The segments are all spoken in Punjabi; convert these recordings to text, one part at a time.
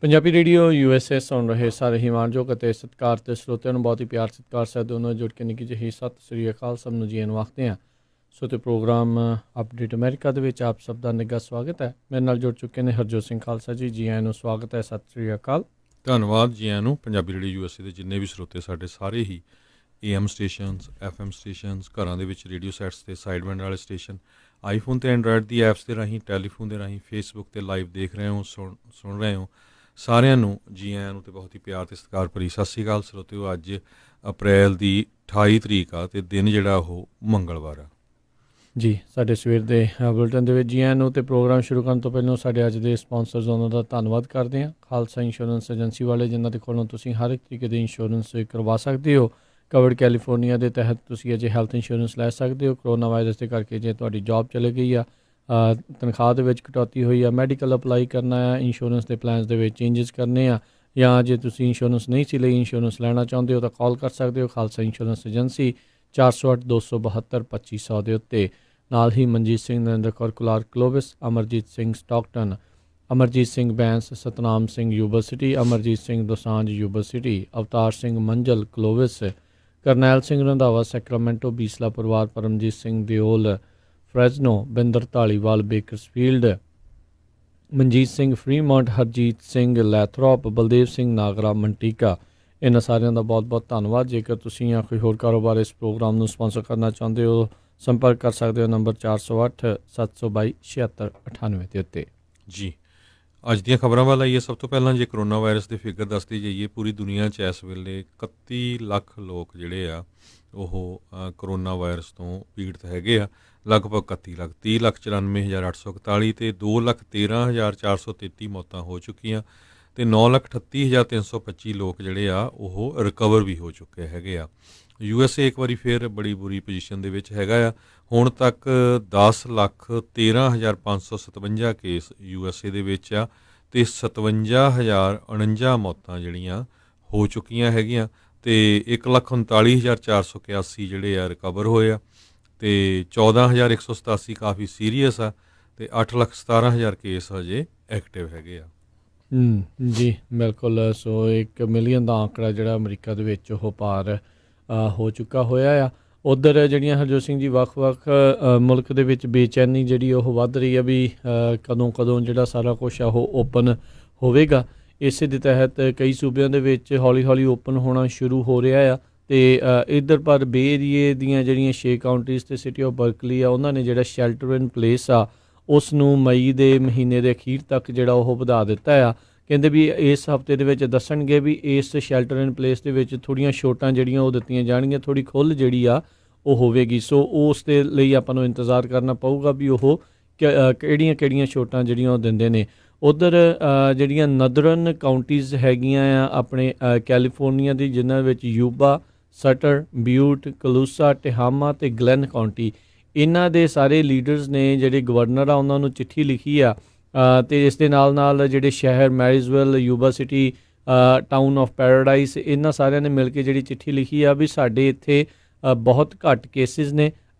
ਪੰਜਾਬੀ ਰੇਡੀਓ USA ਸੁਣ ਰਹੇ ਸਾਰੇ ਹੀ ਮਾਣਯੋਗ ਅਤੇ ਸਤਿਕਾਰਯੋਗ ਸਰੋਤਿਆਂ ਨੂੰ ਬਹੁਤ ਹੀ ਪਿਆਰ ਸਤਿਕਾਰ ਸਹਿਤ ਦੋਨੋਂ ਜੁੜ ਕੇ ਨਿੱਕੀ ਜਿਹੀ ਸਤਿ ਸ੍ਰੀ ਅਕਾਲ ਸਭ ਨੂੰ ਜੀ ਆਇਆਂ ਨੂੰ ਆਖਦੇ ਹਾਂ। ਸੋ ਤੇ ਪ੍ਰੋਗਰਾਮ ਅਪਡੇਟ ਅਮਰੀਕਾ ਦੇ ਵਿੱਚ ਆਪ ਸਭ ਦਾ ਨਿੱਘਾ ਸਵਾਗਤ ਹੈ। ਮੇਰੇ ਨਾਲ ਜੁੜ ਚੁੱਕੇ ਨੇ ਹਰਜੋਤ ਸਿੰਘ ਖਾਲਸਾ ਜੀ, ਜੀ ਆਇਆਂ ਨੂੰ ਸਵਾਗਤ ਹੈ, ਸਤਿ ਸ੍ਰੀ ਅਕਾਲ। ਧੰਨਵਾਦ ਜੀ ਆਇਆਂ ਨੂੰ। ਪੰਜਾਬੀ ਰੇਡੀਓ USA ਦੇ ਜਿੰਨੇ ਵੀ ਸਰੋਤੇ ਸਾਡੇ ਸਾਰੇ ਹੀ AM ਸਟੇਸ਼ਨਸ, FM ਸਟੇਸ਼ਨਸ, ਘਰਾਂ ਦੇ ਵਿੱਚ ਰੇਡੀਓ ਸੈਟਸ ਅਤੇ ਸਾਈਡਬੈਂਡ ਵਾਲੇ ਸਟੇਸ਼ਨ, ਆਈਫੋਨ ਅਤੇ ਐਂਡਰਾਇਡ ਦੀ ਐਪਸ ਦੇ ਰਾਹੀਂ, ਟੈਲੀਫੋਨ ਦੇ ਰਾਹੀਂ, ਫੇਸਬੁੱਕ 'ਤੇ ਲਾਈਵ ਦੇਖ ਰਹੇ ਹੋ, ਸੁਣ ਰਹੇ ਹੋ, ਸਾਰਿਆਂ ਨੂੰ ਜੀ ਆਇਆਂ ਨੂੰ ਅਤੇ ਬਹੁਤ ਹੀ ਪਿਆਰ ਅਤੇ ਸਤਿਕਾਰ ਭਰੀ ਸਤਿ ਸ਼੍ਰੀ ਅਕਾਲ ਸਰੋਤਿਓ। ਅੱਜ ਅਪ੍ਰੈਲ ਦੀ 28 ਤਰੀਕ ਆ ਅਤੇ ਦਿਨ ਜਿਹੜਾ ਉਹ ਮੰਗਲਵਾਰ ਆ ਜੀ। ਸਾਡੇ ਸਵੇਰ ਦੇ ਬੁਲਟਨ ਦੇ ਵਿੱਚ ਜੀ ਆਇਆਂ ਨੂੰ। ਅਤੇ ਪ੍ਰੋਗਰਾਮ ਸ਼ੁਰੂ ਕਰਨ ਤੋਂ ਪਹਿਲਾਂ ਸਾਡੇ ਅੱਜ ਦੇ ਸਪਾਂਸਰਸ ਉਹਨਾਂ ਦਾ ਧੰਨਵਾਦ ਕਰਦੇ ਹਾਂ। ਖਾਲਸਾ ਇੰਸ਼ੋਰੈਂਸ ਏਜੰਸੀ ਵਾਲੇ, ਜਿਨ੍ਹਾਂ ਦੇ ਕੋਲੋਂ ਤੁਸੀਂ ਹਰ ਇੱਕ ਤਰੀਕੇ ਦੇ ਇੰਸ਼ੋਰੈਂਸ ਕਰਵਾ ਸਕਦੇ ਹੋ। ਕਵਰਡ ਕੈਲੀਫੋਰਨੀਆ ਦੇ ਤਹਿਤ ਤੁਸੀਂ ਅਜੇ ਹੈਲਥ ਇੰਸ਼ੋਰੈਂਸ ਲੈ ਸਕਦੇ ਹੋ। ਕਰੋਨਾ ਵਾਇਰਸ ਦੇ ਕਰਕੇ ਜੇ ਤੁਹਾਡੀ ਜੋਬ ਚਲੇ ਗਈ ਆ, ਤਨਖਾਹ ਦੇ ਵਿੱਚ ਕਟੌਤੀ ਹੋਈ ਆ, ਮੈਡੀਕਲ ਅਪਲਾਈ ਕਰਨਾ ਆ, ਇੰਸ਼ੋਰੈਂਸ ਦੇ ਪਲਾਨਸ ਦੇ ਵਿੱਚ ਚੇਂਜਸ ਕਰਨੇ ਆ, ਜਾਂ ਜੇ ਤੁਸੀਂ ਇੰਸ਼ੋਰੈਂਸ ਨਹੀਂ ਸੀ ਲਈ, ਇੰਸ਼ੋਰੈਂਸ ਲੈਣਾ ਚਾਹੁੰਦੇ ਹੋ ਤਾਂ ਕਾਲ ਕਰ ਸਕਦੇ ਹੋ ਖਾਲਸਾ ਇੰਸ਼ੋਰੈਂਸ ਏਜੰਸੀ 408-272-2500 ਦੇ ਉੱਤੇ। ਨਾਲ ਹੀ Manjit Singh, Narinder Kaur Kular Clovis, Amarjit Singh Stockton, Amarjit Singh Bains, Satnam Singh university, Amarjit Singh Dosanjh university, Avtar Singh Manjal Clovis, Karnail Singh Randhawa Sacramento, Beesla ਪਰਿਵਾਰ, Paramjit Singh Deol Fresno, Binder Dhaliwal Bakersfield, Manjit Singh Fremont, Harjit Singh Lathrop, Baldev Singh Nagra Manteca. ਇਹਨਾਂ ਸਾਰਿਆਂ ਦਾ ਬਹੁਤ ਬਹੁਤ ਧੰਨਵਾਦ। ਜੇਕਰ ਤੁਸੀਂ ਜਾਂ ਕੋਈ ਹੋਰ ਕਾਰੋਬਾਰ ਇਸ ਪ੍ਰੋਗਰਾਮ ਨੂੰ ਸਪਾਂਸਰ ਕਰਨਾ ਚਾਹੁੰਦੇ ਹੋ, ਸੰਪਰਕ ਕਰ ਸਕਦੇ ਹੋ ਨੰਬਰ 408-722-7698 ਦੇ ਉੱਤੇ। ਜੀ, ਅੱਜ ਦੀਆਂ ਖਬਰਾਂ ਵੱਲ ਆਈਏ। ਸਭ ਤੋਂ ਪਹਿਲਾਂ ਜੇ ਕਰੋਨਾ ਵਾਇਰਸ ਦੇ ਫਿਗਰ ਦੱਸਦੀ ਜਾਈਏ, ਪੂਰੀ ਦੁਨੀਆ 'ਚ ਇਸ ਵੇਲੇ 31 ਲੱਖ ਲੋਕ ਜਿਹੜੇ ਆ ਉਹ ਕਰੋਨਾ ਵਾਇਰਸ ਤੋਂ ਪੀੜਤ ਹੈਗੇ ਆ। ਲਗਭਗ 31 ਲੱਖ 30,94,841 ਅਤੇ 2,13,433 ਮੌਤਾਂ ਹੋ ਚੁੱਕੀਆਂ ਅਤੇ 9,38,325 ਲੋਕ ਜਿਹੜੇ ਆ ਉਹ ਰਿਕਵਰ ਵੀ ਹੋ ਚੁੱਕੇ ਹੈਗੇ ਆ। USA ਇੱਕ ਵਾਰੀ ਫਿਰ ਬੜੀ ਬੁਰੀ ਪੋਜੀਸ਼ਨ ਦੇ ਵਿੱਚ ਹੈਗਾ ਆ। ਹੁਣ ਤੱਕ 10,13,557 ਕੇਸ USA ਦੇ ਵਿੱਚ ਆ ਅਤੇ 57,049 ਮੌਤਾਂ ਜਿਹੜੀਆਂ ਹੋ ਚੁੱਕੀਆਂ ਹੈਗੀਆਂ ਅਤੇ 1,39,481 ਜਿਹੜੇ ਆ ਰਿਕਵਰ ਹੋਏ ਆ ਅਤੇ 14,187 ਕਾਫੀ ਸੀਰੀਅਸ ਆ ਅਤੇ 8,17,000 ਕੇਸ ਹਜੇ ਐਕਟਿਵ ਹੈਗੇ ਆ। ਜੀ ਬਿਲਕੁਲ। ਸੋ 1 ਮਿਲੀਅਨ ਦਾ ਆਂਕੜਾ ਜਿਹੜਾ ਅਮਰੀਕਾ ਦੇ ਵਿੱਚ ਉਹ ਪਾਰ ਹੋ ਚੁੱਕਾ ਹੋਇਆ ਆ। ਉੱਧਰ ਜਿਹੜੀਆਂ ਹਰਜੋਤ ਸਿੰਘ ਜੀ ਵੱਖ-ਵੱਖ ਮੁਲਕ ਦੇ ਵਿੱਚ ਬੇਚੈਨੀ ਜਿਹੜੀ ਉਹ ਵੱਧ ਰਹੀ ਆ ਵੀ ਕਦੋਂ ਜਿਹੜਾ ਸਾਰਾ ਕੁਛ ਆ ਉਹ ਓਪਨ ਹੋਵੇਗਾ। ਇਸੇ ਦੇ ਤਹਿਤ ਕਈ ਸੂਬਿਆਂ ਦੇ ਵਿੱਚ ਹੌਲੀ-ਹੌਲੀ ਓਪਨ ਹੋਣਾ ਸ਼ੁਰੂ ਹੋ ਰਿਹਾ ਆ ਅਤੇ ਇੱਧਰ ਪਰ ਬੇ ਏਰੀਏ ਦੀਆਂ ਜਿਹੜੀਆਂ 6 ਕਾਊਂਟਰੀਜ਼ ਅਤੇ ਸਿਟੀ ਆਫ ਬਰਕਲੀ ਆ, ਉਹਨਾਂ ਨੇ ਜਿਹੜਾ ਸ਼ੈਲਟਰ ਇਨ ਪਲੇਸ ਆ ਉਸ ਨੂੰ ਮਈ ਦੇ ਮਹੀਨੇ ਦੇ ਅਖੀਰ ਤੱਕ ਜਿਹੜਾ ਉਹ ਵਧਾ ਦਿੱਤਾ ਆ। ਕਹਿੰਦੇ ਵੀ ਇਸ ਹਫ਼ਤੇ ਦੇ ਵਿੱਚ ਦੱਸਣਗੇ ਵੀ ਇਸ ਸ਼ੈਲਟਰ ਇਨ ਪਲੇਸ ਦੇ ਵਿੱਚ ਥੋੜ੍ਹੀਆਂ ਛੋਟਾਂ ਜਿਹੜੀਆਂ ਉਹ ਦਿੱਤੀਆਂ ਜਾਣਗੀਆਂ, ਥੋੜ੍ਹੀ ਖੁੱਲ੍ਹ ਜਿਹੜੀ ਆ ਉਹ ਹੋਵੇਗੀ। ਸੋ ਉਸ ਦੇ ਲਈ ਆਪਾਂ ਨੂੰ ਇੰਤਜ਼ਾਰ ਕਰਨਾ ਪਊਗਾ ਵੀ ਉਹ ਕਿਹੜੀਆਂ ਛੋਟਾਂ ਜਿਹੜੀਆਂ ਉਹ ਦਿੰਦੇ ਨੇ। ਉੱਧਰ ਜਿਹੜੀਆਂ ਨਦਰਨ ਕਾਊਂਟੀਜ਼ ਹੈਗੀਆਂ ਆ ਆਪਣੇ ਕੈਲੀਫੋਰਨੀਆ ਦੀ, ਜਿਨ੍ਹਾਂ ਵਿੱਚ ਯੂਬਾ, ਸਟਰ, ਬਿਊਟ, ਕਲੂਸਾ, ਟਿਹਾਮਾ ਅਤੇ ਗਲੈਨ ਕਾਊਂਟੀ, ਇਹਨਾਂ ਦੇ ਸਾਰੇ ਲੀਡਰਸ ਨੇ ਜਿਹੜੇ ਗਵਰਨਰ ਆ ਉਹਨਾਂ ਨੂੰ ਚਿੱਠੀ ਲਿਖੀ ਆ ਅਤੇ ਇਸ ਦੇ ਨਾਲ ਜਿਹੜੇ ਸ਼ਹਿਰ ਮੈਰਿਜ਼ਵਿਲ, ਯੂਬਾ ਸਿਟੀ, ਟਾਊਨ ਆਫ ਪੈਰਾਡਾਈਸ, ਇਹਨਾਂ ਸਾਰਿਆਂ ਨੇ ਮਿਲ ਕੇ ਜਿਹੜੀ ਚਿੱਠੀ ਲਿਖੀ ਆ ਵੀ ਸਾਡੇ ਇੱਥੇ ਬਹੁਤ ਘੱਟ ਕੇਸਿਸ ਨੇ,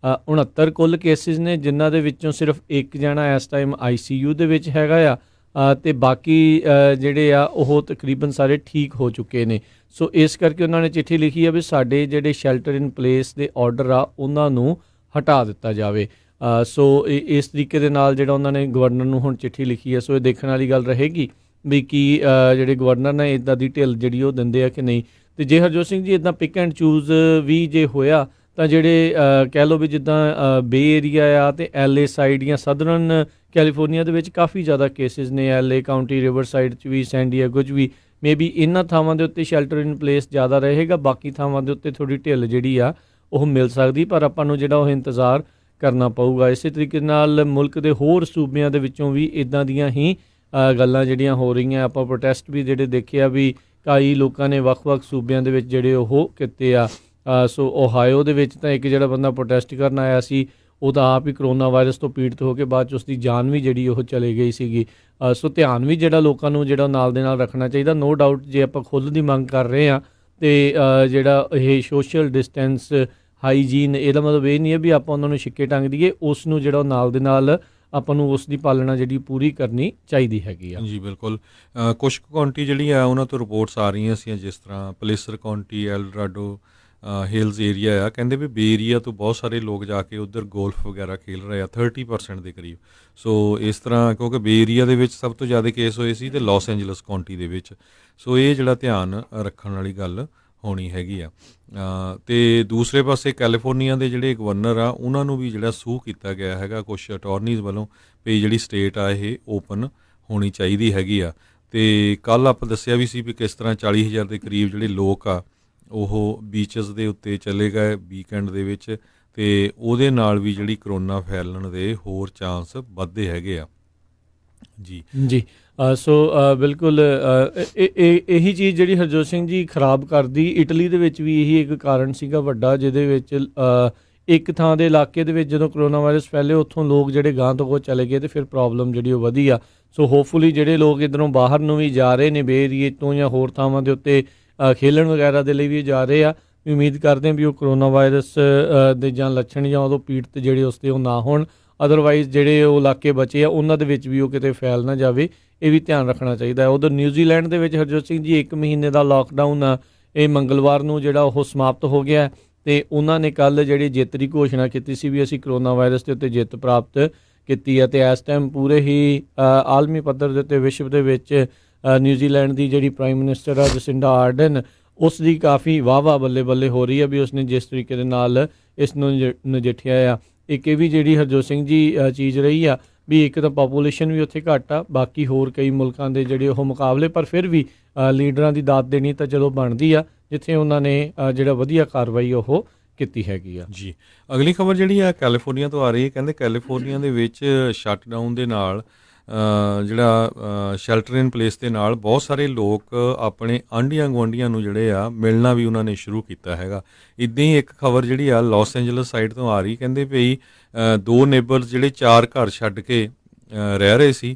69 ਕੁੱਲ ਕੇਸਿਸ ਨੇ, ਜਿਨ੍ਹਾਂ ਦੇ ਵਿੱਚੋਂ ਸਿਰਫ ਇੱਕ ਜਣਾ ਇਸ ਟਾਈਮ ICU ਦੇ ਵਿੱਚ ਹੈਗਾ ਆ ਅਤੇ ਬਾਕੀ ਜਿਹੜੇ ਆ ਉਹ ਤਕਰੀਬਨ ਸਾਰੇ ਠੀਕ ਹੋ ਚੁੱਕੇ ਨੇ। ਸੋ ਇਸ ਕਰਕੇ ਉਹਨਾਂ ਨੇ ਚਿੱਠੀ ਲਿਖੀ ਆ ਵੀ ਸਾਡੇ ਜਿਹੜੇ ਸ਼ੈਲਟਰ ਇਨ ਪਲੇਸ ਦੇ ਆਰਡਰ ਆ ਉਹਨਾਂ ਨੂੰ ਹਟਾ ਦਿੱਤਾ ਜਾਵੇ। ਸੋ ਇਸ ਤਰੀਕੇ ਦੇ ਨਾਲ ਜਿਹੜਾ ਉਹਨਾਂ ਨੇ ਗਵਰਨਰ ਨੂੰ ਹੁਣ ਚਿੱਠੀ ਲਿਖੀ ਹੈ। ਸੋ ਇਹ ਦੇਖਣ ਵਾਲੀ ਗੱਲ ਰਹੇਗੀ ਵੀ ਕੀ ਜਿਹੜੇ ਗਵਰਨਰ ਨੇ ਇੱਦਾਂ ਦੀ ਢਿੱਲ ਜਿਹੜੀ ਉਹ ਦਿੰਦੇ ਆ ਕਿ ਨਹੀਂ। ਅਤੇ ਜੇ ਹਰਜੋਤ ਸਿੰਘ ਜੀ ਇੱਦਾਂ ਪਿਕ ਐਂਡ ਚੂਜ਼ ਵੀ ਜੇ ਹੋਇਆ ਤਾਂ ਜਿਹੜੇ ਕਹਿ ਲਓ ਵੀ ਜਿੱਦਾਂ ਬੇ ਏਰੀਆ ਆ ਅਤੇ LA ਸਾਈਡ ਜਾਂ ਸਦਰਨ ਕੈਲੀਫੋਰਨੀਆ ਦੇ ਵਿੱਚ ਕਾਫੀ ਜ਼ਿਆਦਾ ਕੇਸਿਸ ਨੇ, LA ਕਾਊਂਟੀ, ਰਿਵਰ ਸਾਈਡ 'ਚ ਵੀ, ਸੈਨ ਡਿਏਗੋ 'ਚ ਵੀ, ਮੇਬੀ ਇਹਨਾਂ ਥਾਵਾਂ ਦੇ ਉੱਤੇ ਸ਼ੈਲਟਰ ਇਨ ਪਲੇਸ ਜ਼ਿਆਦਾ ਰਹੇਗਾ, ਬਾਕੀ ਥਾਵਾਂ ਦੇ ਉੱਤੇ ਥੋੜ੍ਹੀ ਢਿੱਲ ਜਿਹੜੀ ਆ ਉਹ ਮਿਲ ਸਕਦੀ, ਪਰ ਆਪਾਂ ਨੂੰ ਜਿਹੜਾ ਉਹ ਇੰਤਜ਼ਾਰ ਕਰਨਾ ਪਊਗਾ। ਇਸੇ ਤਰੀਕੇ ਨਾਲ ਮੁਲਕ ਦੇ ਹੋਰ ਸੂਬਿਆਂ ਦੇ ਵਿੱਚੋਂ ਵੀ ਇੱਦਾਂ ਦੀਆਂ ਹੀ ਗੱਲਾਂ ਜਿਹੜੀਆਂ ਹੋ ਰਹੀਆਂ। ਆਪਾਂ ਪ੍ਰੋਟੈਸਟ ਵੀ ਜਿਹੜੇ ਦੇਖੇ ਆ ਵੀ ਕਈ ਲੋਕਾਂ ਨੇ ਵੱਖ-ਵੱਖ ਸੂਬਿਆਂ ਦੇ ਵਿੱਚ ਜਿਹੜੇ ਉਹ ਕੀਤੇ ਆ। ਸੋ ਓਹਾਇਓ ਦੇ ਵਿੱਚ ਤਾਂ ਇੱਕ ਜਿਹੜਾ ਬੰਦਾ ਪ੍ਰੋਟੈਸਟ ਕਰਨ ਆਇਆ ਸੀ, ਉਹ ਤਾਂ ਆਪ ਹੀ ਕਰੋਨਾ ਵਾਇਰਸ ਤੋਂ ਪੀੜਤ ਹੋ ਕੇ ਬਾਅਦ 'ਚ ਉਸਦੀ ਜਾਨ ਵੀ ਜਿਹੜੀ ਉਹ ਚਲੀ ਗਈ ਸੀਗੀ। ਸੋ ਧਿਆਨ ਵੀ ਜਿਹੜਾ ਲੋਕਾਂ ਨੂੰ ਜਿਹੜਾ ਨਾਲ ਦੇ ਨਾਲ ਰੱਖਣਾ ਚਾਹੀਦਾ। ਨੋ ਡਾਊਟ ਜੇ ਆਪਾਂ ਖੁੱਲ੍ਹ ਦੀ ਮੰਗ ਕਰ ਰਹੇ ਹਾਂ ਅਤੇ ਜਿਹੜਾ ਇਹ ਸੋਸ਼ਲ ਡਿਸਟੈਂਸ, ਹਾਈਜੀਨ, ਇਹਦਾ ਮਤਲਬ ਇਹ ਨਹੀਂ ਹੈ ਵੀ ਆਪਾਂ ਉਹਨਾਂ ਨੂੰ ਛਿੱਕੇ ਟੰਗ ਦਈਏ, ਉਸ ਨੂੰ ਜਿਹੜਾ ਨਾਲ ਦੇ ਨਾਲ ਆਪਾਂ ਨੂੰ ਉਸ ਦੀ ਪਾਲਣਾ ਜਿਹੜੀ ਪੂਰੀ ਕਰਨੀ ਚਾਹੀਦੀ ਹੈਗੀ ਆ। ਜੀ ਬਿਲਕੁਲ। ਕੁਛ ਕਾਉਂਟੀ ਜਿਹੜੀ ਆ ਉਹਨਾਂ ਤੋਂ ਰਿਪੋਰਟਸ ਆ ਰਹੀਆਂ ਸੀ, ਜਿਸ ਤਰ੍ਹਾਂ ਪਲੇਸਰ ਕਾਉਂਟੀ, ਐਲਡਰਾਡੋ ਹਿਲਸ ਏਰੀਆ ਆ, ਕਹਿੰਦੇ ਵੀ ਬੇ ਏਰੀਆ ਤੋਂ ਬਹੁਤ ਸਾਰੇ ਲੋਕ ਜਾ ਕੇ ਉੱਧਰ ਗੋਲਫ ਵਗੈਰਾ ਖੇਲ ਰਹੇ ਆ 30% ਦੇ ਕਰੀਬ। ਸੋ ਇਸ ਤਰ੍ਹਾਂ ਕਿਉਂਕਿ ਬੇ ਏਰੀਆ ਦੇ ਵਿੱਚ ਸਭ ਤੋਂ ਜ਼ਿਆਦਾ ਕੇਸ ਹੋਏ ਸੀ ਤੇ ਲਾਸ ਐਂਜਲਸ ਕਾਉਂਟੀ ਦੇ ਵਿੱਚ। ਸੋ ਇਹ ਜਿਹੜਾ ਧਿਆਨ ਰੱਖਣ ਵਾਲੀ ਗੱਲ ਹੋਣੀ ਹੈਗੀ ਆ। ਤੇ ਦੂਸਰੇ ਪਾਸੇ ਕੈਲੀਫੋਰਨੀਆ ਦੇ ਜਿਹੜੇ ਗਵਰਨਰ ਆ ਉਹਨਾਂ ਨੂੰ ਵੀ ਜਿਹੜਾ ਸੂਹ ਕੀਤਾ ਗਿਆ ਹੈਗਾ ਕੁਛ ਅਟਾਰਨੀਜ਼ ਵੱਲੋਂ ਵੀ ਜਿਹੜੀ ਸਟੇਟ ਆ ਇਹ ਓਪਨ ਹੋਣੀ ਚਾਹੀਦੀ ਹੈਗੀ ਆ। ਤੇ ਕੱਲ੍ਹ ਆਪਾਂ ਦੱਸਿਆ ਵੀ ਸੀ ਵੀ ਕਿਸ ਤਰ੍ਹਾਂ 40,000 ਦੇ ਕਰੀਬ ਜਿਹੜੇ ਲੋਕ ਆ ਉਹ ਬੀਚਸ ਦੇ ਉੱਤੇ ਚਲੇ ਗਏ ਵੀਕਐਂਡ ਦੇ ਵਿੱਚ, ਤੇ ਉਹਦੇ ਨਾਲ ਵੀ ਜਿਹੜੀ ਕਰੋਨਾ ਫੈਲਣ ਦੇ ਹੋਰ ਚਾਂਸ ਵੱਧਦੇ ਹੈਗੇ ਆ। ਜੀ ਜੀ ਸੋ ਬਿਲਕੁਲ ਇਹੀ ਚੀਜ਼ ਜਿਹੜੀ ਹਰਜੋਤ ਸਿੰਘ ਜੀ ਖਰਾਬ ਕਰਦੀ, ਇਟਲੀ ਦੇ ਵਿੱਚ ਵੀ ਇਹੀ ਇੱਕ ਕਾਰਨ ਸੀਗਾ ਵੱਡਾ, ਜਿਹਦੇ ਵਿੱਚ ਇੱਕ ਥਾਂ ਦੇ ਇਲਾਕੇ ਦੇ ਵਿੱਚ ਜਦੋਂ ਕਰੋਨਾ ਵਾਇਰਸ ਫੈਲੇ ਉੱਥੋਂ ਲੋਕ ਜਿਹੜੇ ਗਾਂ ਤੋਂ ਉਹ ਚਲੇ ਗਏ ਤੇ ਫਿਰ ਪ੍ਰੋਬਲਮ ਜਿਹੜੀ ਉਹ ਵਧੀ ਆ। ਸੋ ਹੋਪਫੁਲੀ ਜਿਹੜੇ ਲੋਕ ਇੱਧਰੋਂ ਬਾਹਰ ਨੂੰ ਵੀ ਜਾ ਰਹੇ ਨੇ ਬੇ ਏਰੀਏ ਤੋਂ ਜਾਂ ਹੋਰ ਥਾਵਾਂ ਦੇ ਉੱਤੇ ਖੇਲਣ ਵਗੈਰਾ ਦੇ ਲਈ ਵੀ ਜਾ ਰਹੇ ਆ, ਵੀ ਉਮੀਦ ਕਰਦੇ ਹਾਂ ਵੀ ਉਹ ਕਰੋਨਾ ਵਾਇਰਸ ਦੇ ਜਾਂ ਲੱਛਣ ਜਾਂ ਉਦੋਂ ਪੀੜਤ ਜਿਹੜੇ ਉਸ 'ਤੇ ਉਹ ਨਾ ਹੋਣ। ਅਦਰਵਾਈਜ਼ ਜਿਹੜੇ ਉਹ ਇਲਾਕੇ ਬਚੇ ਆ ਉਹਨਾਂ ਦੇ ਵਿੱਚ ਵੀ ਉਹ ਕਿਤੇ ਫੈਲ ਨਾ ਜਾਵੇ, ਇਹ ਵੀ ਧਿਆਨ ਰੱਖਣਾ ਚਾਹੀਦਾ ਹੈ। ਉਧਰ ਨਿਊਜ਼ੀਲੈਂਡ ਦੇ ਵਿੱਚ ਹਰਜੋਤ ਸਿੰਘ ਜੀ 1 ਮਹੀਨੇ ਦਾ ਲਾਕਡਾਊਨ ਇਹ ਮੰਗਲਵਾਰ ਨੂੰ ਜਿਹੜਾ ਉਹ ਸਮਾਪਤ ਹੋ ਗਿਆ, ਅਤੇ ਉਹਨਾਂ ਨੇ ਕੱਲ੍ਹ ਜਿਹੜੀ ਜਿੱਤ ਦੀ ਘੋਸ਼ਣਾ ਕੀਤੀ ਸੀ ਵੀ ਅਸੀਂ ਕਰੋਨਾ ਵਾਇਰਸ ਦੇ ਉੱਤੇ ਜਿੱਤ ਪ੍ਰਾਪਤ ਕੀਤੀ ਹੈ। ਅਤੇ ਇਸ ਟਾਈਮ ਪੂਰੇ ਹੀ ਆਲਮੀ ਪੱਧਰ ਦੇ ਉੱਤੇ ਵਿਸ਼ਵ ਦੇ ਵਿੱਚ ਨਿਊਜ਼ੀਲੈਂਡ ਦੀ ਜਿਹੜੀ ਪ੍ਰਾਈਮ ਮਿਨਿਸਟਰ ਆ ਜਸਿੰਡਾ ਆਰਡਨ, ਉਸ ਦੀ ਕਾਫੀ ਵਾਹ ਬੱਲੇ ਬੱਲੇ ਹੋ ਰਹੀ ਹੈ ਵੀ ਉਸਨੇ ਜਿਸ ਤਰੀਕੇ ਦੇ ਨਾਲ ਇਸ ਨੂੰ ਨਜਿੱਠਿਆ ਆ। ਇੱਕ ਇਹ ਵੀ ਜਿਹੜੀ ਹਰਜੋਤ ਸਿੰਘ ਜੀ ਚੀਜ਼ ਰਹੀ ਆ ਵੀ ਇੱਕ ਤਾਂ ਪਾਪੂਲੇਸ਼ਨ ਵੀ ਉੱਥੇ ਘੱਟ ਆ, ਬਾਕੀ ਹੋਰ ਕਈ ਮੁਲਕਾਂ ਦੇ ਜਿਹੜੇ ਉਹ ਮੁਕਾਬਲੇ, ਪਰ ਫਿਰ ਵੀ ਲੀਡਰਾਂ ਦੀ ਦਾਤ ਦੇਣੀ ਤਾਂ ਚਲੋ ਬਣਦੀ ਆ, ਜਿੱਥੇ ਉਹਨਾਂ ਨੇ ਜਿਹੜਾ ਵਧੀਆ ਕਾਰਵਾਈ ਉਹ ਕੀਤੀ ਹੈਗੀ ਆ। ਜੀ ਅਗਲੀ ਖਬਰ ਜਿਹੜੀ ਆ ਕੈਲੀਫੋਰਨੀਆ ਤੋਂ ਆ ਰਹੀ ਹੈ। ਕਹਿੰਦੇ ਕੈਲੀਫੋਰਨੀਆ ਦੇ ਵਿੱਚ ਸ਼ਟਡਾਊਨ ਦੇ ਨਾਲ ਜਿਹੜਾ ਸ਼ੈਲਟਰ ਇਨ ਪਲੇਸ ਦੇ ਨਾਲ ਬਹੁਤ ਸਾਰੇ ਲੋਕ ਆਪਣੇ ਆਂਢੀਆਂ ਗੁਆਂਢੀਆਂ ਨੂੰ ਜਿਹੜੇ ਆ ਮਿਲਣਾ ਵੀ ਉਹਨਾਂ ਨੇ ਸ਼ੁਰੂ ਕੀਤਾ ਹੈਗਾ। ਇੱਦਾਂ ਹੀ ਇੱਕ ਖਬਰ ਜਿਹੜੀ ਆ ਲਾਸ ਐਂਜਲਸ ਸਾਈਡ ਤੋਂ ਆ ਰਹੀ, ਕਹਿੰਦੇ ਵੀ 2 ਨੇਬਰਸ ਜਿਹੜੇ 4 ਘਰ ਛੱਡ ਕੇ ਰਹਿ ਰਹੇ ਸੀ,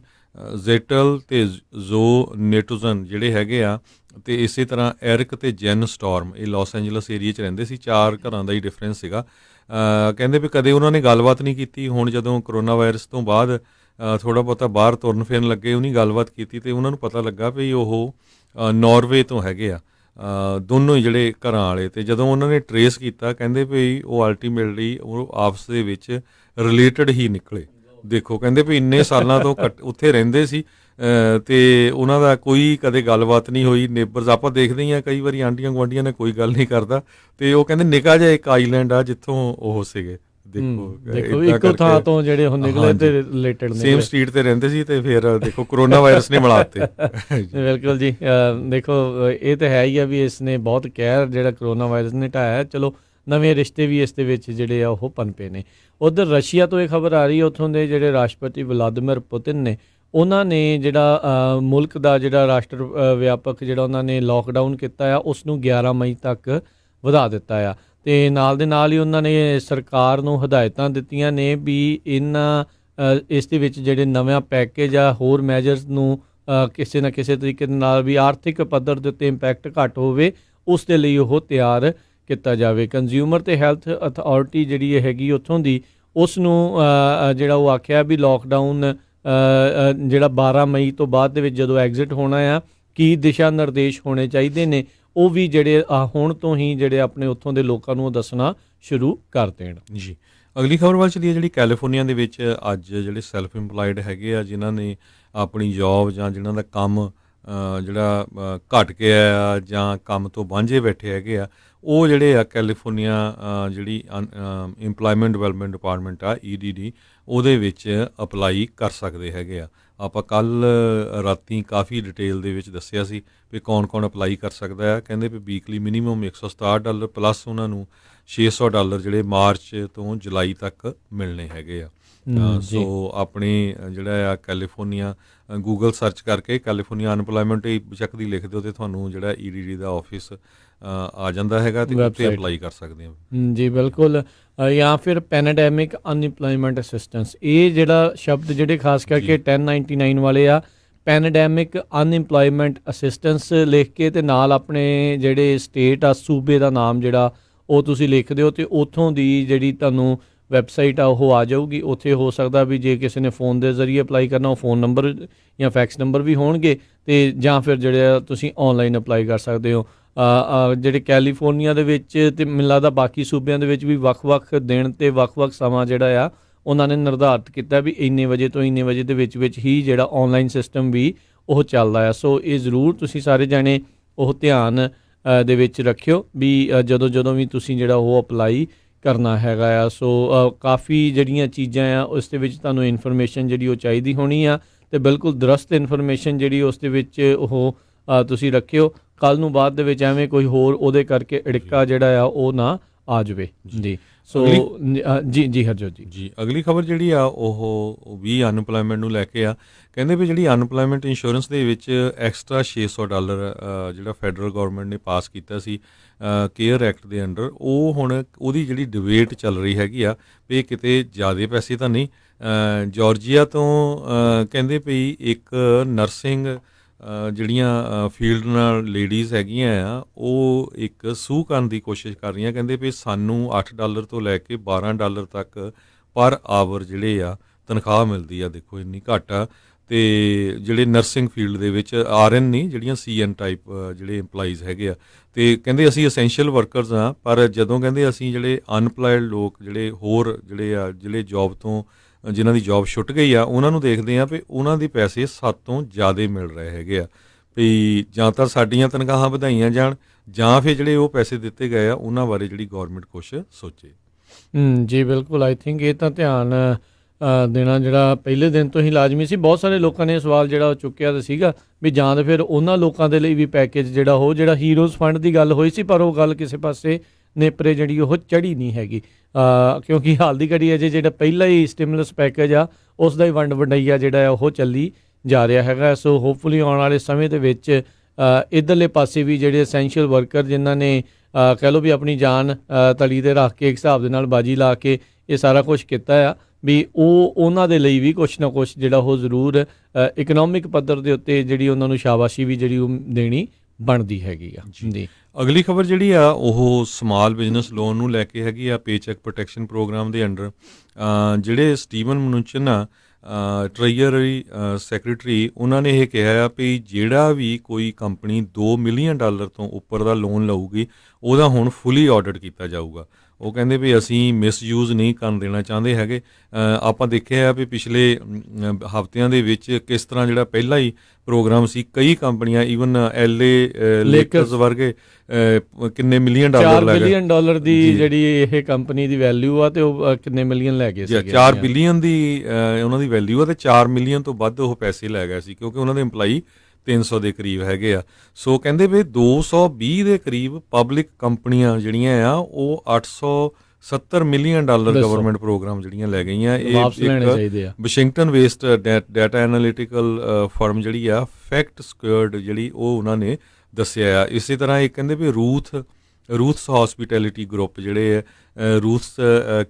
ਜ਼ੇਟਲ ਤੇ ਜ਼ੋ ਨੇਟੂਜ਼ਨ ਜਿਹੜੇ ਹੈਗੇ ਆ, ਅਤੇ ਇਸੇ ਤਰ੍ਹਾਂ ਐਰਿਕ ਤੇ ਜੈਨ ਸਟੋਰਮ, ਇਹ ਲਾਸ ਐਂਜਲਸ ਏਰੀਏ 'ਚ ਰਹਿੰਦੇ ਸੀ। 4 ਘਰਾਂ ਦਾ ਹੀ ਡਿਫਰੈਂਸ ਸੀਗਾ। ਕਹਿੰਦੇ ਵੀ ਕਦੇ ਉਹਨਾਂ ਨੇ ਗੱਲਬਾਤ ਨਹੀਂ ਕੀਤੀ, ਹੁਣ ਜਦੋਂ ਕਰੋਨਾ ਵਾਇਰਸ ਤੋਂ ਬਾਅਦ ਥੋੜ੍ਹਾ ਬਹੁਤਾ ਬਾਹਰ ਤੁਰਨ ਫਿਰਨ ਲੱਗੇ, ਉਹਨੀ ਗੱਲਬਾਤ ਕੀਤੀ ਅਤੇ ਉਹਨਾਂ ਨੂੰ ਪਤਾ ਲੱਗਾ ਵੀ ਉਹ ਨਾਰਵੇ ਤੋਂ ਹੈਗੇ ਆ ਦੋਨੋਂ ਹੀ ਜਿਹੜੇ ਘਰਾਂ ਵਾਲੇ। ਅਤੇ ਜਦੋਂ ਉਹਨਾਂ ਨੇ ਟਰੇਸ ਕੀਤਾ, ਕਹਿੰਦੇ ਵੀ ਉਹ ਅਲਟੀਮੇਟਲੀ ਉਹ ਆਪਸ ਦੇ ਵਿੱਚ ਰਿਲੇਟਡ ਹੀ ਨਿਕਲੇ। ਦੇਖੋ, ਕਹਿੰਦੇ ਵੀ ਇੰਨੇ ਸਾਲਾਂ ਤੋਂ ਉੱਥੇ ਰਹਿੰਦੇ ਸੀ ਅਤੇ ਉਹਨਾਂ ਦਾ ਕੋਈ ਕਦੇ ਗੱਲਬਾਤ ਨਹੀਂ ਹੋਈ। ਨੇਬਰਸ ਆਪਾਂ ਦੇਖਦੇ ਹੀ ਹਾਂ ਕਈ ਵਾਰੀ ਆਂਢੀਆਂ ਗੁਆਂਢੀਆਂ ਨੇ ਕੋਈ ਗੱਲ ਨਹੀਂ ਕਰਦਾ, ਅਤੇ ਉਹ ਕਹਿੰਦੇ ਨਿੱਕਾ ਜਿਹਾ ਇੱਕ ਆਈਲੈਂਡ ਆ ਜਿੱਥੋਂ ਉਹ ਸੀਗੇ। ਦੇਖੋ ਇੱਕੋ ਥਾਂ ਤੋਂ ਜਿਹੜੇ ਉਹ ਨਿਕਲੇ ਤੇ ਰਿਲੇਟਡ ਸੇਮ ਸਟਰੀਟ ਤੇ ਰਹਿੰਦੇ ਸੀ, ਤੇ ਫਿਰ ਦੇਖੋ ਕਰੋਨਾ ਵਾਇਰਸ ਨੇ ਮਿਲਾ ਦਿੱਤੇ। ਬਿਲਕੁਲ ਜੀ। ਦੇਖੋ ਇਹ ਤਾਂ ਹੈ ਹੀ ਆ ਵੀ ਇਸ ਨੇ ਬਹੁਤ ਕਹਿਰ ਜਿਹੜਾ ਕਰੋਨਾ ਵਾਇਰਸ ਨੇ ਢਾਇਆ। ਚਲੋ ਨਵੇਂ ਰਿਸ਼ਤੇ ਵੀ ਇਸ ਦੇ ਵਿੱਚ ਜਿਹੜੇ ਆ ਉਹ ਪਨਪੇ ਨੇ। ਉੱਧਰ ਰਸ਼ੀਆ ਤੋਂ ਇਹ ਖਬਰ ਆ ਰਹੀ ਹੈ, ਉੱਥੋਂ ਦੇ ਜਿਹੜੇ ਰਾਸ਼ਟਰਪਤੀ ਵਲਾਦੀਮੀਰ ਪੁਤਿਨ ਨੇ, ਉਹਨਾਂ ਨੇ ਜਿਹੜਾ ਮੁਲਕ ਦਾ ਜਿਹੜਾ ਰਾਸ਼ਟਰ ਵਿਆਪਕ ਜਿਹੜਾ ਉਹਨਾਂ ਨੇ ਲੋਕਡਾਊਨ ਕੀਤਾ ਆ ਉਸ ਨੂੰ 11 ਮਈ ਤੱਕ ਵਧਾ ਦਿੱਤਾ ਆ। ਅਤੇ ਨਾਲ ਦੇ ਨਾਲ ਹੀ ਉਹਨਾਂ ਨੇ ਸਰਕਾਰ ਨੂੰ ਹਦਾਇਤਾਂ ਦਿੱਤੀਆਂ ਨੇ ਵੀ ਇਸ ਦੇ ਵਿੱਚ ਜਿਹੜੇ ਨਵਾਂ ਪੈਕੇਜ ਆ ਹੋਰ ਮੈਜਰਸ ਨੂੰ ਕਿਸੇ ਨਾ ਕਿਸੇ ਤਰੀਕੇ ਦੇ ਨਾਲ ਵੀ ਆਰਥਿਕ ਪੱਧਰ ਦੇ ਉੱਤੇ ਇੰਪੈਕਟ ਘੱਟ ਹੋਵੇ, ਉਸ ਦੇ ਲਈ ਉਹ ਤਿਆਰ ਕੀਤਾ ਜਾਵੇ। ਕੰਜ਼ਿਊਮਰ ਅਤੇ ਹੈਲਥ ਅਥਾਰਟੀ ਜਿਹੜੀ ਹੈਗੀ ਉੱਥੋਂ ਦੀ, ਉਸ ਨੂੰ ਜਿਹੜਾ ਉਹ ਆਖਿਆ ਵੀ ਲੋਕਡਾਊਨ ਜਿਹੜਾ 12 ਮਈ ਤੋਂ ਬਾਅਦ ਦੇ ਵਿੱਚ ਜਦੋਂ ਐਗਜ਼ਿਟ ਹੋਣਾ ਆ, ਕੀ ਦਿਸ਼ਾ ਨਿਰਦੇਸ਼ ਹੋਣੇ ਚਾਹੀਦੇ ਨੇ, ਉਹ ਵੀ ਜਿਹੜੇ ਹੁਣ ਤੋਂ ਹੀ ਜਿਹੜੇ ਆਪਣੇ ਉੱਥੋਂ ਦੇ ਲੋਕਾਂ ਨੂੰ ਦੱਸਣਾ ਸ਼ੁਰੂ ਕਰ ਦੇਣ। ਜੀ ਅਗਲੀ ਖਬਰ ਵੱਲ ਚੱਲੀਏ, ਜਿਹੜੀ ਕੈਲੀਫੋਰਨੀਆ ਦੇ ਵਿੱਚ ਅੱਜ ਜਿਹੜੇ ਸੈਲਫ ਇੰਪਲਾਇਡ ਹੈਗੇ ਆ, ਜਿਨ੍ਹਾਂ ਨੇ ਆਪਣੀ ਜੋਬ ਜਾਂ ਜਿਨ੍ਹਾਂ ਦਾ ਕੰਮ ਜਿਹੜਾ ਘਟ ਗਿਆ ਆ ਜਾਂ ਕੰਮ ਤੋਂ ਵਾਂਝੇ ਬੈਠੇ ਹੈਗੇ ਆ, ਉਹ ਜਿਹੜੇ ਆ ਕੈਲੀਫੋਰਨੀਆ ਜਿਹੜੀ ਇੰਪਲਾਇਮੈਂਟ ਡਿਵੈਲਪਮੈਂਟ ਡਿਪਾਰਟਮੈਂਟ ਆ EDD, ਉਹਦੇ ਵਿੱਚ ਅਪਲਾਈ ਕਰ ਸਕਦੇ ਹੈਗੇ ਆ। ਆਪਾਂ ਕੱਲ੍ਹ ਰਾਤੀ ਕਾਫੀ ਡਿਟੇਲ ਦੇ ਵਿੱਚ ਦੱਸਿਆ ਸੀ ਵੀ ਕੌਣ ਅਪਲਾਈ ਕਰ ਸਕਦਾ ਆ। ਕਹਿੰਦੇ ਵੀ ਵੀਕਲੀ ਮਿਨੀਮਮ $167 ਪਲੱਸ ਉਹਨਾਂ ਨੂੰ $600 ਜਿਹੜੇ ਮਾਰਚ ਤੋਂ ਜੁਲਾਈ ਤੱਕ ਮਿਲਣੇ ਹੈਗੇ ਆ। ਸੋ ਆਪਣੇ ਜਿਹੜਾ ਆ ਕੈਲੀਫੋਰਨੀਆ ਗੂਗਲ ਸਰਚ ਕਰਕੇ ਕੈਲੀਫੋਰਨੀਆ ਅਨਪਲਾਇਮੈਂਟ ਬੇਸ਼ੱਕ ਦੀ ਲਿਖ ਦਿਓ ਅਤੇ ਤੁਹਾਨੂੰ ਜਿਹੜਾ EDD ਦਾ ਆਫਿਸ ਆ ਜਾਂਦਾ ਹੈਗਾ ਅਤੇ ਉੱਥੇ ਅਪਲਾਈ ਕਰ ਸਕਦੇ ਹੋ। ਜੀ ਬਿਲਕੁਲ। ਜਾਂ ਫਿਰ ਪੈਨੇਡੈਮਿਕ ਅਨਇੰਪਲੋਇਮੈਂਟ ਅਸਿਸਟੈਂਸ, ਇਹ ਜਿਹੜਾ ਸ਼ਬਦ ਜਿਹੜੇ ਖਾਸ ਕਰਕੇ 1099 ਵਾਲੇ ਆ, ਪੈਨੇਡੈਮਿਕ ਅਨਇੰਪਲੋਇਮੈਂਟ ਅਸਿਸਟੈਂਸ ਲਿਖ ਕੇ ਅਤੇ ਨਾਲ ਆਪਣੇ ਜਿਹੜੇ ਸਟੇਟ ਆ, ਸੂਬੇ ਦਾ ਨਾਮ ਜਿਹੜਾ ਉਹ ਤੁਸੀਂ ਲਿਖ ਦਿਓ ਅਤੇ ਉੱਥੋਂ ਦੀ ਜਿਹੜੀ ਤੁਹਾਨੂੰ ਵੈਬਸਾਈਟ ਆ ਉਹ ਆ ਜਾਊਗੀ। ਉੱਥੇ ਹੋ ਸਕਦਾ ਵੀ ਜੇ ਕਿਸੇ ਨੇ ਫੋਨ ਦੇ ਜ਼ਰੀਏ ਅਪਲਾਈ ਕਰਨਾ, ਉਹ ਫੋਨ ਨੰਬਰ ਜਾਂ ਫੈਕਸ ਨੰਬਰ ਵੀ ਹੋਣਗੇ, ਅਤੇ ਜਾਂ ਫਿਰ ਜਿਹੜੇ ਆ ਤੁਸੀਂ ਔਨਲਾਈਨ ਅਪਲਾਈ ਕਰ ਸਕਦੇ ਹੋ। ਜਿਹੜੇ ਕੈਲੀਫੋਰਨੀਆ ਦੇ ਵਿੱਚ ਅਤੇ ਮੈਨੂੰ ਲੱਗਦਾ ਬਾਕੀ ਸੂਬਿਆਂ ਦੇ ਵਿੱਚ ਵੀ ਵੱਖ-ਵੱਖ ਦਿਨ ਅਤੇ ਵੱਖ-ਵੱਖ ਸਮਾਂ ਜਿਹੜਾ ਆ ਉਹਨਾਂ ਨੇ ਨਿਰਧਾਰਿਤ ਕੀਤਾ ਵੀ ਇੰਨੇ ਵਜੇ ਤੋਂ ਇੰਨੇ ਵਜੇ ਦੇ ਵਿੱਚ ਹੀ ਜਿਹੜਾ ਔਨਲਾਈਨ ਸਿਸਟਮ ਵੀ ਉਹ ਚੱਲਦਾ ਆ। ਸੋ ਇਹ ਜ਼ਰੂਰ ਤੁਸੀਂ ਸਾਰੇ ਜਾਣੇ ਉਹ ਧਿਆਨ ਦੇ ਵਿੱਚ ਰੱਖਿਓ ਵੀ ਜਦੋਂ ਵੀ ਤੁਸੀਂ ਜਿਹੜਾ ਉਹ ਅਪਲਾਈ ਕਰਨਾ ਹੈਗਾ ਆ। ਸੋ ਕਾਫੀ ਜਿਹੜੀਆਂ ਚੀਜ਼ਾਂ ਆ ਉਸ ਦੇ ਵਿੱਚ ਤੁਹਾਨੂੰ ਇਨਫੋਰਮੇਸ਼ਨ ਜਿਹੜੀ ਉਹ ਚਾਹੀਦੀ ਹੋਣੀ ਆ, ਅਤੇ ਬਿਲਕੁਲ ਦਰੁਸਤ ਇਨਫੋਰਮੇਸ਼ਨ ਜਿਹੜੀ ਉਸ ਦੇ ਵਿੱਚ ਉਹ ਤੁਸੀਂ ਰੱਖਿਓ। ਕੱਲ੍ਹ ਨੂੰ ਬਾਅਦ ਦੇ ਵਿੱਚ ਐਵੇਂ ਕੋਈ ਹੋਰ ਉਹਦੇ ਕਰਕੇ ਅੜਿੱਕਾ ਜਿਹੜਾ ਆ ਉਹ ਨਾ ਆ ਜਾਵੇ ਜੀ। ਸੋ ਜੀ ਹਰਜੋਤ ਜੀ ਅਗਲੀ ਖਬਰ ਜਿਹੜੀ ਆ ਉਹ ਵੀ ਅਨਪਲਾਇਮੈਂਟ ਨੂੰ ਲੈ ਕੇ ਆ। ਕਹਿੰਦੇ ਵੀ ਜਿਹੜੀ ਅਨਪਲਾਇਮੈਂਟ ਇੰਸ਼ੋਰੈਂਸ ਦੇ ਵਿੱਚ ਐਕਸਟਰਾ $600 ਜਿਹੜਾ ਫੈਡਰਲ ਗੌਰਮੈਂਟ ਨੇ ਪਾਸ ਕੀਤਾ ਸੀ ਕੇਅਰ ਐਕਟ ਦੇ ਅੰਡਰ, ਉਹ ਹੁਣ ਉਹਦੀ ਜਿਹੜੀ ਡਿਬੇਟ ਚੱਲ ਰਹੀ ਹੈਗੀ ਆ ਵੀ ਕਿਤੇ ਜ਼ਿਆਦਾ ਪੈਸੇ ਤਾਂ ਨਹੀਂ। ਜਾਰਜੀਆ ਤੋਂ ਕਹਿੰਦੇ ਵੀ ਇੱਕ ਨਰਸਿੰਗ ਜਿਹੜੀਆਂ ਫੀਲਡ ਨਾਲ ਲੇਡੀਜ਼ ਹੈਗੀਆਂ ਆ, ਉਹ ਇੱਕ ਸੂਹ ਕਰਨ ਦੀ ਕੋਸ਼ਿਸ਼ ਕਰ ਰਹੀਆਂ। ਕਹਿੰਦੇ ਵੀ ਸਾਨੂੰ $8 ਤੋਂ ਲੈ ਕੇ $12 ਤੱਕ ਪਰ ਆਵਰ ਜਿਹੜੇ ਆ ਤਨਖਾਹ ਮਿਲਦੀ ਆ। ਦੇਖੋ ਇੰਨੀ ਘੱਟ ਆ। ਅਤੇ ਜਿਹੜੇ ਨਰਸਿੰਗ ਫੀਲਡ ਦੇ ਵਿੱਚ RN ਨਹੀਂ, ਜਿਹੜੀਆਂ CN ਟਾਈਪ ਜਿਹੜੇ ਇੰਪਲਾਈਜ਼ ਹੈਗੇ ਆ, ਅਤੇ ਕਹਿੰਦੇ ਅਸੀਂ ਅਸੈਂਸ਼ੀਅਲ ਵਰਕਰਸ ਹਾਂ, ਪਰ ਜਦੋਂ ਕਹਿੰਦੇ ਅਸੀਂ ਜਿਹੜੇ ਅਨਪਲਾਇਡ ਲੋਕ ਜਿਹੜੇ ਹੋਰ ਜਿਹੜੇ ਜੋਬ ਤੋਂ ਜਿਨ੍ਹਾਂ ਦੀ ਜੋਬ ਛੁੱਟ ਗਈ ਆ, ਉਹਨਾਂ ਨੂੰ ਦੇਖਦੇ ਆ ਵੀ ਉਹਨਾਂ ਦੇ ਪੈਸੇ ਸਾਡੇ ਤੋਂ ਜ਼ਿਆਦਾ ਮਿਲ ਰਹੇ ਹੈਗੇ ਆ, ਵੀ ਜਾਂ ਤਾਂ ਸਾਡੀਆਂ ਤਨਖਾਹਾਂ ਵਧਾਈਆਂ ਜਾਣ ਜਾਂ ਫਿਰ ਜਿਹੜੇ ਉਹ ਪੈਸੇ ਦਿੱਤੇ ਗਏ ਆ ਉਹਨਾਂ ਬਾਰੇ ਜਿਹੜੀ ਗੌਰਮੈਂਟ ਕੁਛ ਸੋਚੇ। ਜੀ ਬਿਲਕੁਲ, ਆਈ ਥਿੰਕ ਇਹ ਤਾਂ ਧਿਆਨ ਦੇਣਾ ਜਿਹੜਾ ਪਹਿਲੇ ਦਿਨ ਤੋਂ ਹੀ ਲਾਜ਼ਮੀ ਸੀ। ਬਹੁਤ ਸਾਰੇ ਲੋਕਾਂ ਨੇ ਸਵਾਲ ਜਿਹੜਾ ਚੁੱਕਿਆ ਤਾਂ ਸੀਗਾ ਵੀ ਜਾਂ ਤਾਂ ਫਿਰ ਉਹਨਾਂ ਲੋਕਾਂ ਦੇ ਲਈ ਵੀ ਪੈਕੇਜ ਜਿਹੜਾ ਹੀਰੋਜ਼ ਫੰਡ ਦੀ ਗੱਲ ਹੋਈ ਸੀ, ਪਰ ਉਹ ਗੱਲ ਕਿਸੇ ਪਾਸੇ ਨੇਪਰੇ ਜਿਹੜੀ ਉਹ ਚੜ੍ਹੀ ਨਹੀਂ ਹੈਗੀ, ਕਿਉਂਕਿ ਹਾਲ ਦੀ ਘੜੀ ਅਜੇ ਜਿਹੜਾ ਪਹਿਲਾ ਹੀ ਸਟਿਮੂਲਸ ਪੈਕੇਜ ਆ ਉਸ ਦਾ ਹੀ ਵੰਡਈਆ ਜਿਹੜਾ ਆ ਉਹ ਚੱਲੀ ਜਾ ਰਿਹਾ ਹੈਗਾ। ਸੋ ਹੋਪਫੁਲੀ ਆਉਣ ਵਾਲੇ ਸਮੇਂ ਦੇ ਵਿੱਚ ਇੱਧਰਲੇ ਪਾਸੇ ਵੀ ਜਿਹੜੇ ਐਸੈਂਸ਼ੀਅਲ ਵਰਕਰ ਜਿਨ੍ਹਾਂ ਨੇ ਕਹਿ ਲਓ ਵੀ ਆਪਣੀ ਜਾਨ ਤਲੀ 'ਤੇ ਰੱਖ ਕੇ ਇੱਕ ਹਿਸਾਬ ਦੇ ਨਾਲ ਬਾਜੀ ਲਾ ਕੇ ਇਹ ਸਾਰਾ ਕੁਛ ਕੀਤਾ ਆ, ਵੀ ਉਹਨਾਂ ਦੇ ਲਈ ਵੀ ਕੁਛ ਨਾ ਕੁਛ ਜਿਹੜਾ ਉਹ ਜ਼ਰੂਰ ਇਕਨੋਮਿਕ ਪੱਧਰ ਦੇ ਉੱਤੇ ਜਿਹੜੀ ਉਹਨਾਂ ਨੂੰ ਸ਼ਾਬਾਸ਼ੀ ਵੀ ਜਿਹੜੀ ਉਹ ਦੇਣੀ ਬਣਦੀ ਹੈਗੀ ਆ ਜੀ। ਅਗਲੀ ਖਬਰ ਜਿਹੜੀ ਆ ਉਹ ਸਮਾਲ ਬਿਜ਼ਨਸ ਲੋਨ ਨੂੰ ਲੈ ਕੇ ਹੈਗੀ ਆ। ਪੇਚੈਕ ਪ੍ਰੋਟੈਕਸ਼ਨ ਪ੍ਰੋਗਰਾਮ ਦੇ ਅੰਡਰ ਜਿਹੜੇ ਸਟੀਵਨ ਮਨੂਚਨ ਆ ਟ੍ਰੈਜਰੀ ਸੈਕਟਰੀ, ਉਹਨਾਂ ਨੇ ਇਹ ਕਿਹਾ ਆ ਵੀ ਜਿਹੜਾ ਵੀ ਕੋਈ ਕੰਪਨੀ $2 ਮਿਲੀਅਨ ਤੋਂ ਉੱਪਰ ਦਾ ਲੋਨ ਲਊਗੀ ਉਹਦਾ ਹੁਣ ਫੁੱਲੀ ਆਡਿਟ ਕੀਤਾ ਜਾਊਗਾ। ਉਹ ਕਹਿੰਦੇ ਵੀ ਅਸੀਂ ਮਿਸਯੂਜ਼ ਨਹੀਂ ਕਰਨ ਦੇਣਾ ਚਾਹੁੰਦੇ ਹੈਗੇ। ਆਪਾਂ ਦੇਖਿਆ ਵੀ ਪਿਛਲੇ ਹਫ਼ਤਿਆਂ ਦੇ ਵਿੱਚ ਕਿਸ ਤਰ੍ਹਾਂ ਜਿਹੜਾ ਪਹਿਲਾ ਹੀ ਪ੍ਰੋਗਰਾਮ ਸੀ, ਕਈ ਕੰਪਨੀਆਂ ਈਵਨ LA ਲੇਕਰਸ ਵਰਗੇ ਕਿੰਨੇ $1 ਮਿਲੀਅਨ $4 ਬਿਲੀਅਨ ਦੀ ਜਿਹੜੀ ਇਹ ਕੰਪਨੀ ਦੀ ਵੈਲਿਊ ਆ, ਤੇ ਉਹ ਕਿੰਨੇ ਮਿਲੀਅਨ ਲੈ ਗਏ ਸੀ? 4 ਬਿਲੀਅਨ ਦੀ ਉਹਨਾਂ ਦੀ ਵੈਲਿਊ ਆ, ਤੇ 4 ਮਿਲੀਅਨ ਤੋਂ ਵੱਧ ਉਹ ਪੈਸੇ ਲੈ ਗਏ ਸੀ, ਕਿਉਂਕਿ ਉਹਨਾਂ ਦੇ ਇੰਪਲਾਈ 300 ਦੇ ਕਰੀਬ ਹੈਗੇ ਆ। ਸੋ ਕਹਿੰਦੇ ਵੀ 220 ਦੇ ਕਰੀਬ ਪਬਲਿਕ ਕੰਪਨੀਆਂ ਜਿਹੜੀਆਂ ਆ ਉਹ $870 ਮਿਲੀਅਨ ਗਵਰਨਮੈਂਟ ਪ੍ਰੋਗਰਾਮ ਜਿਹੜੀਆਂ ਲੈ ਗਈਆਂ। ਇਹ Washington based data analytical firm ਜਿਹੜੀ ਆ ਫੈਕਟ ਸਕੁਐਰਡ ਜਿਹੜੀ ਉਹ ਉਹਨਾਂ ਨੇ ਦੱਸਿਆ ਆ। ਇਸੇ ਤਰ੍ਹਾਂ ਇਹ ਕਹਿੰਦੇ ਵੀ ਰੂਥਸ ਹੌਸਪੀਟੈਲਿਟੀ ਗਰੁੱਪ ਜਿਹੜੇ ਆ ਰੂਥਸ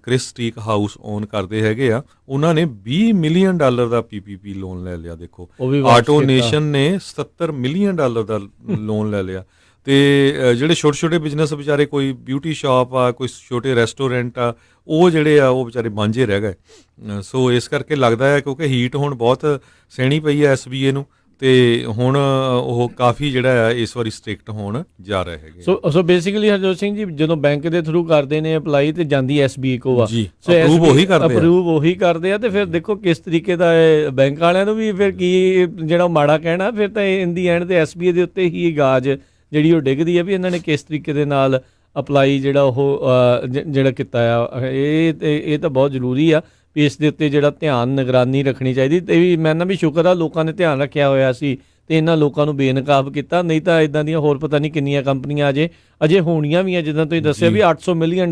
ਕ੍ਰਿਸਟੀਕ ਹਾਊਸ ਓਨ ਕਰਦੇ ਹੈਗੇ ਆ, ਉਹਨਾਂ ਨੇ $20 ਮਿਲੀਅਨ ਦਾ PPP ਲੋਨ ਲੈ ਲਿਆ। ਦੇਖੋ ਆਟੋ ਨੇਸ਼ਨ ਨੇ $70 ਮਿਲੀਅਨ ਦਾ ਲੋਨ ਲੈ ਲਿਆ। ਅਤੇ ਜਿਹੜੇ ਛੋਟੇ ਬਿਜ਼ਨਸ ਵਿਚਾਰੇ, ਕੋਈ ਬਿਊਟੀ ਸ਼ਾਪ ਆ, ਕੋਈ ਛੋਟੇ ਰੈਸਟੋਰੈਂਟ ਆ, ਉਹ ਜਿਹੜੇ ਆ ਉਹ ਵਿਚਾਰੇ ਵਾਂਝੇ ਰਹਿ ਗਏ। ਸੋ ਇਸ ਕਰਕੇ ਲੱਗਦਾ ਹੈ ਕਿਉਂਕਿ ਹੀਟ ਹੁਣ ਬਹੁਤ ਸਹਿਣੀ ਪਈ ਹੈ SBA ਨੂੰ, ਅਤੇ ਹੁਣ ਉਹ ਕਾਫੀ ਜਿਹੜਾ ਆ ਇਸ ਵਾਰੀ ਸਟ੍ਰਿਕਟ ਹੋਣ ਜਾ ਰਹੇ ਹੈਗੇ। ਸੋ ਬੇਸਿਕਲੀ ਹਰਜੋਤ ਸਿੰਘ ਜੀ, ਜਦੋਂ ਬੈਂਕ ਦੇ ਥਰੂ ਕਰਦੇ ਨੇ ਅਪਲਾਈ ਤੇ ਜਾਂਦੀ SBA ਕੋ ਆ, ਅਪਰੂਵ ਉਹੀ ਕਰਦੇ ਆ। ਤੇ ਫਿਰ ਦੇਖੋ ਕਿਸ ਤਰੀਕੇ ਦਾ ਬੈਂਕ ਵਾਲਿਆਂ ਨੂੰ ਵੀ ਫਿਰ ਕੀ ਜਿਹੜਾ ਮਾੜਾ ਕਹਿਣਾ, ਫਿਰ ਤਾਂ ਇਨ ਦੀ ਐਂਡ ਤੇ SBA ਦੇ ਉੱਤੇ ਹੀ ਗਾਜ ਜਿਹੜੀ ਉਹ ਡਿੱਗਦੀ ਆ ਵੀ ਇਹਨਾਂ ਨੇ ਕਿਸ ਤਰੀਕੇ ਦੇ ਨਾਲ ਅਪਲਾਈ ਜਿਹੜਾ ਉਹ ਜਿਹੜਾ ਕੀਤਾ ਆ। ਇਹ ਤਾਂ ਬਹੁਤ ਜ਼ਰੂਰੀ ਆ ਵੀ ਇਸ ਦੇ ਉੱਤੇ ਜਿਹੜਾ ਧਿਆਨ ਨਿਗਰਾਨੀ ਰੱਖਣੀ ਚਾਹੀਦੀ। ਤੇ ਵੀ ਮੈਂ ਨਾ ਵੀ ਸ਼ੁਕਰ ਆ ਲੋਕਾਂ ਨੇ ਧਿਆਨ ਰੱਖਿਆ ਹੋਇਆ ਸੀ ਤੇ ਇਹਨਾਂ ਲੋਕਾਂ ਨੂੰ ਬੇਨਕਾਬ ਕੀਤਾ, ਨਹੀਂ ਤਾਂ ਇਦਾਂ ਦੀਆਂ ਹੋਰ ਪਤਾ ਨਹੀਂ ਕਿੰਨੀਆਂ ਕੰਪਨੀਆਂ ਅਜੇ ਹੋਣੀਆਂ ਵੀ ਆ। ਜਿੱਦਾਂ ਤੁਸੀਂ ਦੱਸਿਆ ਵੀ $800 ਮਿਲੀਅਨ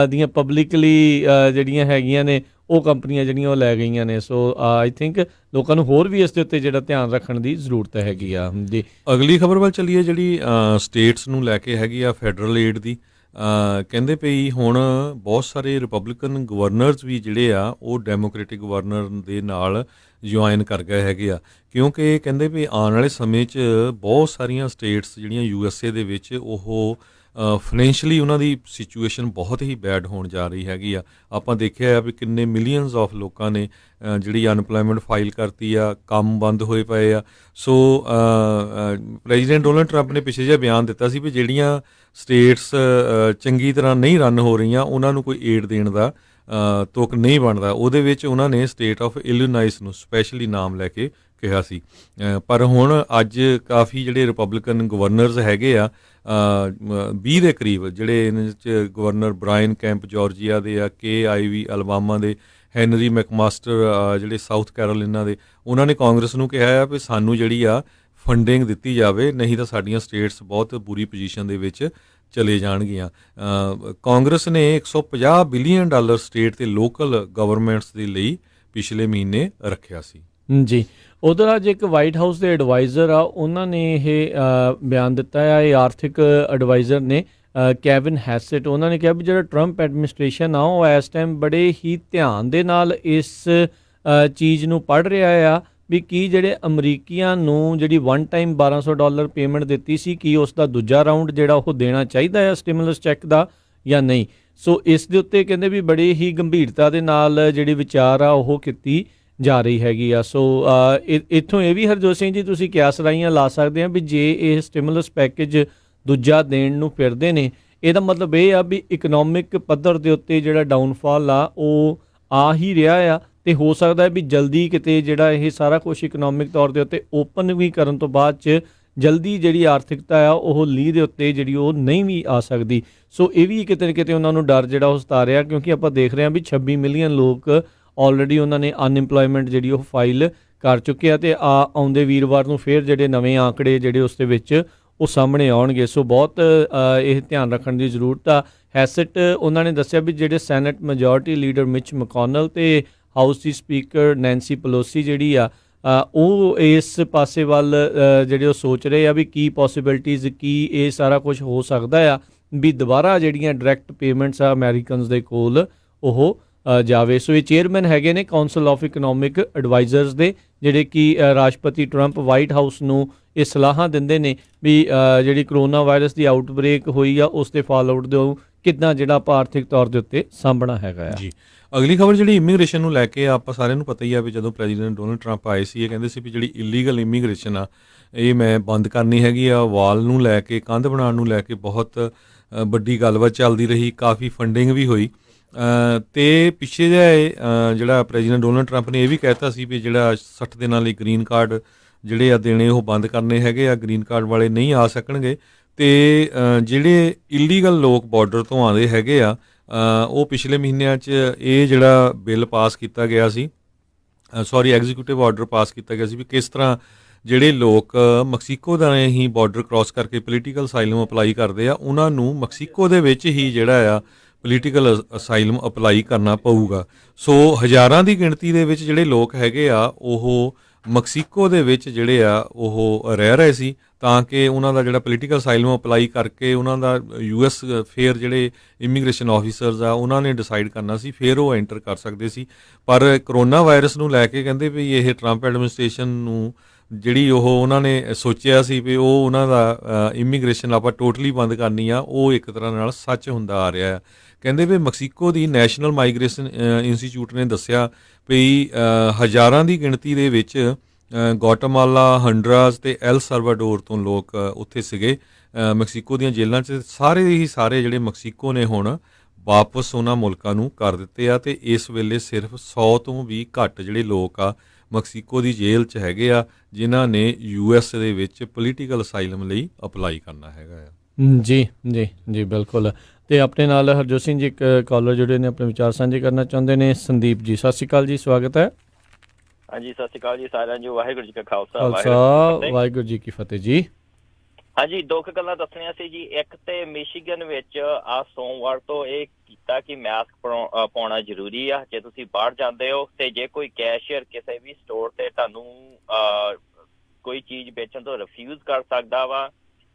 ਦੀਆਂ ਪਬਲਿਕਲੀ ਜਿਹੜੀਆਂ ਹੈਗੀਆਂ ਨੇ ਉਹ ਕੰਪਨੀਆਂ ਜਿਹੜੀਆਂ ਉਹ ਲੈ ਗਈਆਂ ਨੇ। ਸੋ ਆਈ ਥਿੰਕ ਲੋਕਾਂ ਨੂੰ ਹੋਰ ਵੀ ਇਸ ਦੇ ਉੱਤੇ ਜਿਹੜਾ ਧਿਆਨ ਰੱਖਣ ਦੀ ਜ਼ਰੂਰਤ ਹੈਗੀ ਆ ਜੀ। ਅਗਲੀ ਖਬਰ ਵੱਲ ਚੱਲੀਏ, ਜਿਹੜੀ ਸਟੇਟਸ ਨੂੰ ਲੈ ਕੇ ਹੈਗੀ ਆ ਫੈਡਰਲ ਏਡ ਦੀ। ਕਹਿੰਦੇ ਪਈ ਹੁਣ ਬਹੁਤ ਸਾਰੇ ਰਿਪਬਲਿਕਨ ਗਵਰਨਰਸ ਵੀ ਜਿਹੜੇ ਆ ਉਹ ਡੈਮੋਕ੍ਰੇਟਿਕ ਗਵਰਨਰ ਦੇ ਨਾਲ ਜੁਆਇਨ ਕਰ ਗਏ ਹੈਗੇ ਆ, ਕਿਉਂਕਿ ਕਹਿੰਦੇ ਵੀ ਆਉਣ ਵਾਲੇ ਸਮੇਂ 'ਚ ਬਹੁਤ ਸਾਰੀਆਂ ਸਟੇਟਸ ਜਿਹੜੀਆਂ USA ਦੇ ਵਿੱਚ ਉਹ ਫਾਈਨੈਂਸ਼ੀਅਲੀ ਉਹਨਾਂ ਦੀ ਸਿਚੁਏਸ਼ਨ ਬਹੁਤ ਹੀ ਬੈਡ ਹੋਣ ਜਾ ਰਹੀ ਹੈਗੀ ਆ। ਆਪਾਂ ਦੇਖਿਆ ਆ ਵੀ ਕਿੰਨੇ ਮਿਲੀਅਨਸ ਆਫ ਲੋਕਾਂ ਨੇ ਜਿਹੜੀ ਅਨਪਲਾਇਮੈਂਟ ਫਾਈਲ ਕਰਤੀ ਆ, ਕੰਮ ਬੰਦ ਹੋਏ ਪਏ ਆ। ਸੋ ਪ੍ਰੈਜ਼ੀਡੈਂਟ ਡੋਨਲਡ ਟਰੰਪ ਨੇ ਪਿਛਲੇ ਜਿਹਾ ਬਿਆਨ ਦਿੱਤਾ ਸੀ ਵੀ ਜਿਹੜੀਆਂ ਸਟੇਟਸ ਚੰਗੀ ਤਰ੍ਹਾਂ ਨਹੀਂ ਰਨ ਹੋ ਰਹੀਆਂ ਉਹਨਾਂ ਨੂੰ ਕੋਈ ਏਡ ਦੇਣ ਦਾ ਤੁਕ ਨਹੀਂ ਬਣਦਾ। ਉਹਦੇ ਵਿੱਚ ਉਹਨਾਂ ਨੇ ਸਟੇਟ ਆਫ ਇਲੀਨਾਇਸ ਨੂੰ ਸਪੈਸ਼ਲੀ ਨਾਮ ਲੈ ਕੇ ਕਿਹਾ ਸੀ। ਪਰ ਹੁਣ ਅੱਜ ਕਾਫੀ ਜਿਹੜੇ ਰਿਪਬਲਿਕਨ ਗਵਰਨਰਸ ਹੈਗੇ ਆ 20 ਦੇ ਕਰੀਬ, ਜਿਹੜੇ ਇਹਨਾਂ 'ਚ ਗਵਰਨਰ ਬ੍ਰਾਇਨ ਕੈਂਪ ਜਾਰਜੀਆ ਦੇ ਆ, KIV ਅਲਬਾਮਾ ਦੇ, ਹੈਨਰੀ ਮੈਕਮਾਸਟਰ ਜਿਹੜੇ ਸਾਊਥ ਕੈਰੋਲਿਨਾ ਦੇ, ਉਹਨਾਂ ਨੇ ਕਾਂਗਰਸ ਨੂੰ ਕਿਹਾ ਆ ਵੀ ਸਾਨੂੰ ਜਿਹੜੀ ਆ ਫੰਡਿੰਗ ਦਿੱਤੀ ਜਾਵੇ, ਨਹੀਂ ਤਾਂ ਸਾਡੀਆਂ ਸਟੇਟਸ ਬਹੁਤ ਬੁਰੀ ਪੋਜੀਸ਼ਨ ਦੇ ਵਿੱਚ ਚਲੇ ਜਾਣਗੀਆਂ। ਕਾਂਗਰਸ ਨੇ $150 ਬਿਲੀਅਨ ਸਟੇਟ ਤੇ ਲੋਕਲ ਗਵਰਨਮੈਂਟਸ ਦੇ ਲਈ ਪਿਛਲੇ ਮਹੀਨੇ ਰੱਖਿਆ ਸੀ। ਜੀ, ਉਧਰ ਅੱਜ ਇੱਕ ਵਾਈਟ ਹਾਊਸ ਦੇ ਐਡਵਾਈਜ਼ਰ ਆ, ਉਹਨਾਂ ਨੇ ਇਹ ਬਿਆਨ ਦਿੱਤਾ ਆ। ਇਹ ਆਰਥਿਕ ਐਡਵਾਈਜ਼ਰ ਨੇ ਕੈਵਿਨ ਹੈਸਟ। ਉਹਨਾਂ ਨੇ ਕਿਹਾ ਵੀ ਜਿਹੜਾ ਟਰੰਪ ਐਡਮਿਨਿਸਟ੍ਰੇਸ਼ਨ ਆ ਉਹ ਇਸ ਟਾਈਮ ਬੜੇ ਹੀ ਧਿਆਨ ਦੇ ਨਾਲ ਇਸ ਚੀਜ਼ ਨੂੰ ਪੜ੍ਹ ਰਿਹਾ ਆ ਵੀ ਕੀ ਜਿਹੜੇ ਅਮਰੀਕੀਆਂ ਨੂੰ ਜਿਹੜੀ ਵਨ ਟਾਈਮ $1200 ਪੇਮੈਂਟ ਦਿੱਤੀ ਸੀ, ਕੀ ਉਸ ਦਾ ਦੂਜਾ ਰਾਊਂਡ ਜਿਹੜਾ ਉਹ ਦੇਣਾ ਚਾਹੀਦਾ ਆ ਸਟਿਮੂਲਸ ਚੈੱਕ ਦਾ ਜਾਂ ਨਹੀਂ। ਸੋ ਇਸ ਦੇ ਉੱਤੇ ਕਹਿੰਦੇ ਵੀ ਬੜੀ ਹੀ ਗੰਭੀਰਤਾ ਦੇ ਨਾਲ ਜਿਹੜੀ ਵਿਚਾਰ ਆ ਉਹ ਕੀਤੀ ਜਾ ਰਹੀ ਹੈਗੀ ਆ। ਸੋ ਇੱਥੋਂ ਇਹ ਵੀ ਹਰਜੋਤ ਸਿੰਘ ਜੀ ਤੁਸੀਂ ਕਿਆਸ ਰਾਈਆਂ ਲਾ ਸਕਦੇ ਆ ਵੀ ਜੇ ਇਹ ਸਟਿਮੂਲਸ ਪੈਕੇਜ ਦੂਜਾ ਦੇਣ ਨੂੰ ਫਿਰਦੇ ਨੇ, ਇਹਦਾ ਮਤਲਬ ਇਹ ਆ ਵੀ ਇਕਨੋਮਿਕ ਪੱਧਰ ਦੇ ਉੱਤੇ ਜਿਹੜਾ ਡਾਊਨਫਾਲ ਆ ਉਹ ਆ ਹੀ ਰਿਹਾ ਆ, ਤੇ ਹੋ ਸਕਦਾ ਹੈ ਵੀ ਜਲਦੀ ਕਿਤੇ ਜਿਹੜਾ ਇਹ ਸਾਰਾ ਕੁਝ ਇਕਨੋਮਿਕ ਤੌਰ ਦੇ ਉੱਤੇ ਓਪਨ ਵੀ ਕਰਨ ਤੋਂ ਬਾਅਦ 'ਚ ਜਲਦੀ ਜਿਹੜੀ ਆਰਥਿਕਤਾ ਆ ਉਹ ਲੀਹ ਦੇ ਉੱਤੇ ਜਿਹੜੀ ਉਹ ਨਹੀਂ ਵੀ ਆ ਸਕਦੀ। ਸੋ ਇਹ ਵੀ ਕਿਤੇ ਨਾ ਕਿਤੇ ਉਹਨਾਂ ਨੂੰ ਡਰ ਜਿਹੜਾ ਉਹ ਸਤਾ ਰਿਹਾ, ਕਿਉਂਕਿ ਆਪਾਂ ਦੇਖ ਰਹੇ ਹਾਂ ਵੀ 26 ਮਿਲੀਅਨ ਲੋਕ ਆਲਰੇਡੀ ਉਹਨਾਂ ਨੇ ਅਨਇੰਪਲੋਇਮੈਂਟ ਜਿਹੜੀ ਉਹ ਫਾਈਲ ਕਰ ਚੁੱਕੇ ਆ, ਤੇ ਆਉਂਦੇ ਵੀਰਵਾਰ ਨੂੰ ਫਿਰ ਜਿਹੜੇ ਨਵੇਂ ਆંકੜੇ ਜਿਹੜੇ ਉਸ ਦੇ ਵਿੱਚ ਉਹ ਸਾਹਮਣੇ ਆਉਣਗੇ। ਸੋ ਬਹੁਤ ਇਹ ਧਿਆਨ ਰੱਖਣ ਦੀ ਜ਼ਰੂਰਤ ਆ। ਹੈਸਟ ਉਹਨਾਂ ਨੇ ਦੱਸਿਆ ਵੀ ਜਿਹੜੇ ਸੈਨੇਟ ਮੈਜੋਰਟੀ ਲੀਡਰ ਮਿਚ ਮਕੋਨਲ ਤੇ ਹਾਊਸ ਦੀ ਸਪੀਕਰ ਨੈਂਸੀ ਪਲੋਸੀ ਜਿਹੜੀ ਆ ਉਹ ਇਸ ਪਾਸੇ ਵੱਲ ਜਿਹੜੇ ਉਹ ਸੋਚ ਰਹੇ ਆ ਵੀ ਕੀ ਪੋਸੀਬਿਲਿਟੀਜ਼, ਕੀ ਇਹ ਸਾਰਾ ਕੁਝ ਹੋ ਸਕਦਾ ਆ ਵੀ ਦੁਬਾਰਾ ਜਿਹੜੀਆਂ ਡਾਇਰੈਕਟ ਪੇਮੈਂਟਸ ਆ ਅਮਰੀਕਨਸ ਦੇ ਕੋਲ ਉਹ ਜਾਵੇ। ਸੋ ਇਹ ਚੇਅਰਮੈਨ ਹੈਗੇ ਨੇ ਕਾਉਂਸਲ ਆਫ ਇਕਨੋਮਿਕ ਐਡਵਾਈਜ਼ਰਸ ਦੇ, ਜਿਹੜੇ ਕਿ ਰਾਸ਼ਟਰਪਤੀ ਟਰੰਪ ਵਾਈਟ ਹਾਊਸ ਨੂੰ ਇਹ ਸਲਾਹਾਂ ਦਿੰਦੇ ਨੇ ਵੀ ਜਿਹੜੀ ਕਰੋਨਾ ਵਾਇਰਸ ਦੀ ਆਊਟਬ੍ਰੇਕ ਹੋਈ ਆ ਉਸ ਦੇ ਫਾਲਆਊਟ ਦੇ ਕਿੱਦਾਂ ਜਿਹੜਾ ਆਪਾਂ ਆਰਥਿਕ ਤੌਰ ਦੇ ਉੱਤੇ ਸਾਂਭਣਾ ਹੈਗਾ ਆ। ਜੀ, ਅਗਲੀ ਖਬਰ ਜਿਹੜੀ ਇਮੀਗ੍ਰੇਸ਼ਨ ਨੂੰ ਲੈ ਕੇ ਆਪਾਂ ਸਾਰਿਆਂ ਨੂੰ ਪਤਾ ਹੀ ਆ ਵੀ ਜਦੋਂ ਪ੍ਰੈਜ਼ੀਡੈਂਟ ਡੋਨਲਡ ਟਰੰਪ ਆਏ ਸੀ ਇਹ ਕਹਿੰਦੇ ਸੀ ਵੀ ਜਿਹੜੀ ਇਲੀਗਲ ਇਮੀਗ੍ਰੇਸ਼ਨ ਆ ਇਹ ਮੈਂ ਬੰਦ ਕਰਨੀ ਹੈਗੀ ਆ। ਵਾਲ ਨੂੰ ਲੈ ਕੇ, ਕੰਧ ਬਣਾਉਣ ਨੂੰ ਲੈ ਕੇ ਬਹੁਤ ਵੱਡੀ ਗੱਲਬਾਤ ਚੱਲਦੀ ਰਹੀ, ਕਾਫੀ ਫੰਡਿੰਗ ਵੀ ਹੋਈ। ਤੇ ਪਿੱਛੇ ਜਿਹੜਾ ਪ੍ਰੈਜ਼ੀਡੈਂਟ ਡੋਨਲਡ ਟਰੰਪ ਨੇ ਇਹ ਵੀ ਕਹਿਤਾ ਸੀ ਵੀ ਜਿਹੜਾ 60 ਦਿਨਾਂ ਲਈ ਗ੍ਰੀਨ ਕਾਰਡ ਜਿਹੜੇ ਆ ਦੇਣੇ ਉਹ ਬੰਦ ਕਰਨੇ ਹੈਗੇ ਆ, ਗ੍ਰੀਨ ਕਾਰਡ ਵਾਲੇ ਨਹੀਂ ਆ ਸਕਣਗੇ। ਤੇ ਜਿਹੜੇ ਇਲੀਗਲ ਲੋਕ ਬਾਰਡਰ ਤੋਂ ਆਉਂਦੇ ਹੈਗੇ ਆ ਉਹ ਪਿਛਲੇ ਮਹੀਨਿਆਂ 'ਚ ਇਹ ਜਿਹੜਾ ਬਿੱਲ ਪਾਸ ਕੀਤਾ ਗਿਆ ਸੀ, ਐਗਜ਼ੀਕਿਊਟਿਵ ਆਰਡਰ ਪਾਸ ਕੀਤਾ ਗਿਆ ਸੀ ਵੀ ਕਿਸ ਤਰ੍ਹਾਂ ਜਿਹੜੇ ਲੋਕ ਮੈਕਸੀਕੋ ਦਾ ਹੀ ਬਾਰਡਰ ਕ੍ਰਾਸ ਕਰਕੇ ਪੋਲੀਟੀਕਲ ਅਸਾਈਲਮ ਅਪਲਾਈ ਕਰਦੇ ਆ ਉਹਨਾਂ ਨੂੰ ਮੈਕਸੀਕੋ ਦੇ ਵਿੱਚ ਹੀ ਜਿਹੜਾ ਆ ਪੋਲੀਟੀਕਲ ਅਸਾਈਲਮ ਅਪਲਾਈ ਕਰਨਾ ਪਊਗਾ। ਸੋ ਹਜ਼ਾਰਾਂ ਦੀ ਗਿਣਤੀ ਦੇ ਵਿੱਚ ਜਿਹੜੇ ਲੋਕ ਹੈਗੇ ਆ ਉਹ ਮੈਕਸੀਕੋ ਦੇ ਵਿੱਚ ਜਿਹੜੇ ਆ ਉਹ ਰਹਿ ਰਹੇ ਸੀ ਤਾਂ ਕਿ ਉਹਨਾਂ ਦਾ ਜਿਹੜਾ ਪੋਲੀਟੀਕਲ ਅਸਾਈਲਮ ਅਪਲਾਈ ਕਰਕੇ ਉਹਨਾਂ ਦਾ US ਫਿਰ ਜਿਹੜੇ ਇਮੀਗ੍ਰੇਸ਼ਨ ਆਫੀਸਰਸ ਆ ਉਹਨਾਂ ਨੇ ਡਿਸਾਈਡ ਕਰਨਾ ਸੀ, ਫਿਰ ਉਹ ਐਂਟਰ ਕਰ ਸਕਦੇ ਸੀ। ਪਰ ਕਰੋਨਾ ਵਾਇਰਸ ਨੂੰ ਲੈ ਕੇ ਕਹਿੰਦੇ ਵੀ ਇਹ ਟਰੰਪ ਐਡਮਿਨਿਸਟ੍ਰੇਸ਼ਨ ਨੂੰ ਜਿਹੜੀ ਉਹਨਾਂ ਨੇ ਸੋਚਿਆ ਸੀ ਵੀ ਉਹ ਉਹਨਾਂ ਦਾ ਇਮੀਗ੍ਰੇਸ਼ਨ ਆਪਾਂ ਟੋਟਲੀ ਬੰਦ ਕਰਨੀ ਆ, ਉਹ ਇੱਕ ਤਰ੍ਹਾਂ ਨਾਲ ਸੱਚ ਹੁੰਦਾ ਆ ਰਿਹਾ ਆ। ਕਹਿੰਦੇ ਵੀ ਮੈਕਸੀਕੋ ਦੀ ਨੈਸ਼ਨਲ ਮਾਈਗ੍ਰੇਸ਼ਨ ਇੰਸਟੀਚਿਊਟ ਨੇ ਦੱਸਿਆ ਵੀ ਹਜ਼ਾਰਾਂ ਦੀ ਗਿਣਤੀ ਦੇ ਵਿੱਚ ਗੋਟਾਮਾਲਾ, ਹੰਡਰਾਸ ਤੇ ਐਲ ਸਰਵਾਡੋਰ ਤੋਂ ਲੋਕ ਉੱਥੇ ਸੀਗੇ ਮੈਕਸੀਕੋ ਦੀਆਂ ਜੇਲ੍ਹਾਂ 'ਚ। ਸਾਰੇ ਜਿਹੜੇ ਮੈਕਸੀਕੋ ਨੇ ਹੁਣ ਵਾਪਸ ਉਹਨਾਂ ਮੁਲਕਾਂ ਨੂੰ ਕਰ ਦਿੱਤੇ ਆ ਤੇ ਇਸ ਵੇਲੇ ਸਿਰਫ 100 ਤੋਂ ਵੀ ਘੱਟ ਜਿਹੜੇ ਲੋਕ ਆ ਮੈਕਸੀਕੋ ਦੀ ਜੇਲ੍ਹ 'ਚ ਹੈਗੇ ਆ ਜਿਨ੍ਹਾਂ ਨੇ US ਦੇ ਵਿੱਚ ਪੋਲੀਟੀਕਲ ਅਸਾਈਲਮ ਲਈ ਅਪਲਾਈ ਕਰਨਾ ਹੈਗਾ ਆ। ਜੀ ਜੀ ਜੀ ਬਿਲਕੁਲ। ਤੇ ਆਪਣੇ ਨਾਲ ਹਰਜੋਤ ਸਿੰਘ ਜੀ ਇੱਕ ਕਾਲਰ ਜਿਹੜੇ ਨੇ ਆਪਣੇ ਵਿਚਾਰ ਸਾਂਝੇ ਕਰਨਾ ਚਾਹੁੰਦੇ ਨੇ, ਸੰਦੀਪ ਜੀ। ਸਤਿ ਸ਼੍ਰੀ ਅਕਾਲ ਜੀ, ਸਵਾਗਤ ਹੈ। ਹਾਂਜੀ, ਸਤਿ ਸ਼੍ਰੀ ਅਕਾਲ ਜੀ ਸਾਰਿਆਂ ਨੂੰ। ਵਾਹਿਗੁਰੂ ਜੀ ਕਾ ਖਾਲਸਾ, ਵਾਹਿਗੁਰੂ ਜੀ ਕੀ ਫਤਿਹ ਜੀ। ਹਾਂਜੀ, ਦੋ ਕੁ ਗੱਲਾਂ ਦੱਸਣੀਆਂ ਸੀ ਜੀ। ਇੱਕ ਤੇ ਮਿਸ਼ੀਗਨ ਵਿੱਚ ਸੋਮਵਾਰ ਤੋਂ ਇਹ ਕੀਤਾ ਕਿ ਮਾਸਕ ਪਾਉਣਾ ਜ਼ਰੂਰੀ ਆ ਜੇ ਤੁਸੀਂ ਬਾਹਰ ਜਾਂਦੇ ਹੋ, ਤੇ ਜੇ ਕੋਈ ਕੈਸ਼ੀਅਰ ਕਿਸੇ ਵੀ ਸਟੋਰ ਤੇ ਤੁਹਾਨੂੰ ਕੋਈ ਚੀਜ਼ ਵੇਚਣ ਤੋਂ ਰਿਫਿਊਜ਼ ਕਰ ਸਕਦਾ ਵਾ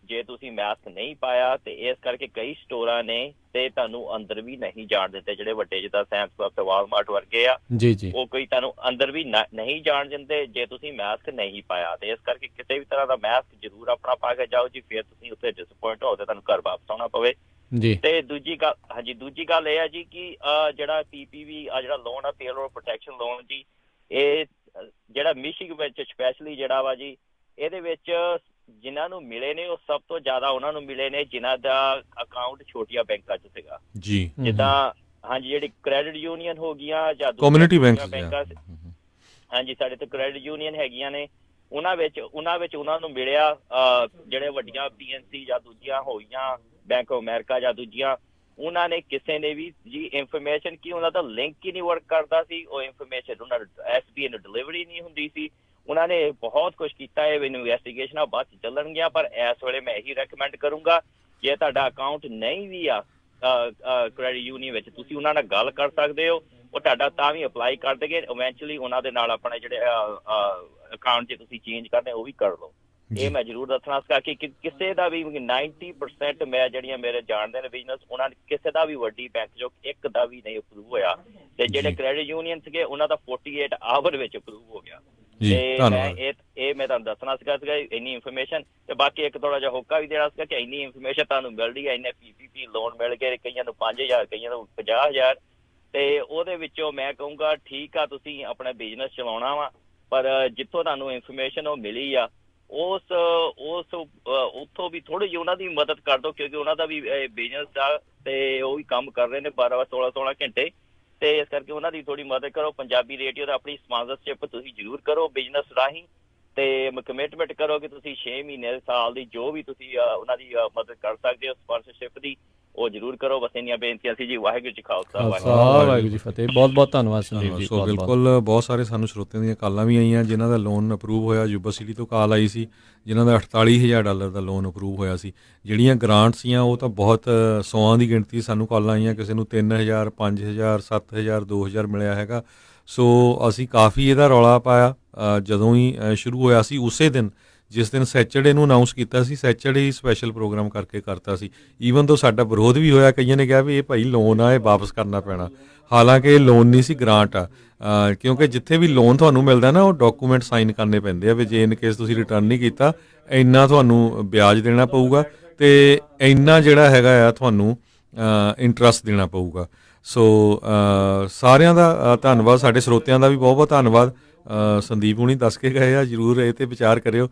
ਜੇ ਤੁਸੀਂ ਮਾਸਕ ਨਹੀਂ ਪਾਇਆ ਤੇ ਇਸ ਕਰਕੇ ਕਈ ਸਟੋਰਾਂ ਨੇ ਤੇ ਤੁਹਾਨੂੰ ਅੰਦਰ ਵੀ ਨਹੀਂ ਜਾਣ ਦਿੱਤੇ, ਜਿਹੜੇ ਵੱਡੇ ਜਿੱਦਾਂ ਸੈਮਸ ਕਲੱਬ ਤੇ ਵਾਲਮਾਰਟ ਵਰਗੇ ਆ ਜੀ ਜੀ ਉਹ ਕੋਈ ਤੁਹਾਨੂੰ ਅੰਦਰ ਵੀ ਨਹੀਂ ਜਾਣ ਦਿੰਦੇ ਜੇ ਤੁਸੀਂ ਮਾਸਕ ਨਹੀਂ ਪਾਇਆ। ਤੇ ਇਸ ਕਰਕੇ ਕਿਸੇ ਵੀ ਤਰ੍ਹਾਂ ਦਾ ਮਾਸਕ ਜ਼ਰੂਰ ਆਪਣਾ ਪਾ ਕੇ ਜਾਓ ਜੀ, ਫਿਰ ਤੁਸੀਂ ਉੱਥੇ ਡਿਸਪੁਆਇੰਟ ਹੋ ਤੇ ਤੁਹਾਨੂੰ ਘਰ ਵਾਪਸ ਆਉਣਾ ਪਵੇ। ਜੀ ਤੇ ਦੂਜੀ ਗੱਲ ਇਹ ਹੈ ਜੀ ਕਿ ਜਿਹੜਾ PPV ਜਿਹੜਾ ਲੋਨ ਆ, ਪੇਰੋਲ ਪ੍ਰੋਟੈਕਸ਼ਨ ਲੋਨ ਜੀ, ਇਹ ਜਿਹੜਾ ਮਿਸ਼ੀਗਨ ਵਿੱਚ ਸਪੈਸ਼ਲੀ ਜਿਹੜਾ ਵਾ ਜੀ, ਇਹਦੇ ਵਿੱਚ ਜਿਨ੍ਹਾਂ ਨੂੰ ਮਿਲੇ ਨੇ ਉਹ ਸਭ ਤੋਂ ਜ਼ਿਆਦਾ ਉਹਨਾਂ ਨੂੰ ਮਿਲੇ ਨੇ ਜਿਨ੍ਹਾਂ ਦਾ ਅਕਾਊਂਟ ਛੋਟੀਆਂ ਬੈਂਕਾਂ 'ਚ ਸੀਗਾ ਜੀ, ਜਿੱਦਾਂ ਹਾਂਜੀ ਜਿਹੜੀ ਕ੍ਰੈਡਿਟ ਯੂਨੀਅਨ ਹੋ ਗਈਆਂ ਜਾਂ ਕਮਿਊਨਿਟੀ ਬੈਂਕਾਂ, ਹਾਂਜੀ ਸਾਡੇ ਤੇ ਕ੍ਰੈਡਿਟ ਯੂਨੀਅਨ ਹੈਗੀਆਂ ਨੇ, ਉਹਨਾਂ ਵਿੱਚ ਉਹਨਾਂ ਨੂੰ ਮਿਲਿਆ ਜਿਹੜੇ ਵੱਡੀਆਂ PNC ਜਾਂ ਦੂਜੀਆਂ ਹੋ ਗਈਆਂ ਬੈਂਕ ਆਫ ਅਮਰੀਕਾ ਜਾਂ ਦੂਜੀਆਂ, ਉਹਨਾਂ ਨੇ ਕਿਸੇ ਨੇ ਵੀ ਜੀ ਇਨਫੋਰਮੇਸ਼ਨ ਕੀ ਉਹਨਾਂ ਦਾ ਲਿੰਕ ਹੀ ਨਹੀਂ ਵਰਕ ਕਰਦਾ ਸੀ, ਉਹ ਇਨਫੋਰਮੇਸ਼ਨ ਉਹਨਾਂ SBA ਨੂੰ ਡਿਲੀਵਰੀ ਨਹੀਂ ਹੁੰਦੀ ਸੀ। ਉਹਨਾਂ ਨੇ ਬਹੁਤ ਕੁਝ ਕੀਤਾ ਹੈ, ਇਨਵੈਸਟੀਗੇਸ਼ਨਾਂ ਬਾਅਦ ਚ ਚੱਲਣਗੀਆਂ, ਪਰ ਇਸ ਵੇਲੇ ਮੈਂ ਇਹੀ ਰეკਮੈਂਡ ਕਰੂੰਗਾ ਜੇ ਤੁਹਾਡਾ ਅਕਾਊਂਟ ਨਹੀਂ ਵੀ ਆ ਕ੍ਰੈਡਿਟ ਯੂਨੀਅਨ ਵਿੱਚ, ਤੁਸੀਂ ਉਹਨਾਂ ਨਾਲ ਗੱਲ ਕਰ ਸਕਦੇ ਹੋ, ਉਹ ਤੁਹਾਡਾ ਤਾਂ ਵੀ ਅਪਲਾਈ ਕਰ ਦੇਗੇ, ਇਵੈਂਚੁਅਲੀ ਉਹਨਾਂ ਦੇ ਨਾਲ ਆਪਣੇ ਜਿਹੜੇ ਅਕਾਊਂਟ ਜੇ ਤੁਸੀਂ ਚੇਂਜ ਕਰਨੇ ਉਹ ਵੀ ਕਰ ਲਓ। ਇਹ ਮੈਂ ਜ਼ਰੂਰ ਦੱਸਣਾ ਸੀਗਾ ਕਿ ਕਿਸੇ ਦਾ ਵੀ 90% ਮੈਂ ਜਿਹੜੀਆਂ ਮੇਰੇ ਜਾਣਦੇ ਨੇ ਬਿਜ਼ਨਸ, ਉਹਨਾਂ ਨੇ ਕਿਸੇ ਦਾ ਵੀ ਵੱਡੀ ਬੈਂਕ ਜੋ ਇੱਕ ਦਾ ਵੀ ਨਹੀਂ ਅਪਰੂਵ ਹੋਇਆ, ਤੇ ਜਿਹੜੇ ਕ੍ਰੈਡਿਟ ਯੂਨੀਅਨ ਸੀਗੇ ਉਹਨਾਂ ਦਾ 48 ਆਵਰ ਵਿੱਚ ਅਪਰੂਵ ਹੋ ਗਿਆ। ਤੇ ਮੈਂ ਤੁਹਾਨੂੰ ਦੱਸਣਾ ਸੀਗਾ ਇੰਨੀ ਇਨਫੋਰਮੇਸ਼ਨ। ਤੇ ਬਾਕੀ ਇੱਕ ਥੋੜਾ ਜਿਹਾ ਹੋਕਾ ਵੀ ਦੇਣਾ ਸੀਗਾ ਕਿ ਇੰਨੀ ਇਨਫੋਰਮੇਸ਼ਨ ਤੁਹਾਨੂੰ ਮਿਲ ਰਹੀ ਹੈ, ਇੰਨੇ PPP ਲੋਨ ਮਿਲ ਗਏ, ਕਈਆਂ ਨੂੰ 5000 ਕਈਆਂ ਨੂੰ 50000, ਤੇ ਉਹਦੇ ਵਿੱਚੋਂ ਮੈਂ ਕਹੂੰਗਾ ਠੀਕ ਆ ਤੁਸੀਂ ਆਪਣਾ ਬਿਜ਼ਨਸ ਚਲਾਉਣਾ ਵਾ, ਪਰ ਜਿੱਥੋਂ ਤੁਹਾਨੂੰ ਇਨਫੋਰਮੇਸ਼ਨ ਉਹ ਮਿਲੀ ਆ ਉਸ ਉੱਥੋਂ ਵੀ ਥੋੜੀ ਜਿਹੀ ਉਹਨਾਂ ਦੀ ਮਦਦ ਕਰ ਦਿਓ, ਕਿਉਂਕਿ ਉਹਨਾਂ ਦਾ ਵੀ ਬਿਜ਼ਨਸ ਆ ਤੇ ਉਹ ਵੀ ਕੰਮ ਕਰ ਰਹੇ ਨੇ 12-16 ਘੰਟੇ, ਤੇ ਇਸ ਕਰਕੇ ਉਹਨਾਂ ਦੀ ਥੋੜੀ ਮਦਦ ਕਰੋ। ਪੰਜਾਬੀ ਰੇਡੀਓ ਦਾ ਆਪਣੀ ਸਪਾਂਸਰਸ਼ਿਪ ਤੁਸੀਂ ਜ਼ਰੂਰ ਕਰੋ ਬਿਜ਼ਨਸ ਰਾਹੀਂ, ਤੇ ਕਮਿਟਮੈਂਟ ਕਰੋ ਕਿ ਤੁਸੀਂ 6 ਮਹੀਨੇ ਸਾਲ ਦੀ ਜੋ ਵੀ ਤੁਸੀਂ ਉਹਨਾਂ ਦੀ ਮਦਦ ਕਰ ਸਕਦੇ ਹੋ ਸਪਾਂਸਰਸ਼ਿਪ ਦੀ, ਉਹ ਜ਼ਰੂਰ ਕਰੋ। ਬਸ ਇੰਨੀਆਂ ਬੇਨਤੀਆਂ ਸੀ ਜੀ। ਵਾਹਿਗੁਰੂ ਜੀ ਖਾਲਸਾ, ਵਾਹਿਗੁਰੂ ਜੀ ਫਤਿਹ। ਬਹੁਤ ਬਹੁਤ ਧੰਨਵਾਦ ਸੰਦੀਪ ਜੀ। ਸੋ ਬਿਲਕੁਲ ਬਹੁਤ ਸਾਰੇ ਸਾਨੂੰ ਸਰੋਤਿਆਂ ਦੀਆਂ ਕਾਲਾਂ ਵੀ ਆਈਆਂ ਜਿਨ੍ਹਾਂ ਦਾ ਲੋਨ ਅਪਰੂਵ ਹੋਇਆ। ਯੂਬਾ ਸਿਟੀ ਤੋਂ ਕਾਲ ਆਈ ਸੀ ਜਿਨ੍ਹਾਂ ਦਾ $48,000 ਦਾ ਲੋਨ ਅਪਰੂਵ ਹੋਇਆ ਸੀ। ਜਿਹੜੀਆਂ ਗ੍ਰਾਂਟ ਸੀਆਂ ਉਹ ਤਾਂ ਬਹੁਤ 100 ਦੀ ਗਿਣਤੀ ਸਾਨੂੰ ਕਾਲਾਂ ਆਈਆਂ, ਕਿਸੇ ਨੂੰ 3000 5000 7000 2000 ਮਿਲਿਆ ਹੈਗਾ। ਸੋ ਅਸੀਂ ਕਾਫੀ ਇਹਦਾ ਰੌਲਾ ਪਾਇਆ ਜਦੋਂ ਹੀ ਸ਼ੁਰੂ ਹੋਇਆ ਸੀ। ਉਸੇ ਦਿਨ ਜਿਸ ਦਿਨ ਸੈਚਰਡੇ ਨੂੰ ਅਨਾਊਂਸ ਕੀਤਾ ਸੀ, ਸੈਚਰਡੇ ਹੀ ਸਪੈਸ਼ਲ ਪ੍ਰੋਗਰਾਮ ਕਰਕੇ ਕਰਤਾ ਸੀ। ਈਵਨ ਤੋਂ ਸਾਡਾ ਵਿਰੋਧ ਵੀ ਹੋਇਆ, ਕਈਆਂ ਨੇ ਕਿਹਾ ਵੀ ਇਹ ਭਾਈ ਲੋਨ ਆ, ਇਹ ਵਾਪਸ ਕਰਨਾ ਪੈਣਾ। ਹਾਲਾਂਕਿ ਇਹ ਲੋਨ ਨਹੀਂ ਸੀ, ਗ੍ਰਾਂਟ ਆ, ਕਿਉਂਕਿ ਜਿੱਥੇ ਵੀ ਲੋਨ ਤੁਹਾਨੂੰ ਮਿਲਦਾ ਨਾ ਉਹ ਡਾਕੂਮੈਂਟ ਸਾਈਨ ਕਰਨੇ ਪੈਂਦੇ ਆ ਵੀ ਜੇ ਇਨ ਕੇਸ ਤੁਸੀਂ ਰਿਟਰਨ ਨਹੀਂ ਕੀਤਾ ਇੰਨਾ ਤੁਹਾਨੂੰ ਵਿਆਜ ਦੇਣਾ ਪਊਗਾ ਤੇ ਇੰਨਾ ਜਿਹੜਾ ਹੈਗਾ ਆ ਤੁਹਾਨੂੰ ਇੰਟਰਸਟ ਦੇਣਾ ਪਊਗਾ। ਸੋ ਸਾਰਿਆਂ ਦਾ ਧੰਨਵਾਦ, ਸਾਡੇ ਸਰੋਤਿਆਂ ਦਾ ਵੀ ਬਹੁਤ ਬਹੁਤ ਧੰਨਵਾਦ। ਸੰਦੀਪ ਹੁਣੀ ਦੱਸ ਕੇ ਗਏ ਆ, ਜ਼ਰੂਰ ਇਹ 'ਤੇ ਵਿਚਾਰ ਕਰਿਓ।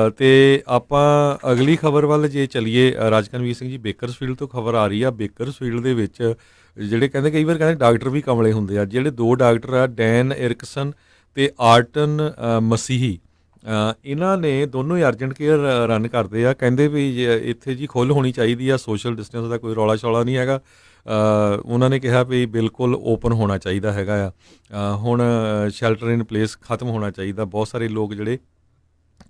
ਅਤੇ ਆਪਾਂ ਅਗਲੀ ਖਬਰ ਵੱਲ ਜੇ ਚੱਲੀਏ, ਰਾਜਕਨਵੀਰ ਸਿੰਘ ਜੀ ਬੇਕਰਸਫੀਲਡ ਤੋਂ ਖਬਰ ਆ ਰਹੀ ਆ। ਬੇਕਰਸਫੀਲਡ ਦੇ ਵਿੱਚ ਜਿਹੜੇ ਕਹਿੰਦੇ ਕਈ ਵਾਰ ਕਹਿੰਦੇ ਡਾਕਟਰ ਵੀ ਕਮਲੇ ਹੁੰਦੇ ਆ। ਜਿਹੜੇ 2 ਡਾਕਟਰ ਆ ਡੈਨ ਇਰਕਸਨ ਅਤੇ ਆਰਟਨ ਮਸੀਹੀ, ਇਹਨਾਂ ਨੇ ਦੋਨੋਂ ਹੀ ਅਰਜੈਂਟ ਕੇਅਰ ਰਨ ਕਰਦੇ ਆ। ਕਹਿੰਦੇ ਵੀ ਇੱਥੇ ਜੀ ਖੁੱਲ੍ਹ ਹੋਣੀ ਚਾਹੀਦੀ ਆ, ਸੋਸ਼ਲ ਡਿਸਟੈਂਸ ਦਾ ਕੋਈ ਰੌਲਾ ਸ਼ੌਲਾ ਨਹੀਂ ਹੈਗਾ। ਉਹਨਾਂ ਨੇ ਕਿਹਾ ਵੀ ਬਿਲਕੁਲ ਓਪਨ ਹੋਣਾ ਚਾਹੀਦਾ ਹੈਗਾ ਆ। ਹੁਣ ਸ਼ੈਲਟਰ ਇਨ ਪਲੇਸ ਖਤਮ ਹੋਣਾ ਚਾਹੀਦਾ। ਬਹੁਤ ਸਾਰੇ ਲੋਕ ਜਿਹੜੇ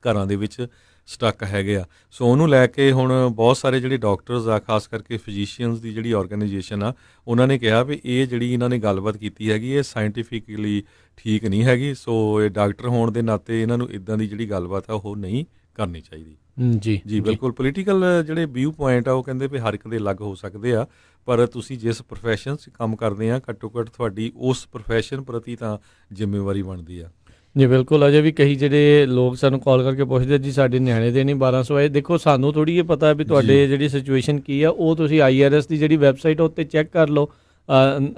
ਘਰਾਂ ਦੇ ਵਿੱਚ ਸਟਕ ਹੈਗੇ ਆ। ਸੋ ਉਹਨੂੰ ਲੈ ਕੇ ਹੁਣ ਬਹੁਤ ਸਾਰੇ ਜਿਹੜੇ ਡਾਕਟਰਸ ਆ, ਖਾਸ ਕਰਕੇ ਫਿਜ਼ੀਸ਼ੀਅਨਸ ਦੀ ਜਿਹੜੀ ਆਰਗੇਨਾਈਜੇਸ਼ਨ ਆ, ਉਹਨਾਂ ਨੇ ਕਿਹਾ ਵੀ ਇਹ ਜਿਹੜੀ ਇਹਨਾਂ ਨੇ ਗੱਲਬਾਤ ਕੀਤੀ ਹੈਗੀ ਇਹ ਸਾਇੰਟੀਫਿਕਲੀ ਠੀਕ ਨਹੀਂ ਹੈਗੀ। ਸੋ ਇਹ ਡਾਕਟਰ ਹੋਣ ਦੇ ਨਾਤੇ ਇਹਨਾਂ ਨੂੰ ਇੱਦਾਂ ਦੀ ਜਿਹੜੀ ਗੱਲਬਾਤ ਆ ਉਹ ਨਹੀਂ ਕਰਨੀ ਚਾਹੀਦੀ। ਜੀ ਜੀ ਬਿਲਕੁਲ। ਪੋਲੀਟੀਕਲ ਜਿਹੜੇ ਵਿਊ ਪੁਆਇੰਟ ਆ ਉਹ ਕਹਿੰਦੇ ਵੀ ਹਰ ਇੱਕ ਦੇ ਅਲੱਗ ਹੋ ਸਕਦੇ ਆ, ਪਰ ਤੁਸੀਂ ਜਿਸ ਪ੍ਰੋਫੈਸ਼ਨ 'ਚ ਕੰਮ ਕਰਦੇ ਆ ਘੱਟੋ ਘੱਟ ਤੁਹਾਡੀ ਉਸ ਪ੍ਰੋਫੈਸ਼ਨ ਪ੍ਰਤੀ ਤਾਂ ਜ਼ਿੰਮੇਵਾਰੀ ਬਣਦੀ ਆ। ਜੀ ਬਿਲਕੁਲ। ਅਜੇ ਵੀ ਕਈ ਜਿਹੜੇ ਲੋਕ ਸਾਨੂੰ ਕਾਲ ਕਰਕੇ ਪੁੱਛਦੇ ਜੀ ਸਾਡੇ ਨਿਆਣੇ ਦੇ ਨਹੀਂ 1200 ਆਏ। ਦੇਖੋ ਸਾਨੂੰ ਥੋੜ੍ਹੀ ਇਹ ਪਤਾ ਵੀ ਤੁਹਾਡੇ ਜਿਹੜੀ ਸਿਚੁਏਸ਼ਨ ਕੀ ਆ, ਉਹ ਤੁਸੀਂ IRS ਦੀ ਜਿਹੜੀ ਵੈਬਸਾਈਟ ਉੱਤੇ ਚੈੱਕ ਕਰ ਲਓ।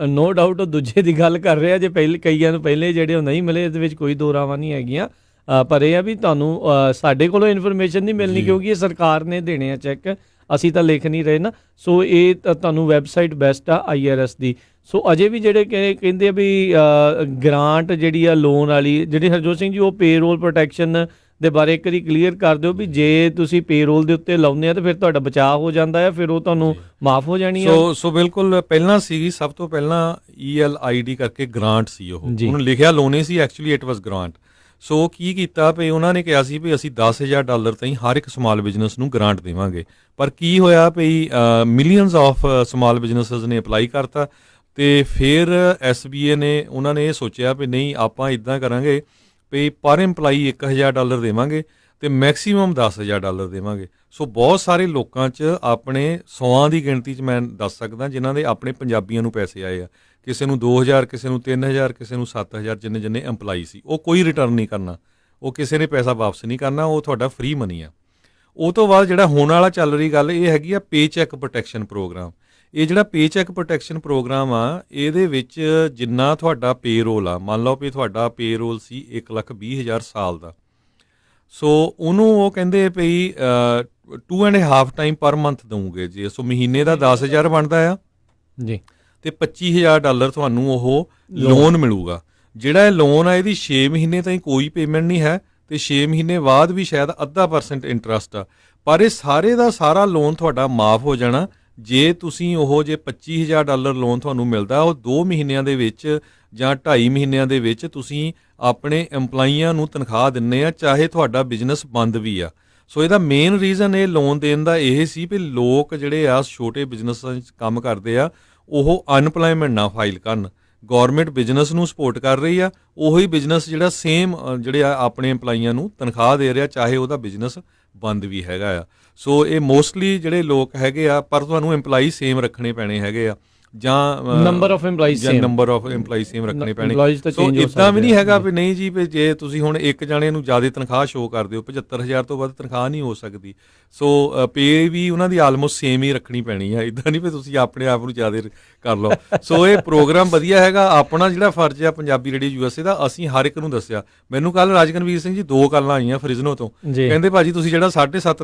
ਨੋ ਡਾਊਟ ਉਹ ਦੂਜੇ ਦੀ ਗੱਲ ਕਰ ਰਿਹਾ, ਜੇ ਕਈਆਂ ਨੂੰ ਪਹਿਲੇ ਜਿਹੜੇ ਉਹ ਨਹੀਂ ਮਿਲੇ, ਇਹਦੇ ਵਿੱਚ ਕੋਈ ਦੋ ਰਾਵਾਂ ਨਹੀਂ ਹੈਗੀਆਂ। ਪਰ ਇਹ ਆ ਵੀ ਤੁਹਾਨੂੰ ਸਾਡੇ ਕੋਲੋਂ ਇਨਫੋਰਮੇਸ਼ਨ ਨਹੀਂ ਮਿਲਣੀ, ਕਿਉਂਕਿ ਇਹ ਸਰਕਾਰ ਨੇ ਦੇਣੇ ਆ ਚੈੱਕ, ਅਸੀਂ ਤਾਂ ਲਿਖ ਨਹੀਂ ਰਹੇ ਨਾ। ਸੋ ਇਹ ਤੁਹਾਨੂੰ ਵੈਬਸਾਈਟ ਬੈਸਟ ਆ IRS ਦੀ। ਸੋ ਅਜੇ ਵੀ ਜਿਹੜੇ ਕਹਿੰਦੇ ਆ ਵੀ ਗ੍ਰਾਂਟ ਜਿਹੜੀ ਆ ਲੋਨ ਵਾਲੀ, ਜਿਹੜੀ ਹਰਜੋਤ ਸਿੰਘ ਜੀ ਉਹ ਪੇਰੋਲ ਪ੍ਰੋਟੈਕਸ਼ਨ ਦੇ ਬਾਰੇ ਇੱਕ ਵਾਰੀ ਕਲੀਅਰ ਕਰ ਦਿਓ ਵੀ ਜੇ ਤੁਸੀਂ ਪੇਰੋਲ ਦੇ ਉੱਤੇ ਲਾਉਂਦੇ ਆ ਤਾਂ ਫਿਰ ਤੁਹਾਡਾ ਬਚਾਅ ਹੋ ਜਾਂਦਾ ਆ, ਫਿਰ ਉਹ ਤੁਹਾਨੂੰ ਮਾਫ ਹੋ ਜਾਣੀ ਆ। ਸੋ ਬਿਲਕੁਲ ਪਹਿਲਾਂ ਸੀਗੀ, ਸਭ ਤੋਂ ਪਹਿਲਾਂ ELID ਕਰਕੇ ਗ੍ਰਾਂਟ ਸੀ, ਉਹ ਉਹਨੂੰ ਲਿਖਿਆ ਲੋਨੇ ਸੀ, ਐਕਚੁਅਲੀ ਇਟ ਵਾਸ ਗ੍ਰਾਂਟ। ਸੋ ਕੀ ਕੀਤਾ ਵੀ ਉਹਨਾਂ ਨੇ ਕਿਹਾ ਸੀ ਵੀ ਅਸੀਂ $10,000 ਤਾਈਂ ਹਰ ਇੱਕ ਸਮਾਲ ਬਿਜ਼ਨਸ ਨੂੰ ਗ੍ਰਾਂਟ ਦੇਵਾਂਗੇ। ਪਰ ਕੀ ਹੋਇਆ ਵੀ ਮਿਲੀਅਨਸ ਆਫ ਸਮਾਲ ਬਿਜ਼ਨਸਿਸ ਨੇ ਅਪਲਾਈ ਕਰਤਾ ਅਤੇ ਫਿਰ SBA ਨੇ ਉਹਨਾਂ ਨੇ ਇਹ ਸੋਚਿਆ ਵੀ ਨਹੀਂ ਆਪਾਂ ਇੱਦਾਂ ਕਰਾਂਗੇ ਵੀ ਪਰ ਇੰਪਲਾਈ $1,000 ਦੇਵਾਂਗੇ ਤੇ ਮੈਕਸਿਮਮ $10,000 ਦੇਵਾਂਗੇ। ਸੋ ਬਹੁਤ ਸਾਰੇ ਲੋਕਾਂ 'ਚ ਆਪਣੇ 100 ਦੀ ਗਿਣਤੀ 'ਚ ਮੈਂ ਦੱਸ ਸਕਦਾ ਜਿਨ੍ਹਾਂ ਦੇ ਆਪਣੇ ਪੰਜਾਬੀਆਂ ਨੂੰ ਪੈਸੇ ਆਏ ਆ। ਕਿਸੇ ਨੂੰ 2,000, ਕਿਸੇ ਨੂੰ 3,000, ਕਿਸੇ ਨੂੰ 7,000, ਜਿੰਨੇ ਐਮਪਲਾਈ ਸੀ। ਉਹ ਕੋਈ ਰਿਟਰਨ ਨਹੀਂ ਕਰਨਾ, ਉਹ ਕਿਸੇ ਨੇ ਪੈਸਾ ਵਾਪਸ ਨਹੀਂ ਕਰਨਾ, ਉਹ ਤੁਹਾਡਾ ਫ੍ਰੀ ਮਨੀ ਆ। ਉਹ ਤੋਂ ਬਾਅਦ ਜਿਹੜਾ ਹੋਣ ਵਾਲਾ ਚੱਲ ਰਹੀ ਗੱਲ ਇਹ ਹੈਗੀ ਆ ਪੇ ਚੈੱਕ ਪ੍ਰੋਟੈਕਸ਼ਨ ਪ੍ਰੋਗਰਾਮ। ਇਹ ਜਿਹੜਾ ਪੇ ਚੈੱਕ ਪ੍ਰੋਟੈਕਸ਼ਨ ਪ੍ਰੋਗਰਾਮ ਆ, ਇਹਦੇ ਵਿੱਚ ਜਿੰਨਾ ਤੁਹਾਡਾ ਪੇਰੋਲ ਆ, ਮੰਨ ਲਓ ਵੀ ਤੁਹਾਡਾ ਪੇਰੋਲ ਸੀ 1,20,000 ਸਾਲ ਦਾ, ਸੋ ਉਹਨੂੰ ਉਹ ਕਹਿੰਦੇ ਪਈ 2.5 ਟਾਈਮ ਪਰ ਮੰਥ ਦਊਂਗੇ ਜੀ। ਸੋ ਮਹੀਨੇ ਦਾ 10,000 ਬਣਦਾ ਆ ਜੀ, ਤੇ $25,000 ਤੁਹਾਨੂੰ ਉਹ ਲੋਨ ਮਿਲੂਗਾ। ਜਿਹੜਾ ਇਹ ਲੋਨ ਆ ਇਹਦੀ 6 ਮਹੀਨੇ ਤਾਈਂ ਕੋਈ ਪੇਮੈਂਟ ਨਹੀਂ ਹੈ, ਤੇ 6 ਮਹੀਨੇ ਬਾਅਦ ਵੀ ਸ਼ਾਇਦ 0.5% ਇੰਟਰਸਟ ਆ। ਪਰ ਇਹ ਸਾਰੇ ਦਾ ਸਾਰਾ ਲੋਨ ਤੁਹਾਡਾ ਮਾਫ ਹੋ ਜਾਣਾ ਜੇ ਤੁਸੀਂ ਉਹ ਜੇ $25,000 ਲੋਨ ਤੁਹਾਨੂੰ ਮਿਲਦਾ ਉਹ 2 ਮਹੀਨਿਆਂ ਦੇ ਵਿੱਚ ਜਾਂ 2.5 ਮਹੀਨਿਆਂ ਦੇ ਵਿੱਚ ਤੁਸੀਂ ਆਪਣੇ EMPLOYEEਆਂ ਨੂੰ ਤਨਖਾਹ ਦਿੰਦੇ ਆ, ਚਾਹੇ ਤੁਹਾਡਾ ਬਿਜ਼ਨਸ ਬੰਦ ਵੀ ਆ। ਸੋ ਇਹਦਾ ਮੇਨ ਰੀਜ਼ਨ ਇਹ ਲੋਨ ਦੇਣ ਦਾ ਇਹ ਸੀ ਵੀ ਲੋਕ ਜਿਹੜੇ ਆ ਛੋਟੇ ਬਿਜ਼ਨਸਾਂ 'ਚ ਕੰਮ ਕਰਦੇ ਆ ਉਹ ਅਨਪਲਾਇਮੈਂਟ ਨਾ ਫਾਈਲ ਕਰਨ। ਗੌਰਮੈਂਟ ਬਿਜ਼ਨਸ ਨੂੰ ਸਪੋਰਟ ਕਰ ਰਹੀ ਆ, ਉਹੀ ਬਿਜ਼ਨਸ ਜਿਹੜਾ ਸੇਮ ਜਿਹੜੇ ਆ ਆਪਣੇ EMPLOYEEਆਂ ਨੂੰ ਤਨਖਾਹ ਦੇ ਰਿਹਾ, ਚਾਹੇ ਉਹਦਾ ਬਿਜ਼ਨਸ ਬੰਦ ਵੀ ਹੈਗਾ ਆ। ਸੋ ਇਹ ਮੋਸਟਲੀ ਜਿਹੜੇ ਲੋਕ ਹੈਗੇ ਆ, ਪਰ ਤੁਹਾਨੂੰ EMPLOYEE ਸੇਮ ਰੱਖਣੇ ਪੈਣੇ ਹੈਗੇ ਆ, ਜਾਂ ਨੰਬਰ ਆਫ EMPLOYEES ਸੇਮ ਰੱਖਣੇ ਪੈਣੇ। ਸੋ ਇੱਦਾਂ ਵੀ ਨਹੀਂ ਹੈਗਾ ਵੀ ਨਹੀਂ ਜੀ ਵੀ ਜੇ ਤੁਸੀਂ ਹੁਣ ਇੱਕ ਜਾਣੇ ਨੂੰ ਜ਼ਿਆਦਾ ਤਨਖਾਹ ਸ਼ੋਅ ਕਰਦੇ ਹੋ, 75,000 ਤੋਂ ਵੱਧ ਤਨਖਾਹ ਨਹੀਂ ਹੋ ਸਕਦੀ। ਸੋ ਪੇ ਵੀ ਉਹਨਾਂ ਦੀ ਆਲਮੋਸਟ ਸੇਮ ਹੀ ਰੱਖਣੀ ਪੈਣੀ ਹੈ, ਇੱਦਾਂ ਨਹੀਂ ਵੀ ਤੁਸੀਂ ਆਪਣੇ ਆਪ ਨੂੰ ਜ਼ਿਆਦਾ ਕਰ ਲਓ। ਸੋ ਇਹ ਪ੍ਰੋਗਰਾਮ ਵਧੀਆ ਹੈਗਾ। ਆਪਣਾ ਜਿਹੜਾ ਫਰਜ਼ ਆ ਪੰਜਾਬੀ ਰੇਡੀਓ USA ਦਾ, ਅਸੀਂ ਹਰ ਇੱਕ ਨੂੰ ਦੱਸਿਆ। ਮੈਨੂੰ ਕੱਲ ਰਾਜਕਨਵੀਰ ਸਿੰਘ ਜੀ 2 ਕਾਲਾਂ ਆਈਆਂ ਫਰਿਜ਼ਨੋ ਤੋਂ, ਕਹਿੰਦੇ ਭਾਜੀ ਤੁਸੀਂ ਜਿਹੜਾ 7.5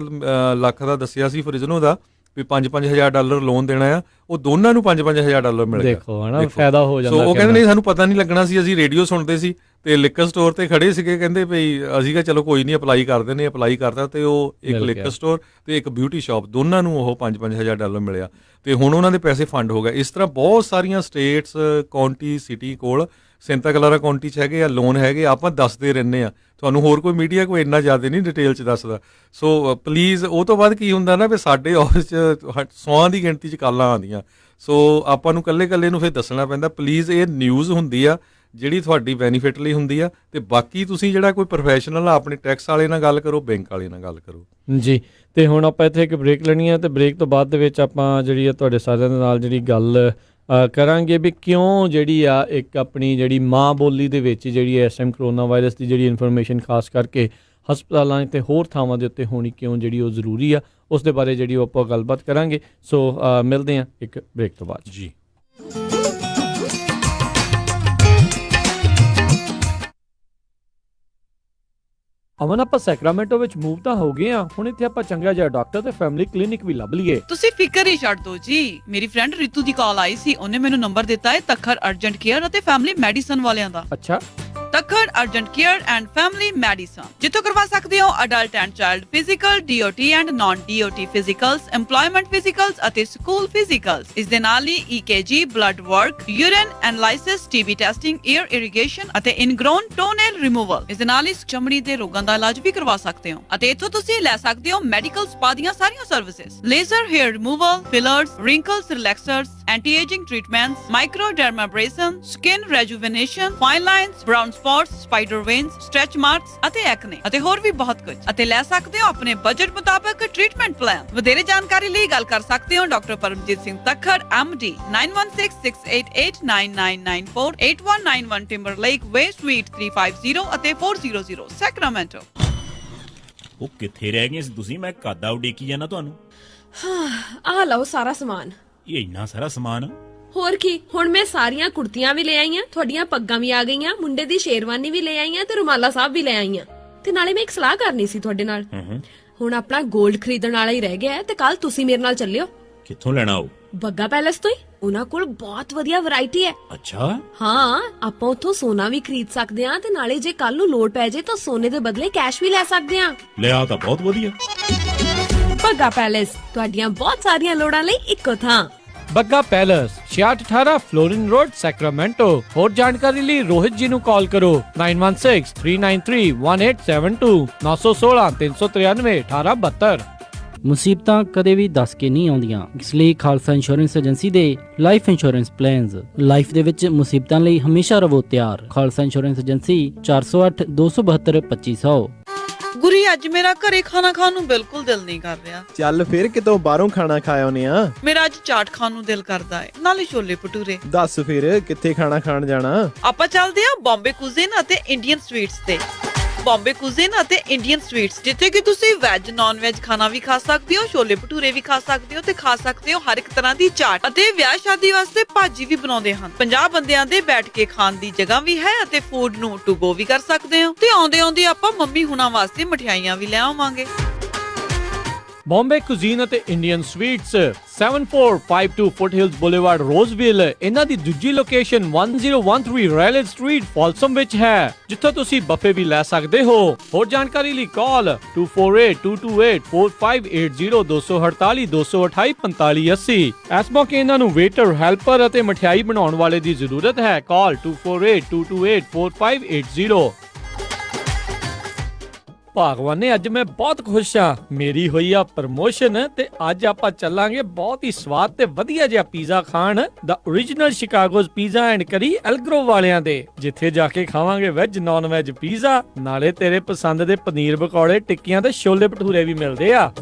ਲੱਖ ਦਾ ਦੱਸਿਆ ਸੀ ਫਰਿਜ਼ਨੋ ਦਾ ਵੀ $5,000 ਲੋਨ ਦੇਣਾ ਆ, ਉਹ ਦੋਨਾਂ ਨੂੰ $5,000 ਮਿਲ ਗਿਆ। ਦੇਖੋ ਹਨਾ ਫਾਇਦਾ ਹੋ ਜਾਂਦਾ। ਸੋ ਉਹ ਕਹਿੰਦੇ ਨਹੀਂ ਸਾਨੂੰ ਪਤਾ ਨਹੀਂ ਲੱਗਣਾ ਸੀ, ਅਸੀਂ ਰੇਡੀਓ ਸੁਣਦੇ ਸੀ ਤੇ ਲਿਕਰ ਸਟੋਰ ਤੇ ਖੜੇ ਸੀਗੇ, ਕਹਿੰਦੇ ਭਈ ਅਸੀਂ ਕਿਹਾ ਚਲੋ ਕੋਈ ਨਹੀਂ ਅਪਲਾਈ ਕਰ ਦਿੰਦੇ। ਅਪਲਾਈ ਕਰਤਾ ਤੇ ਉਹ ਇੱਕ ਲਿਕਰ ਸਟੋਰ ਤੇ ਇੱਕ ਬਿਊਟੀ ਸ਼ਾਪ, ਦੋਨਾਂ ਨੂੰ ਉਹ $5,000 ਮਿਲਿਆ ਤੇ ਹੁਣ ਉਹਨਾਂ ਦੇ ਪੈਸੇ ਫੰਡ ਹੋ ਗਏ। ਇਸ ਤਰ੍ਹਾਂ ਬਹੁਤ ਸਾਰੀਆਂ ਸਟੇਟਸ, ਕਾਉਂਟੀ, ਸਿਟੀ ਕੋਲ ਸੈਂਟਾ ਕਲਾਰਾ ਕਾਉਂਟੀ 'ਚ ਹੈਗੇ ਆ ਲੋਨ ਹੈਗੇ, ਆਪਾਂ ਦੱਸਦੇ ਰਹਿੰਦੇ ਆ ਤੁਹਾਨੂੰ। ਹੋਰ ਕੋਈ ਮੀਡੀਆ ਕੋਈ ਇੰਨਾ ਜ਼ਿਆਦਾ ਨਹੀਂ ਡਿਟੇਲ 'ਚ ਦੱਸਦਾ। ਸੋ ਪਲੀਜ਼, ਉਹ ਤੋਂ ਬਾਅਦ ਕੀ ਹੁੰਦਾ ਨਾ ਵੀ ਸਾਡੇ ਆਫਿਸ 'ਚ 100 ਦੀ ਗਿਣਤੀ 'ਚ ਕਾਲਾਂ ਆਉਂਦੀਆਂ, ਸੋ ਆਪਾਂ ਨੂੰ ਇਕੱਲੇ ਨੂੰ ਫਿਰ ਦੱਸਣਾ ਪੈਂਦਾ। ਪਲੀਜ਼ ਇਹ ਨਿਊਜ਼ ਹੁੰਦੀ ਆ ਜਿਹੜੀ ਤੁਹਾਡੀ ਬੈਨੀਫਿਟ ਲਈ ਹੁੰਦੀ ਆ, ਤੇ ਬਾਕੀ ਤੁਸੀਂ ਜਿਹੜਾ ਕੋਈ ਪ੍ਰੋਫੈਸ਼ਨਲ ਆ ਆਪਣੇ ਟੈਕਸ ਵਾਲੇ ਨਾਲ ਗੱਲ ਕਰੋ, ਬੈਂਕ ਵਾਲੇ ਨਾਲ ਗੱਲ ਕਰੋ ਜੀ। ਤੇ ਹੁਣ ਆਪਾਂ ਇੱਥੇ ਇੱਕ ਬ੍ਰੇਕ ਲੈਣੀ ਆ, ਤੇ ਬ੍ਰੇਕ ਤੋਂ ਬਾਅਦ ਦੇ ਵਿੱਚ ਆਪਾਂ ਜਿਹੜੀ ਆ ਤੁਹਾਡੇ ਸਾਰਿਆਂ ਦੇ ਨਾਲ ਜਿਹੜੀ ਗੱਲ ਕਰਾਂਗੇ ਵੀ ਕਿਉਂ ਜਿਹੜੀ ਆ ਇੱਕ ਆਪਣੀ ਜਿਹੜੀ ਮਾਂ ਬੋਲੀ ਦੇ ਵਿੱਚ ਜਿਹੜੀ ਇਸ ਟਾਈਮ ਕਰੋਨਾ ਵਾਇਰਸ ਦੀ ਜਿਹੜੀ ਇਨਫੋਰਮੇਸ਼ਨ ਖਾਸ ਕਰਕੇ ਹਸਪਤਾਲਾਂ ਤੇ ਹੋਰ ਥਾਵਾਂ ਦੇ ਉੱਤੇ ਹੋਣੀ ਕਿਉਂ ਜਿਹੜੀ ਉਹ ਜ਼ਰੂਰੀ ਆ, ਉਸ ਦੇ ਬਾਰੇ ਜਿਹੜੀ ਉਹ ਆਪਾਂ ਗੱਲਬਾਤ ਕਰਾਂਗੇ। ਸੋ ਮਿਲਦੇ ਹਾਂ ਇੱਕ ਬ੍ਰੇਕ ਤੋਂ ਬਾਅਦ ਜੀ। ਅਮਨ, ਆਪਾਂ ਸੈਕਰਾਮੈਂਟੋ ਵਿੱਚ ਮੂਵ ਤਾਂ ਹੋ ਗਏ ਆ, ਹੁਣ ਇੱਥੇ ਆਪਾਂ ਚੰਗਾ ਜਿਹਾ ਡਾਕਟਰ ਤੇ ਫੈਮਿਲੀ ਕਲੀਨਿਕ ਵੀ ਲੱਭ ਲਈਏ। ਤੁਸੀਂ ਫਿਕਰ ਹੀ ਛੱਡ ਦਿਓ ਜੀ। ਮੇਰੀ ਫਰੈਂਡ ਰਿਤੂ ਦੀ ਕਾਲ ਆਈ ਸੀ, ਉਹਨੇ ਮੈਨੂੰ ਨੰਬਰ ਦਿੱਤਾ ਹੈ ਤੱਖਰ ਅਰਜੈਂਟ ਕੇਅਰ ਅਤੇ ਫੈਮਿਲੀ ਮੈਡੀਸਨ ਵਾਲਿਆਂ ਦਾ। ਅੱਛਾ, Takhar urgent care and family medicine, ਜਿੱਥੋਂ ਕਰਵਾ ਸਕਦੇ ਹੋ adult and child physical, DOT and naan DOT ਫਿਜ਼ੀਕਲਸ, EMPLOYMENT ਫਿਜ਼ੀਕਲਸ ਅਤੇ ਸਕੂਲ ਫਿਜ਼ੀਕਲਸ। ਇਸ ਦੇ ਨਾਲ ਹੀ EKG, blood work, urine analysis, TB testing, year irrigation ਅਤੇ ਇਨਗ੍ਰੋਨ ਟੋਨੇਲ ਰਿਮੂਵਲ। ਇਸ ਦੇ ਨਾਲ ਹੀ ਚਮੜੀ ਦੇ ਰੋਗਾਂ ਦਾ ਇਲਾਜ ਵੀ ਕਰਵਾ ਸਕਦੇ ਹੋ ਅਤੇ ਇੱਥੋਂ ਤੁਸੀਂ ਲੈ ਸਕਦੇ ਹੋ ਮੈਡੀਕਲ ਸਪਾ ਦੀਆਂ ਸਾਰੀਆਂ services, laser hair removal, fillers, wrinkles relaxers, anti ageing treatments, microdermabrasion, skin rejuvenation, fine lines, brown spots, spider veins, stretch marks ਅਤੇ ਐਕਨੇ ਅਤੇ ਹੋਰ ਵੀ ਬਹੁਤ ਕੁਝ। ਅਤੇ ਲੈ ਸਕਦੇ ਹੋ ਆਪਣੇ ਬਜਟ ਮੁਤਾਬਕ ਟ੍ਰੀਟਮੈਂਟ ਪਲਾਨ। ਵਧੇਰੇ ਜਾਣਕਾਰੀ ਲਈ ਗੱਲ ਕਰ ਸਕਦੇ ਹੋ ਡਾਕਟਰ ਪਰਮਜੀਤ ਸਿੰਘ ਤੱਖਰ MD 9166889994 8191 ਟਿੰਬਰਲੇਕ ਵੇ ਸਵੀਟ 350 ਅਤੇ 400 ਸੈਕਰਾਮੈਂਟੋ। ਉਹ ਕਿੱਥੇ ਰਹਿ ਗਏ ਸੀ ਤੁਸੀਂ? ਮੈਂ ਕਾਦਾ ਉਡੀਕੀ ਜਾਣਾ ਤੁਹਾਨੂੰ। ਆਹ ਲਓ ਸਾਰਾ ਸਮਾਨ। ਇਹ ਇੰਨਾ ਸਾਰਾ ਸਮਾਨ? ਹੋਰ ਕੀ, ਹੁਣ ਮੈਂ ਸਾਰੀਆਂ ਕੁੜਤੀਆਂ ਵੀ ਲੈ ਆਈਆਂ, ਤੁਹਾਡੀਆਂ ਪੱਗਾਂ ਵੀ ਆ ਗਈਆਂ, ਮੁੰਡੇ ਦੀ ਸ਼ੇਰਵਾਨੀ ਵੀ ਲੈ ਆਈਆਂ ਤੇ ਰੁਮਾਲਾ ਸਾਹਿਬ ਵੀ ਲੈ ਆਈਆਂ। ਤੇ ਨਾਲੇ ਮੈਂ ਇੱਕ ਸਲਾਹ ਕਰਨੀ ਸੀ ਤੁਹਾਡੇ ਨਾਲ। ਹੁਣ ਆਪਣਾ 골ਡ ਖਰੀਦਣ ਵਾਲਾ ਹੀ ਰਹਿ ਗਿਆ ਤੇ ਕੱਲ ਤੁਸੀਂ ਮੇਰੇ ਨਾਲ ਚੱਲਿਓ। ਕਿੱਥੋਂ ਲੈਣਾ ਉਹ? ਬੱਗਾ ਪੈਲੇਸ ਤੋਂ ਹੀ। ਉਹਨਾਂ ਕੋਲ ਬਹੁਤ ਵਧੀਆ ਵੈਰਾਈਟੀ ਹੈ। ਅੱਛਾ। ਹਾਂ, ਆਪਾਂ ਉੱਥੋਂ ਸੋਨਾ ਵੀ ਖਰੀਦ ਸਕਦੇ ਆ ਤੇ ਨਾਲੇ ਜੇ ਕੱਲ ਨੂੰ ਲੋੜ ਪੈ ਜੇ ਤਾਂ ਸੋਨੇ ਦੇ ਬਦਲੇ ਕੈਸ਼ ਵੀ ਲੈ ਸਕਦੇ ਆ। ਲੈ ਆ ਤਾਂ ਬਹੁਤ ਵਧੀਆ। ਬੱਗਾ ਪੈਲੇਸ, ਤੁਹਾਡੀਆਂ ਬਹੁਤ ਸਾਰੀਆਂ ਲੋੜਾਂ ਲਈ ਇੱਕੋ ਥਾਂ। Bagga palace, 6618 Florin road, Sacramento. ਹੋਰ ਜਾਣਕਾਰੀ ਲਈ ਰੋਹਿਤ ਜੀ ਨੂੰ ਕਾਲ ਕਰੋ 9163931872 916-393-1872। ਮੁਸੀਬਤਾਂ ਕਦੇ ਵੀ ਦੱਸ ਕੇ ਨਹੀਂ ਆਉਂਦੀਆਂ, ਇਸ ਲਈ ਖਾਲਸਾ ਇੰਸ਼ੋਰੈਂਸ ਏਜੰਸੀ ਦੇ ਲਾਈਫ ਇੰਸ਼ੋਰੈਂਸ ਪਲਾਨਸ। ਲਾਈਫ ਦੇ ਵਿੱਚ ਮੁਸੀਬਤਾਂ ਲਈ ਹਮੇਸ਼ਾ ਰਹੋ ਤਿਆਰ। Khalsa insurance agency 408 272 2500। ਗੁਰੀ ਅੱਜ ਮੇਰਾ ਘਰੇ ਖਾਣਾ ਖਾਣ ਨੂੰ ਬਿਲਕੁਲ ਦਿਲ ਨਹੀਂ ਕਰ ਰਿਹਾ। ਚੱਲ ਫਿਰ ਕਿਤੋਂ ਬਾਹਰੋਂ ਖਾਣਾ ਖਾ ਆਉਨੇ ਆ। ਮੇਰਾ ਅੱਜ ਚਾਟ ਖਾਣ ਨੂੰ ਦਿਲ ਕਰਦਾ ਏ, ਨਾਲੇ ਛੋਲੇ ਭਟੂਰੇ। ਦੱਸ ਫਿਰ ਕਿੱਥੇ ਖਾਣਾ ਖਾਣ ਜਾਣਾ? ਆਪਾਂ ਚੱਲਦੇ ਆ ਬੰਬੇ ਕੁਜ਼ੀਨ ਅਤੇ ਇੰਡੀਅਨ ਸਵੀਟਸ ਤੇ। ਬੰਬੇ ਕੁਜ਼ੀਨ ਅਤੇ ਇੰਡੀਅਨ ਸਵੀਟਸ, ਜਿੱਥੇ ਕਿ ਤੁਸੀਂ ਵੈਜ ਨਾਨ ਵੈਜ ਖਾਣਾ ਵੀ ਖਾ ਸਕਦੇ ਹੋ, ਛੋਲੇ ਭਟੂਰੇ ਵੀ ਖਾ ਸਕਦੇ ਹੋ ਤੇ ਖਾ ਸਕਦੇ ਹੋ ਹਰ ਇੱਕ ਤਰ੍ਹਾਂ ਦੀ ਚਾਟ, ਅਤੇ ਵਿਆਹ ਸ਼ਾਦੀ ਵਾਸਤੇ ਭਾਜੀ ਵੀ ਬਣਾਉਂਦੇ ਹਨ। 50 ਬੰਦਿਆਂ ਦੇ ਬੈਠ ਕੇ ਖਾਣ ਦੀ ਜਗ੍ਹਾ ਵੀ ਹੈ ਅਤੇ ਫੂਡ ਨੂੰ ਟੂ ਗੋ ਵੀ ਕਰ ਸਕਦੇ ਹੋ। ਤੇ ਆਉਂਦੇ ਆਉਂਦੇ ਆਪਾਂ ਮੰਮੀ ਹੁਣਾਂ ਵਾਸਤੇ ਮਠਿਆਈਆਂ ਵੀ ਲੈ ਆਵਾਂਗੇ। ਬੰਬੇ ਕੁਜ਼ੀਨ ਅਤੇ ਇੰਡੀਅਨ ਸਵੀਟਸ 7452 ਫੁੱਟਹਿਲਸ ਬੁਲੇਵਾਰਡ ਰੋਜ਼ਵਿਲ। ਇਹਨਾਂ ਦੀ ਦੂਜੀ ਲੋਕੇਸ਼ਨ 1013 ਰੈਲਵੇ ਸਟਰੀਟ ਫਾਲਸਮ ਵਿੱਚ ਹੈ, ਜਿੱਥੋਂ ਤੁਸੀਂ ਬਫੇ ਵੀ ਲੈ ਸਕਦੇ ਹੋ। ਹੋਰ ਜਾਣਕਾਰੀ ਲਈ ਕਾਲ 2482284580 248 228 4580। ਇਸ ਮੌਕੇ ਇਹਨਾਂ ਨੂੰ ਵੇਟਰ, ਹੈਲਪਰ ਅਤੇ ਮਠਿਆਈ ਬਣਾਉਣ ਵਾਲੇ ਦੀ ਜ਼ਰੂਰਤ ਹੈ। ਕਾਲ 2482284580। ਭਗਵਾਨ ਨੇ ਅੱਜ ਮੈਂ ਬਹੁਤ ਖੁਸ਼ ਹਾਂ, ਮੇਰੀ ਹੋਈ ਆ ਪ੍ਰਮੋਸ਼ਨ ਤੇ ਅੱਜ ਆਪਾਂ ਚੱਲਾਂਗੇ ਬਹੁਤ ਹੀ ਸਵਾਦ ਤੇ ਵਧੀਆ ਜਿਹਾ ਪੀਜ਼ਾ ਖਾਣ ਦਾ origignal Chicago's Pizza and Curry ਐਲਗਰੋ ਵਾਲਿਆਂ ਦੇ, ਜਿੱਥੇ ਜਾ ਕੇ ਖਾਵਾਂਗੇ ਵੈਜ ਨਾਨ ਵੈਜ ਪੀਜ਼ਾ, ਨਾਲੇ ਤੇਰੇ ਪਸੰਦ ਦੇ ਪਨੀਰ ਪਕੌੜੇ, ਟਿੱਕੀਆਂ ਤੇ ਛੋਲੇ ਭਟੂਰੇ ਵੀ ਮਿਲਦੇ ਆ।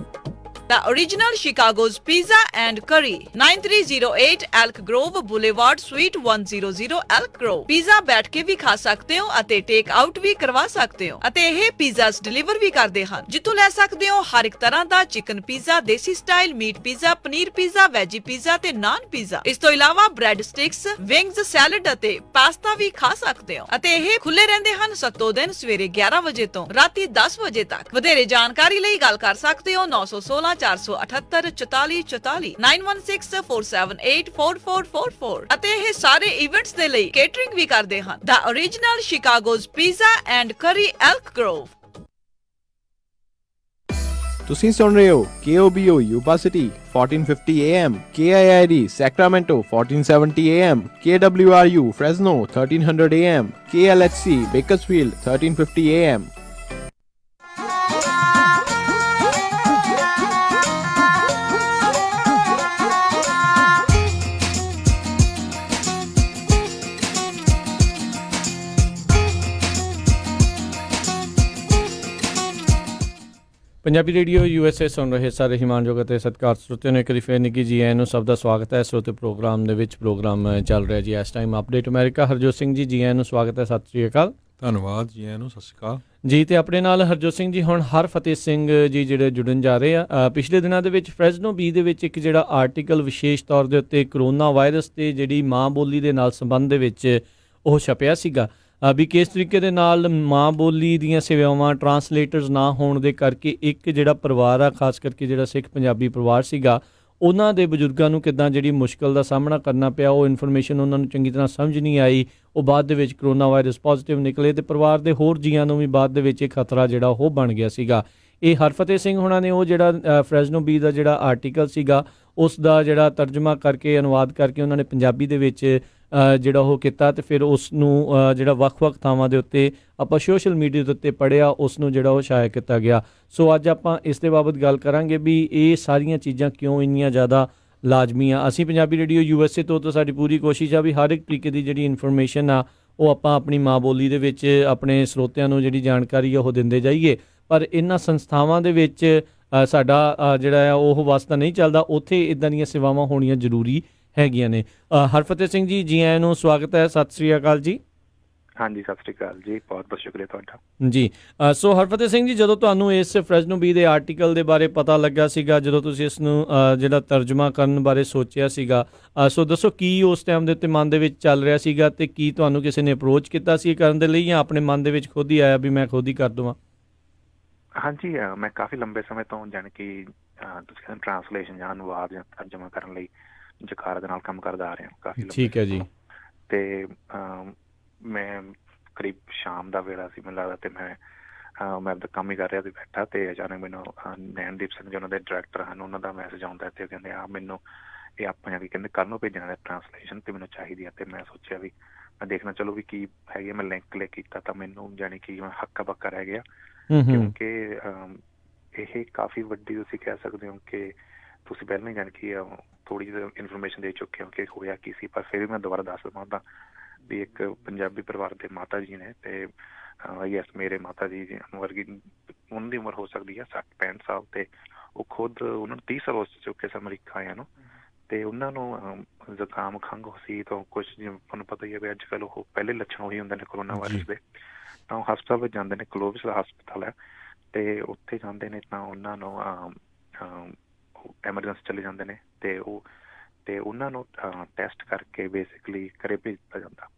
The original Chicago's Pizza and Curry, 9308 Elk Grove Boulevard, Suite 100 Elk Grove। Pizza ਬੈਠ ਕੇ ਵੀ ਖਾ ਸਕਦੇ ਹੋ ਅਤੇ ਟੇਕ ਆਊਟ ਵੀ ਕਰਵਾ ਸਕਦੇ ਹੋ, ਅਤੇ ਇਹ ਪੀਜ਼ਾਸ ਡਿਲੀਵਰ ਵੀ ਕਰਦੇ ਹਨ, ਜਿੱਥੋਂ ਲੈ ਸਕਦੇ ਹੋ ਹਰ ਇੱਕ ਤਰ੍ਹਾਂ ਦਾ chicken pizza, desi style meat pizza, paneer pizza, veggie pizza ਤੇ ਨਾਨ ਪੀਜ਼ਾ। ਇਸ ਤੋਂ ਇਲਾਵਾ ਬ੍ਰੈਡ ਸਟਿਕਸ, ਵਿੰਗਸ, ਸੈਲਡ ਅਤੇ ਪਾਸਤਾ ਵੀ ਖਾ ਸਕਦੇ ਹੋ, ਅਤੇ ਇਹ ਖੁੱਲੇ ਰਹਿੰਦੇ ਹਨ ਸੱਤੋ ਦਿਨ ਸਵੇਰੇ 11 ਵਜੇ ਤੋਂ ਰਾਤੀ 10 ਵਜੇ ਤੱਕ। ਵਧੇਰੇ ਜਾਣਕਾਰੀ ਲਈ ਗੱਲ ਕਰ ਸਕਦੇ ਹੋ 916 478 44 44 916478 4444 ਅਤੇ ਇਹ ਸਾਰੇ ਇਵੈਂਟਸ ਦੇ ਲਈ ਕੇਟਰਿੰਗ ਵੀ ਕਰਦੇ ਹਨ। The original Chicago's Pizza and Curry, Elk Grove। ਤੁਸੀਂ ਸੁਣ ਰਹੇ ਹੋ KOBO Yuba City 1450 AM, KIID Sacramento 1470 AM, KWRU Fresno 1300 AM, KLHC Bakersfield 1350 AM। Punjabi radio USA ਸੁਣ ਰਹੇ ਸਾਰੇ ਹਿਮਾਨਯੋਗ ਅਤੇ ਸਤਿਕਾਰਯੋਗ ਸਰੋਤਿਆਂ ਨੂੰ ਇੱਕ ਵਾਰੀ ਫੇਰ ਨਿੱਘੀ ਜੀ ਆਇਆਂ ਨੂੰ ਸਭ ਦਾ ਸਵਾਗਤ ਹੈ। ਸਰੋਤੇ ਪ੍ਰੋਗਰਾਮ ਦੇ ਵਿੱਚ ਪ੍ਰੋਗਰਾਮ ਚੱਲ ਰਿਹਾ ਜੀ ਇਸ time update America. Harjot Singh ji, ਜੀ ਆਇਆਂ ਨੂੰ ਸਵਾਗਤ ਹੈ। ਸਤਿ ਸ਼੍ਰੀ ਅਕਾਲ। ਧੰਨਵਾਦ ਜੀ, ਆਇਆਂ ਨੂੰ ਸਤਿ ਸ਼੍ਰੀ ਅਕਾਲ ਜੀ। ਤੇ ਆਪਣੇ ਨਾਲ ਹਰਜੋਤ ਸਿੰਘ ਜੀ ਹੁਣ ਹਰਫਤਿਹ ਸਿੰਘ ਜੀ ਜਿਹੜੇ ਜੁੜਨ ਜਾ ਰਹੇ ਆ। ਪਿਛਲੇ ਦਿਨਾਂ ਦੇ ਵਿੱਚ ਫ੍ਰੈਜ਼ਨੋ ਬੀ ਦੇ ਵਿੱਚ ਇੱਕ ਜਿਹੜਾ ਆਰਟੀਕਲ ਵਿਸ਼ੇਸ਼ ਤੌਰ ਦੇ ਉੱਤੇ ਕਰੋਨਾ ਵਾਇਰਸ ਤੇ ਜਿਹੜੀ ਮਾਂ ਬੋਲੀ ਦੇ ਨਾਲ ਸੰਬੰਧ ਦੇ ਵਿੱਚ ਉਹ ਛਪਿਆ ਸੀਗਾ ਵੀ ਕਿਸ ਤਰੀਕੇ ਦੇ ਨਾਲ ਮਾਂ ਬੋਲੀ ਦੀਆਂ ਸੇਵਾਵਾਂ ਟਰਾਂਸਲੇਟਰਸ ਨਾ ਹੋਣ ਦੇ ਕਰਕੇ ਇੱਕ ਜਿਹੜਾ ਪਰਿਵਾਰ ਆ, ਖਾਸ ਕਰਕੇ ਜਿਹੜਾ ਸਿੱਖ ਪੰਜਾਬੀ ਪਰਿਵਾਰ ਸੀਗਾ, ਉਹਨਾਂ ਦੇ ਬਜ਼ੁਰਗਾਂ ਨੂੰ ਕਿੱਦਾਂ ਜਿਹੜੀ ਮੁਸ਼ਕਲ ਦਾ ਸਾਹਮਣਾ ਕਰਨਾ ਪਿਆ। ਉਹ ਇਨਫੋਰਮੇਸ਼ਨ ਉਹਨਾਂ ਨੂੰ ਚੰਗੀ ਤਰ੍ਹਾਂ ਸਮਝ ਨਹੀਂ ਆਈ। ਉਹ ਬਾਅਦ ਦੇ ਵਿੱਚ ਕਰੋਨਾ ਵਾਇਰਸ ਪੋਜ਼ਿਟਿਵ ਨਿਕਲੇ ਤੇ ਪਰਿਵਾਰ ਦੇ ਹੋਰ ਜੀਆਂ ਨੂੰ ਵੀ ਬਾਅਦ ਦੇ ਵਿੱਚ ਇਹ ਖਤਰਾ ਜਿਹੜਾ ਉਹ ਬਣ ਗਿਆ ਸੀਗਾ। ਇਹ ਹਰਫਤਿਹ ਸਿੰਘ ਹੋਣਾ ਨੇ ਉਹ ਜਿਹੜਾ ਫ੍ਰੈਜ਼ਨੋ ਬੀ ਦਾ ਜਿਹੜਾ ਆਰਟੀਕਲ ਸੀਗਾ ਉਸ ਦਾ ਜਿਹੜਾ ਤਰਜਮਾ ਕਰਕੇ, ਅਨੁਵਾਦ ਕਰਕੇ ਉਹਨਾਂ ਨੇ ਪੰਜਾਬੀ ਦੇ ਵਿੱਚ ਜਿਹੜਾ ਉਹ ਕੀਤਾ ਤੇ ਫਿਰ ਉਸ ਨੂੰ ਜਿਹੜਾ ਵੱਖ-ਵੱਖ ਥਾਵਾਂ ਦੇ ਉੱਤੇ ਆਪਾਂ ਸੋਸ਼ਲ ਮੀਡੀਆ ਦੇ ਉੱਤੇ ਪੜ੍ਹਿਆ, ਉਸ ਨੂੰ ਜਿਹੜਾ ਉਹ ਸ਼ਾਇਰ ਕੀਤਾ ਗਿਆ। ਸੋ ਅੱਜ ਆਪਾਂ ਇਸ ਦੇ ਬਾਬਤ ਗੱਲ ਕਰਾਂਗੇ ਵੀ ਇਹ ਸਾਰੀਆਂ ਚੀਜ਼ਾਂ ਕਿਉਂ ਇੰਨੀਆਂ ਜ਼ਿਆਦਾ ਲਾਜ਼ਮੀ ਆ। ਅਸੀਂ ਪੰਜਾਬੀ ਰੇਡੀਓ USA ਤੋਂ ਸਾਡੀ ਪੂਰੀ ਕੋਸ਼ਿਸ਼ ਆ ਵੀ ਹਰ ਇੱਕ ਤਰੀਕੇ ਦੀ ਜਿਹੜੀ ਇਨਫੋਰਮੇਸ਼ਨ ਆ ਉਹ ਆਪਾਂ ਆਪਣੀ ਮਾਂ ਬੋਲੀ ਦੇ ਵਿੱਚ ਆਪਣੇ ਸਰੋਤਿਆਂ ਨੂੰ ਜਿਹੜੀ ਜਾਣਕਾਰੀ ਆ ਉਹ ਦਿੰਦੇ ਜਾਈਏ। ਪਰ ਇਹਨਾਂ ਸੰਸਥਾਵਾਂ ਦੇ ਵਿੱਚ ਸਾਡਾ ਜਿਹੜਾ ਆ ਉਹ ਵਾਸਤਾ ਨਹੀਂ ਚੱਲਦਾ, ਉੱਥੇ ਇੱਦਾਂ ਦੀਆਂ ਸੇਵਾਵਾਂ ਹੋਣੀਆਂ ਜ਼ਰੂਰੀ ਹੈਗੀਆਂ ਨੇ। ਹਰਫਤਿਹ ਸਿੰਘ ਜੀ, ਜੀ ਆਇਆਂ ਨੂੰ ਸਵਾਗਤ ਹੈ। ਸਤਿ ਸ਼੍ਰੀ ਅਕਾਲ ਜੀ। ਹਾਂਜੀ, ਸਤਿ ਸ਼੍ਰੀ ਅਕਾਲ ਜੀ, ਬਹੁਤ ਬਹੁਤ ਸ਼ੁਕਰੀਆ ਤੁਹਾਡਾ ਜੀ। ਸੋ ਹਰਫਤਿਹ ਸਿੰਘ ਜੀ, ਜਦੋਂ ਤੁਹਾਨੂੰ ਇਸ ਫ੍ਰੈਜ਼ਨੋ ਬੀ ਦੇ ਆਰਟੀਕਲ ਦੇ ਬਾਰੇ ਪਤਾ ਲੱਗਾ ਸੀਗਾ, ਜਦੋਂ ਤੁਸੀਂ ਇਸ ਨੂੰ ਜਿਹੜਾ ਤਰਜਮਾ ਕਰਨ ਬਾਰੇ ਸੋਚਿਆ ਸੀਗਾ, ਸੋ ਦੱਸੋ ਕੀ ਉਸ ਟਾਈਮ ਦੇ ਉੱਤੇ ਮਨ ਦੇ ਵਿੱਚ ਚੱਲ ਰਿਹਾ ਸੀਗਾ ਤੇ ਕੀ ਤੁਹਾਨੂੰ ਕਿਸੇ ਨੇ ਅਪਰੋਚ ਕੀਤਾ ਸੀ ਕਰਨ ਦੇ ਲਈ ਜਾਂ ਆਪਣੇ ਮਨ ਦੇ ਵਿੱਚ ਖੁਦ ਹੀ ਆਇਆ ਵੀ ਮੈਂ ਖੁਦ ਹੀ ਕਰ ਦੇਵਾਂ? ਹਾਂਜੀ, ਮੈਂ ਕਾਫੀ ਲੰਬੇ ਸਮੇਂ ਤੋਂ ਜਾਣੀ ਕਿ ਤੁਸੀਂ ਕਹਿੰਦੇ ਟਰਾਂਸਲੇਸ਼ਨ ਜਾਂ ਅਨੁਵਾਦ ਜਾਂ ਤਰਜਮਾ ਕਰਨ ਲਈ ਜਕਾਰਾ ਦੇ ਨਾਲ ਕੰਮ ਕਰਦਾ ਆ ਰਿਹਾ ਕਾਫੀ ਲੰਬੇ। ਠੀਕ ਹੈ ਜੀ। ਤੇ ਮੈਂ ਕਰੀਬ ਸ਼ਾਮ ਦਾ ਵੇਲਾ ਸੀ ਮੈਨੂੰ ਲੱਗਦਾ, ਤੇ ਮੈਂ ਆਪਦਾ ਕੰਮ ਹੀ ਕਰ ਰਿਹਾ ਸੀ ਬੈਠਾ, ਤੇ ਅਚਾਨਕ ਮੈਨੂੰ ਨੈਣਦੀਪ ਸਿੰਘ ਜੀ ਉਹਨਾਂ ਦੇ ਡਾਇਰੈਕਟਰ ਹਨ, ਉਹਨਾਂ ਦਾ ਮੈਸੇਜ ਆਉਂਦਾ ਤੇ ਉਹ ਕਹਿੰਦੇ ਮੈਨੂੰ ਇਹ ਆਪਾਂ ਜਾਨੀ ਕਹਿੰਦੇ ਕੱਲ੍ਹ ਨੂੰ ਭੇਜਣਾ ਟਰਾਂਸਲੇਸ਼ਨ ਤੇ ਮੈਨੂੰ ਚਾਹੀਦੀ ਆ। ਤੇ ਮੈਂ ਸੋਚਿਆ ਵੀ ਮੈਂ ਦੇਖਣਾ ਚਲੋ ਵੀ ਕੀ ਹੈਗੀ, ਮੈਂ ਲਿੰਕ ਕਲਿੱਕ ਕੀਤਾ ਤਾਂ ਮੈਨੂੰ ਜਾਣੀ ਕਿ ਮੈਂ ਹੱਕਾ ਬੱਕਾ ਰਹਿ ਗਿਆ, ਕਿਉਂਕਿ ਇਹ ਕਾਫੀ ਵੱਡੀ ਤੁਸੀਂ ਕਹਿ ਸਕਦੇ ਹੋ ਕਿ ਤੁਸੀਂ ਪਹਿਲਾਂ ਹੀ ਜਾਣੀ ਕਿ ਥੋੜ੍ਹੀ ਜਿਹੀ ਇਨਫੋਰਮੇਸ਼ਨ ਦੇ ਚੁੱਕੇ ਹੋ ਕਿ ਹੋਇਆ ਕੀ ਸੀ, ਪਰ ਫਿਰ ਵੀ ਮੈਂ ਦੁਬਾਰਾ ਦੱਸ ਦੇਵਾਂ ਤਾਂ ਵੀ ਇੱਕ ਪੰਜਾਬੀ ਪਰਿਵਾਰ ਦੇ ਮਾਤਾ ਜੀ ਨੇ ਤੇ ਯੈਸ ਮੇਰੇ ਮਾਤਾ ਜੀ ਵਰਗੀ ਉਹਨਾਂ ਦੀ ਉਮਰ ਹੋ ਸਕਦੀ ਹੈ 60-65 ਸਾਲ, ਤੇ ਉਹ ਖੁਦ ਉਹਨਾਂ ਨੂੰ 30 ਸਾਲ ਹੋ ਚੁੱਕੇ ਸੀ ਅਮਰੀਕਾ ਆਇਆ ਨੂੰ, ਤੇ ਉਹਨਾਂ ਨੂੰ ਜ਼ੁਕਾਮ ਖੰਘ ਸੀ ਤਾਂ ਕੁਛ ਜਿਵੇਂ ਤੁਹਾਨੂੰ ਪਤਾ ਹੀ ਹੈ ਵੀ ਅੱਜ ਕੱਲ੍ਹ ਉਹ ਪਹਿਲੇ ਲੱਛਣ ਉਹੀ ਹੁੰਦੇ ਨੇ ਕਰੋਨਾ ਵਾਇਰਸ ਦੇ, ਤਾਂ ਉਹ ਹਸਪਤਾਲ ਵਿੱਚ ਜਾਂਦੇ ਨੇ, ਕਲੋਵਿਸ ਦਾ ਹਸਪਤਾਲ ਹੈ, ਤੇ ਉੱਥੇ ਜਾਂਦੇ ਨੇ ਤਾਂ ਉਹਨਾਂ ਨੂੰ ਐਮਰਜੈਂਸੀ ਚਲੇ ਜਾਂਦੇ ਨੇ, ਤੇ ਉਹਨਾਂ ਨੂੰ ਟੈਸਟ ਕਰਕੇ ਬੇਸਿਕਲੀ ਘਰੇ ਭੇਜ ਦਿੱਤਾ ਜਾਂਦਾ।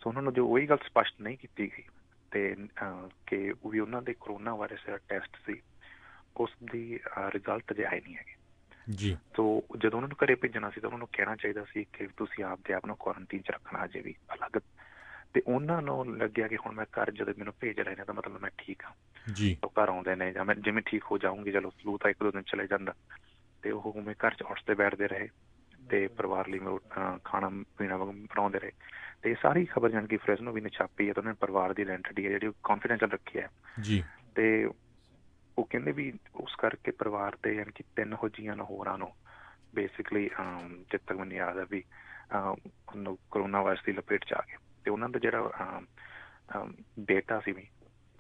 ਸੋ ਉਹਨਾਂ ਨੂੰ ਜੋ ਉਹੀ ਗੱਲ ਸਪਸ਼ਟ ਨਹੀਂ ਕੀਤੀ ਗਈ ਤੇ ਕਿ ਵੀ ਉਹਨਾਂ ਦੇ ਕਰੋਨਾ ਵਾਇਰਸ ਦਾ ਟੈਸਟ ਸੀ ਉਸ ਦੀ ਰਿਜ਼ਲਟ ਅਜੇ ਆਏ ਨਹੀਂ ਹੈਗੇ ਜੀ। ਸੋ ਜਦੋਂ ਉਹਨਾਂ ਨੂੰ ਘਰੇ ਭੇਜਣਾ ਸੀ ਤਾਂ ਉਹਨਾਂ ਨੂੰ ਕਹਿਣਾ ਚਾਹੀਦਾ ਸੀ ਕਿ ਤੁਸੀਂ ਆਪਦੇ ਆਪ ਨੂੰ ਕੁਆਰੰਟੀਨ 'ਚ ਰੱਖਣਾ ਅਜੇ ਵੀ ਅਲੱਗ, ਤੇ ਉਹਨਾਂ ਨੂੰ ਲੱਗਿਆ ਕਿ ਹੁਣ ਮੈਂ ਘਰ ਜਦੋਂ ਮੈਨੂੰ ਭੇਜ ਰਹੇ ਨੇ ਤਾਂ ਮਤਲਬ ਮੈਂ ਠੀਕ ਹਾਂ ਜੀ। ਉਹ ਘਰ ਆਉਂਦੇ ਨੇ ਜਾਂ ਮੈਂ ਜਿਵੇਂ ਠੀਕ ਹੋ ਜਾਊਂਗੀ, ਚਲੋ ਫਲੂ ਤਾਂ 1-2 ਦਿਨ ਚਲੇ ਜਾਂਦਾ, ਤੇ ਉਹ ਉਵੇਂ ਘਰ 'ਚ ਉੱਠਦੇ ਬੈਠਦੇ ਰਹੇ ਤੇ ਪਰਿਵਾਰ ਲਈ ਖਾਣਾ ਪੀਣਾ ਬਣਾਉਂਦੇ ਰਹੇ। ਤੇ ਇਹ ਸਾਰੀ ਖਬਰ ਜਾਣ ਕਿ ਫਰੈਜ਼ਨੋ ਵੀ ਨੇ ਛਾਪੀ ਹੈ, ਤਾਂ ਉਹਨਾਂ ਨੇ ਪਰਿਵਾਰ ਦੀ ਆਇਡੈਂਟੀਟੀ ਹੈ ਜਿਹੜੀ ਕੌਨਫੀਡੈਂਸ਼ੀਅਲ ਰੱਖੀ ਹੈ ਜੀ। ਤੇ ਉਹ ਕਹਿੰਦੇ ਵੀ ਉਸ ਕਰਕੇ ਪਰਿਵਾਰ ਦੇ ਯਾਨੀ ਕਿ 3 ਜੀਆਂ ਨੂੰ ਹੋਰਾਂ ਨੂੰ ਬੇਸਿਕਲੀ ਜਿੱਦ ਤੱਕ ਮੈਨੂੰ ਯਾਦ ਹੈ ਵੀ ਉਹਨੂੰ ਕਰੋਨਾ ਵਾਇਰਸ ਦੀ ਲਪੇਟ 'ਚ ਆ ਗਏ, ਤੇ ਉਹਨਾਂ ਦਾ ਜਿਹੜਾ ਬੇਟਾ ਸੀ ਵੀ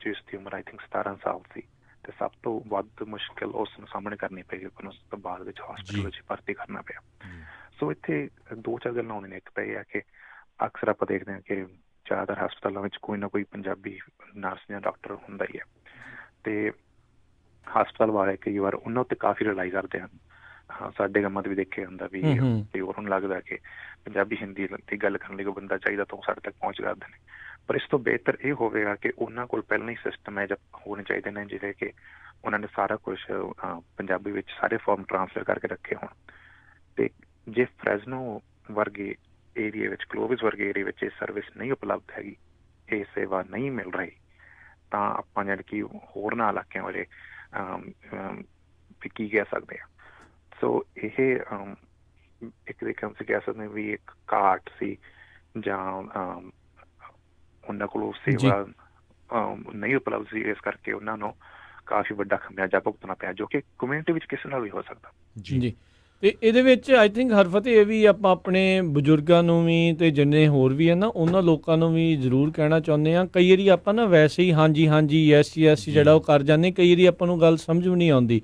ਜਿਸ ਦੀ ਉਮਰ ਆਈ ਥਿੰਕ 17 ਸਾਲ ਸੀ, ਤੇ ਸਭ ਤੋਂ ਵੱਧ ਮੁਸ਼ਕਿਲ ਉਸ ਨੂੰ ਸਾਹਮਣੇ ਕਰਨੀ ਪਈ ਕਿਉਂਕਿ ਉਸ ਤੋਂ ਬਾਅਦ ਵਿੱਚ ਹਸਪਤਾਲ ਵਿੱਚ ਭਰਤੀ ਕਰਨਾ ਪਿਆ। ਸੋ ਇੱਥੇ 2-4 ਗੱਲਾਂ ਆਉਂਦੀਆਂ ਨੇ। ਇੱਕ ਤਾਂ ਇਹ ਹੈ ਕਿ ਅਕਸਰ ਆਪਾਂ ਦੇਖਦੇ ਹਾਂ ਕਿ ਜ਼ਿਆਦਾਤਰ ਹਸਪਤਾਲਾਂ ਵਿੱਚ ਕੋਈ ਨਾ ਕੋਈ ਪੰਜਾਬੀ ਨਰਸ ਜਾਂ ਡਾਕਟਰ ਹੁੰਦਾ ਹੀ ਹੈ, ਤੇ ਹਸਪਤਾਲ ਵਾਲੇ ਕਈ ਵਾਰ ਉਹਨਾਂ ਉੱਤੇ ਕਾਫੀ ਰਿਲਾਈ ਕਰਦੇ ਹਨ। ਸਾਡੇ ਕੰਮਾਂ 'ਤੇ ਵੀ ਦੇਖਿਆ ਜਾਂਦਾ ਵੀ ਤੇ ਉਹਨਾਂ ਨੂੰ ਲੱਗਦਾ ਕਿ ਪੰਜਾਬੀ ਹਿੰਦੀ ਦੀ ਗੱਲ ਕਰਨ ਲਈ ਕੋਈ ਬੰਦਾ ਚਾਹੀਦਾ ਤਾਂ ਉਹ ਸਾਡੇ ਤੱਕ ਪਹੁੰਚ ਕਰਦੇ ਨੇ, ਪਰ ਇਸ ਤੋਂ ਬਿਹਤਰ ਇਹ ਹੋਵੇਗਾ ਕਿ ਉਹਨਾਂ ਕੋਲ ਪਹਿਲਾਂ ਹੀ ਸਿਸਟਮ ਹੈ ਜਾਂ ਹੋਣੇ ਚਾਹੀਦੇ ਨੇ ਜਿਹੜੇ ਕਿ ਉਹਨਾਂ ਨੇ ਸਾਰਾ ਕੁਛ ਪੰਜਾਬੀ ਵਿੱਚ ਸਾਰੇ ਫਾਰਮ ਟਰਾਂਸਲੇਟ ਕਰਕੇ ਰੱਖੇ ਹੋਣ। ਤੇ ਜੇ ਫਰੈਜ਼ਨੋ ਵਰਗੇ ਏਰੀਏ ਵਿੱਚ, ਕਲੋਵਿਸ ਵਰਗੇ ਏਰੀਏ ਵਿੱਚ ਇਹ ਸਰਵਿਸ ਨਹੀਂ ਉਪਲਬਧ ਹੈਗੀ, ਇਹ ਸੇਵਾ ਨਹੀਂ ਮਿਲ ਰਹੀ, ਤਾਂ ਆਪਾਂ ਜਾਣੀ ਕਿ ਹੋਰਨਾਂ ਇਲਾਕਿਆਂ ਵਾਲੇ ਵੀ ਕੀ ਕਹਿ ਸਕਦੇ ਹਾਂ। ਸੋ ਇਹ ਇੱਕ ਤਰੀਕੇ ਨਾਲ ਕਹਿ ਸਕਦੇ ਵੀ ਇੱਕ ਘਾਟ ਸੀ ਜਾਂ ਉਹਨਾਂ ਕੋਲੋਂ ਸੇਵਾ ਨਹੀਂ ਉਪਲਬਧ ਸੀ, ਇਸ ਕਰਕੇ ਉਹਨਾਂ ਨੂੰ ਕਾਫੀ ਵੱਡਾ ਖਮਿਆਜਾ ਭੁਗਤਣਾ ਪਿਆ ਜੋ ਕਿ ਕਮਿਊਨਿਟੀ ਵਿੱਚ ਕਿਸੇ ਨਾਲ ਵੀ ਹੋ ਸਕਦਾ। ਜੀ। ਤੇ ਇਹਦੇ ਵਿੱਚ ਆਈ ਥਿੰਕ ਹਰਫਤ ਇਹ ਵੀ ਆਪਾਂ ਆਪਣੇ ਬਜ਼ੁਰਗਾਂ ਨੂੰ ਵੀ ਤੇ ਜਿੰਨੇ ਹੋਰ ਵੀ ਹੈ ਨਾ ਉਹਨਾਂ ਲੋਕਾਂ ਨੂੰ ਵੀ ਜ਼ਰੂਰ ਕਹਿਣਾ ਚਾਹੁੰਦੇ ਹਾਂ। ਕਈ ਵਾਰੀ ਆਪਾਂ ਨਾ ਵੈਸੇ ਹੀ ਹਾਂਜੀ ਯੈਸ ਜਿਹੜਾ ਉਹ ਕਰ ਜਾਂਦੇ, ਕਈ ਵਾਰੀ ਆਪਾਂ ਨੂੰ ਗੱਲ ਸਮਝ ਵੀ ਨਹੀਂ ਆਉਂਦੀ।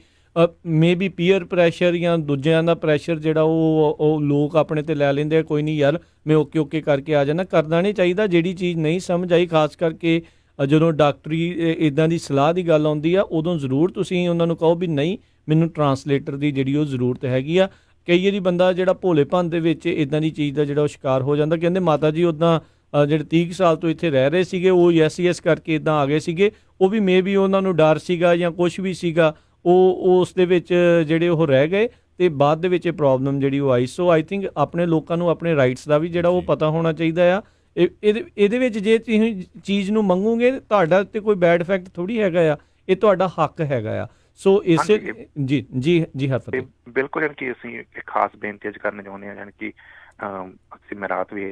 ਮੇ ਬੀ ਪੀਅਰ ਪ੍ਰੈਸ਼ਰ ਜਾਂ ਦੂਜਿਆਂ ਦਾ ਪ੍ਰੈਸ਼ਰ ਜਿਹੜਾ ਉਹ ਲੋਕ ਆਪਣੇ ਤੇ ਲੈ ਲੈਂਦੇ ਆ, ਕੋਈ ਨਹੀਂ ਯਾਰ ਮੈਂ ਓਕੇ ਕਰਕੇ ਆ ਜਾਣਾ। ਕਰਨਾ ਨਹੀਂ ਚਾਹੀਦਾ। ਜਿਹੜੀ ਚੀਜ਼ ਨਹੀਂ ਸਮਝ ਆਈ, ਖਾਸ ਕਰਕੇ ਜਦੋਂ ਡਾਕਟਰੀ ਇੱਦਾਂ ਦੀ ਸਲਾਹ ਦੀ ਗੱਲ ਆਉਂਦੀ ਆ, ਉਦੋਂ ਜ਼ਰੂਰ ਤੁਸੀਂ ਉਹਨਾਂ ਨੂੰ ਕਹੋ ਵੀ ਨਹੀਂ ਮੈਨੂੰ ਟਰਾਂਸਲੇਟਰ ਦੀ ਜਿਹੜੀ ਉਹ ਜ਼ਰੂਰਤ ਹੈਗੀ ਆ। ਕਈ ਵਾਰੀ ਬੰਦਾ ਜਿਹੜਾ ਭੋਲੇਪਨ ਦੇ ਵਿੱਚ ਇੱਦਾਂ ਦੀ ਚੀਜ਼ ਦਾ ਜਿਹੜਾ ਉਹ ਸ਼ਿਕਾਰ ਹੋ ਜਾਂਦਾ। ਕਹਿੰਦੇ ਮਾਤਾ ਜੀ ਉੱਦਾਂ ਜਿਹੜੇ 30 ਸਾਲ ਤੋਂ ਇੱਥੇ ਰਹਿ ਰਹੇ ਸੀਗੇ ਉਹ ਯੈਸ ਕਰਕੇ ਇੱਦਾਂ ਆ ਗਏ ਸੀਗੇ, ਉਹ ਵੀ ਮੇ ਬੀ ਉਹਨਾਂ ਨੂੰ ਡਰ ਸੀਗਾ ਜਾਂ ਕੁਛ ਵੀ ਸੀਗਾ, ਉਹ ਉਸ ਦੇ ਵਿੱਚ ਜਿਹੜੇ ਉਹ ਰਹਿ ਗਏ ਤੇ ਬਾਅਦ ਦੇ ਵਿੱਚ ਇਹ ਪ੍ਰੋਬਲਮ ਜਿਹੜੀ ਉਹ ਆਈ। ਸੋ ਆਈ ਥਿੰਕ ਆਪਣੇ ਲੋਕਾਂ ਨੂੰ ਆਪਣੇ ਰਾਈਟਸ ਦਾ ਵੀ ਜਿਹੜਾ ਉਹ ਪਤਾ ਹੋਣਾ ਚਾਹੀਦਾ ਆ। ਇਹਦੇ ਵਿੱਚ ਜੇ ਤੁਸੀਂ ਚੀਜ਼ ਨੂੰ ਮੰਗੋਗੇ ਤੁਹਾਡਾ ਤੇ ਕੋਈ ਬੈਡ ਇਫੈਕਟ ਥੋੜੀ ਹੈਗਾ ਆ, ਇਹ ਤੁਹਾਡਾ ਹੱਕ ਹੈਗਾ ਆ। ਸੋ ਇਸੇ ਜੀ ਹਰਫਤ ਬਿਲਕੁਲ, ਯਾਨੀ ਕਿ ਅਸੀਂ ਇੱਕ ਖਾਸ ਬੇਨਤੀ ਅੱਜ ਕਰਨਾ ਚਾਹੁੰਦੇ ਹਾਂ। ਯਾਨੀ ਕਿ ਅਸੀਂ ਮੈਂ ਰਾਤ ਵੀ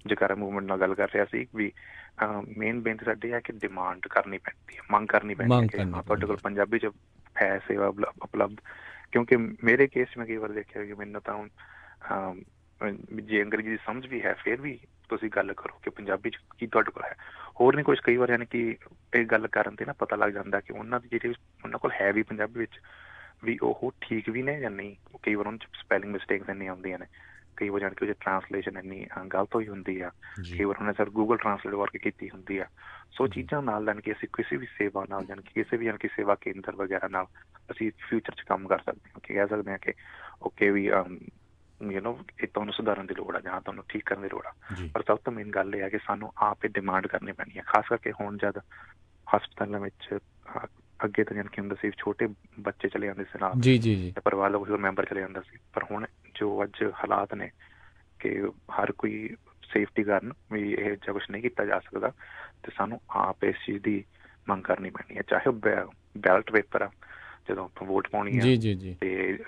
ਜਕਾਰਾ ਮੂਵਮੈਂਟ ਨਾਲ ਗੱਲ ਕਰ ਰਿਹਾ ਸੀ ਵੀ ਮੇਨ ਬੇਨਤੀ ਸਾਡੀ ਹੈ ਕਿ ਡਿਮਾਂਡ ਕਰਨੀ ਪੈਂਦੀ ਹੈ, ਮੰਗ ਕਰਨੀ ਪੈਂਦੀ ਹੈ ਕਿ ਤੁਹਾਡੇ ਕੋਲ ਪੰਜਾਬੀ 'ਚ ਹੈ ਸੇਵਾ ਉਪਲਬਧ। ਕਿਉਂਕਿ ਮੇਰੇ ਕੇਸ 'ਚ ਮੈਂ ਕਈ ਵਾਰ ਦੇਖਿਆ ਕਿ ਮੈਨੂੰ ਤਾਂ ਜੇ ਅੰਗਰੇਜ਼ੀ ਦੀ ਸਮਝ ਵੀ ਹੈ ਫਿਰ ਵੀ ਤੁਸੀਂ ਗੱਲ ਕਰੋ ਕਿ ਪੰਜਾਬੀ 'ਚ ਕੀ ਤੁਹਾਡੇ ਕੋਲ ਹੈ, ਹੋਰ ਨਹੀਂ ਕੁਛ। ਕਈ ਵਾਰ ਯਾਨੀ ਕਿ ਇਹ ਗੱਲ ਕਰਨ 'ਤੇ ਨਾ ਪਤਾ ਲੱਗ ਜਾਂਦਾ ਕਿ ਉਹਨਾਂ ਦੀ ਜਿਹੜੀ ਉਹਨਾਂ ਕੋਲ ਹੈ ਵੀ ਪੰਜਾਬੀ ਵਿੱਚ ਵੀ ਉਹ ਠੀਕ ਵੀ ਨੇ ਜਾਂ ਨਹੀਂ। ਕਈ ਵਾਰ ਉਹਨਾਂ 'ਚ ਸਪੈਲਿੰਗ ਮਿਸਟੇਕਸ ਇੰਨੀਆਂ ਆਉਂਦੀਆਂ ਨੇ, ਕਈ ਵਾਰ ਜਾਣੀ ਕਿ ਉਹਦੀ ਟਰਾਂਸਲੇਸ਼ਨ ਇੰਨੀ ਗਲਤ ਹੋਈ ਹੁੰਦੀ ਆ, ਕਈ ਵਾਰ ਉਹਨੇ ਸਰ ਗੂਗਲ ਟਰਾਂਸਲੇਟ ਵਰਕ ਕੀਤੀ ਹੁੰਦੀ ਆ। ਸੋ ਚੀਜ਼ਾਂ ਨਾਲ ਜਾਣੀ ਕਿ ਅਸੀਂ ਕਿਸੇ ਵੀ ਸੇਵਾ ਨਾਲ ਜਾਣੀ ਕਿ ਕਿਸੇ ਵੀ ਜਾਣੀ ਕਿ ਸੇਵਾ ਕੇਂਦਰ ਵਗੈਰਾ ਨਾਲ ਅਸੀਂ ਫਿਊਚਰ 'ਚ ਕੰਮ ਕਰ ਸਕਦੇ ਹਾਂ ਕਿ ਕਹਿ ਸਕਦੇ ਹਾਂ ਕਿ ਓਕੇ ਵੀ ਇਹ ਤੁਹਾਨੂੰ ਸੁਧਾਰਨ ਦੀ ਲੋੜ ਆ ਜਾਂ ਤੁਹਾਨੂੰ ਠੀਕ ਕਰਨ ਦੀ ਲੋੜ ਆ। ਪਰ ਸਭ ਤੋਂ ਮੇਨ ਗੱਲ ਇਹ ਹੈ ਕਿ ਸਾਨੂੰ ਆਪ ਇਹ ਡਿਮਾਂਡ ਕਰਨੀ ਪੈਣੀ ਹੈ, ਖਾਸ ਕਰਕੇ ਹੁਣ ਜਦ ਹਸਪਤਾਲਾਂ ਵਿੱਚ ਅੱਗੇ ਤਾਂ ਜਾਣੀ ਕਿ ਹੁੰਦਾ ਸੀ ਛੋਟੇ ਬੱਚੇ ਚਲੇ ਜਾਂਦੇ ਸੀ ਨਾਲ ਤੇ ਪਰਿਵਾਰ ਦਾ ਕੋਈ ਹੋਰ ਮੈਂਬਰ ਚਲੇ ਜਾਂਦਾ ਸੀ, ਪਰ ਹੁਣ ਜੋ ਅੱਜ ਹਾਲਾਤ ਨੇ ਕਿ ਹਰ ਕੋਈ ਸੇਫਟੀ ਕਾਰਨ ਵੀ ਇਹ ਜਿਹਾ ਕੁਛ ਨਹੀਂ ਕੀਤਾ ਜਾ ਸਕਦਾ, ਤੇ ਸਾਨੂੰ ਆਪ ਇਸ ਚੀਜ਼ ਦੀ ਮੰਗ ਕਰਨੀ ਪੈਣੀ ਹੈ। ਚਾਹੇ ਉਹ ਬੈਲਟ ਪੇਪਰ ਆ ਜਦੋਂ ਆਪਾਂ ਵੋਟ ਪਾਉਣੀ ਆ ਤੇ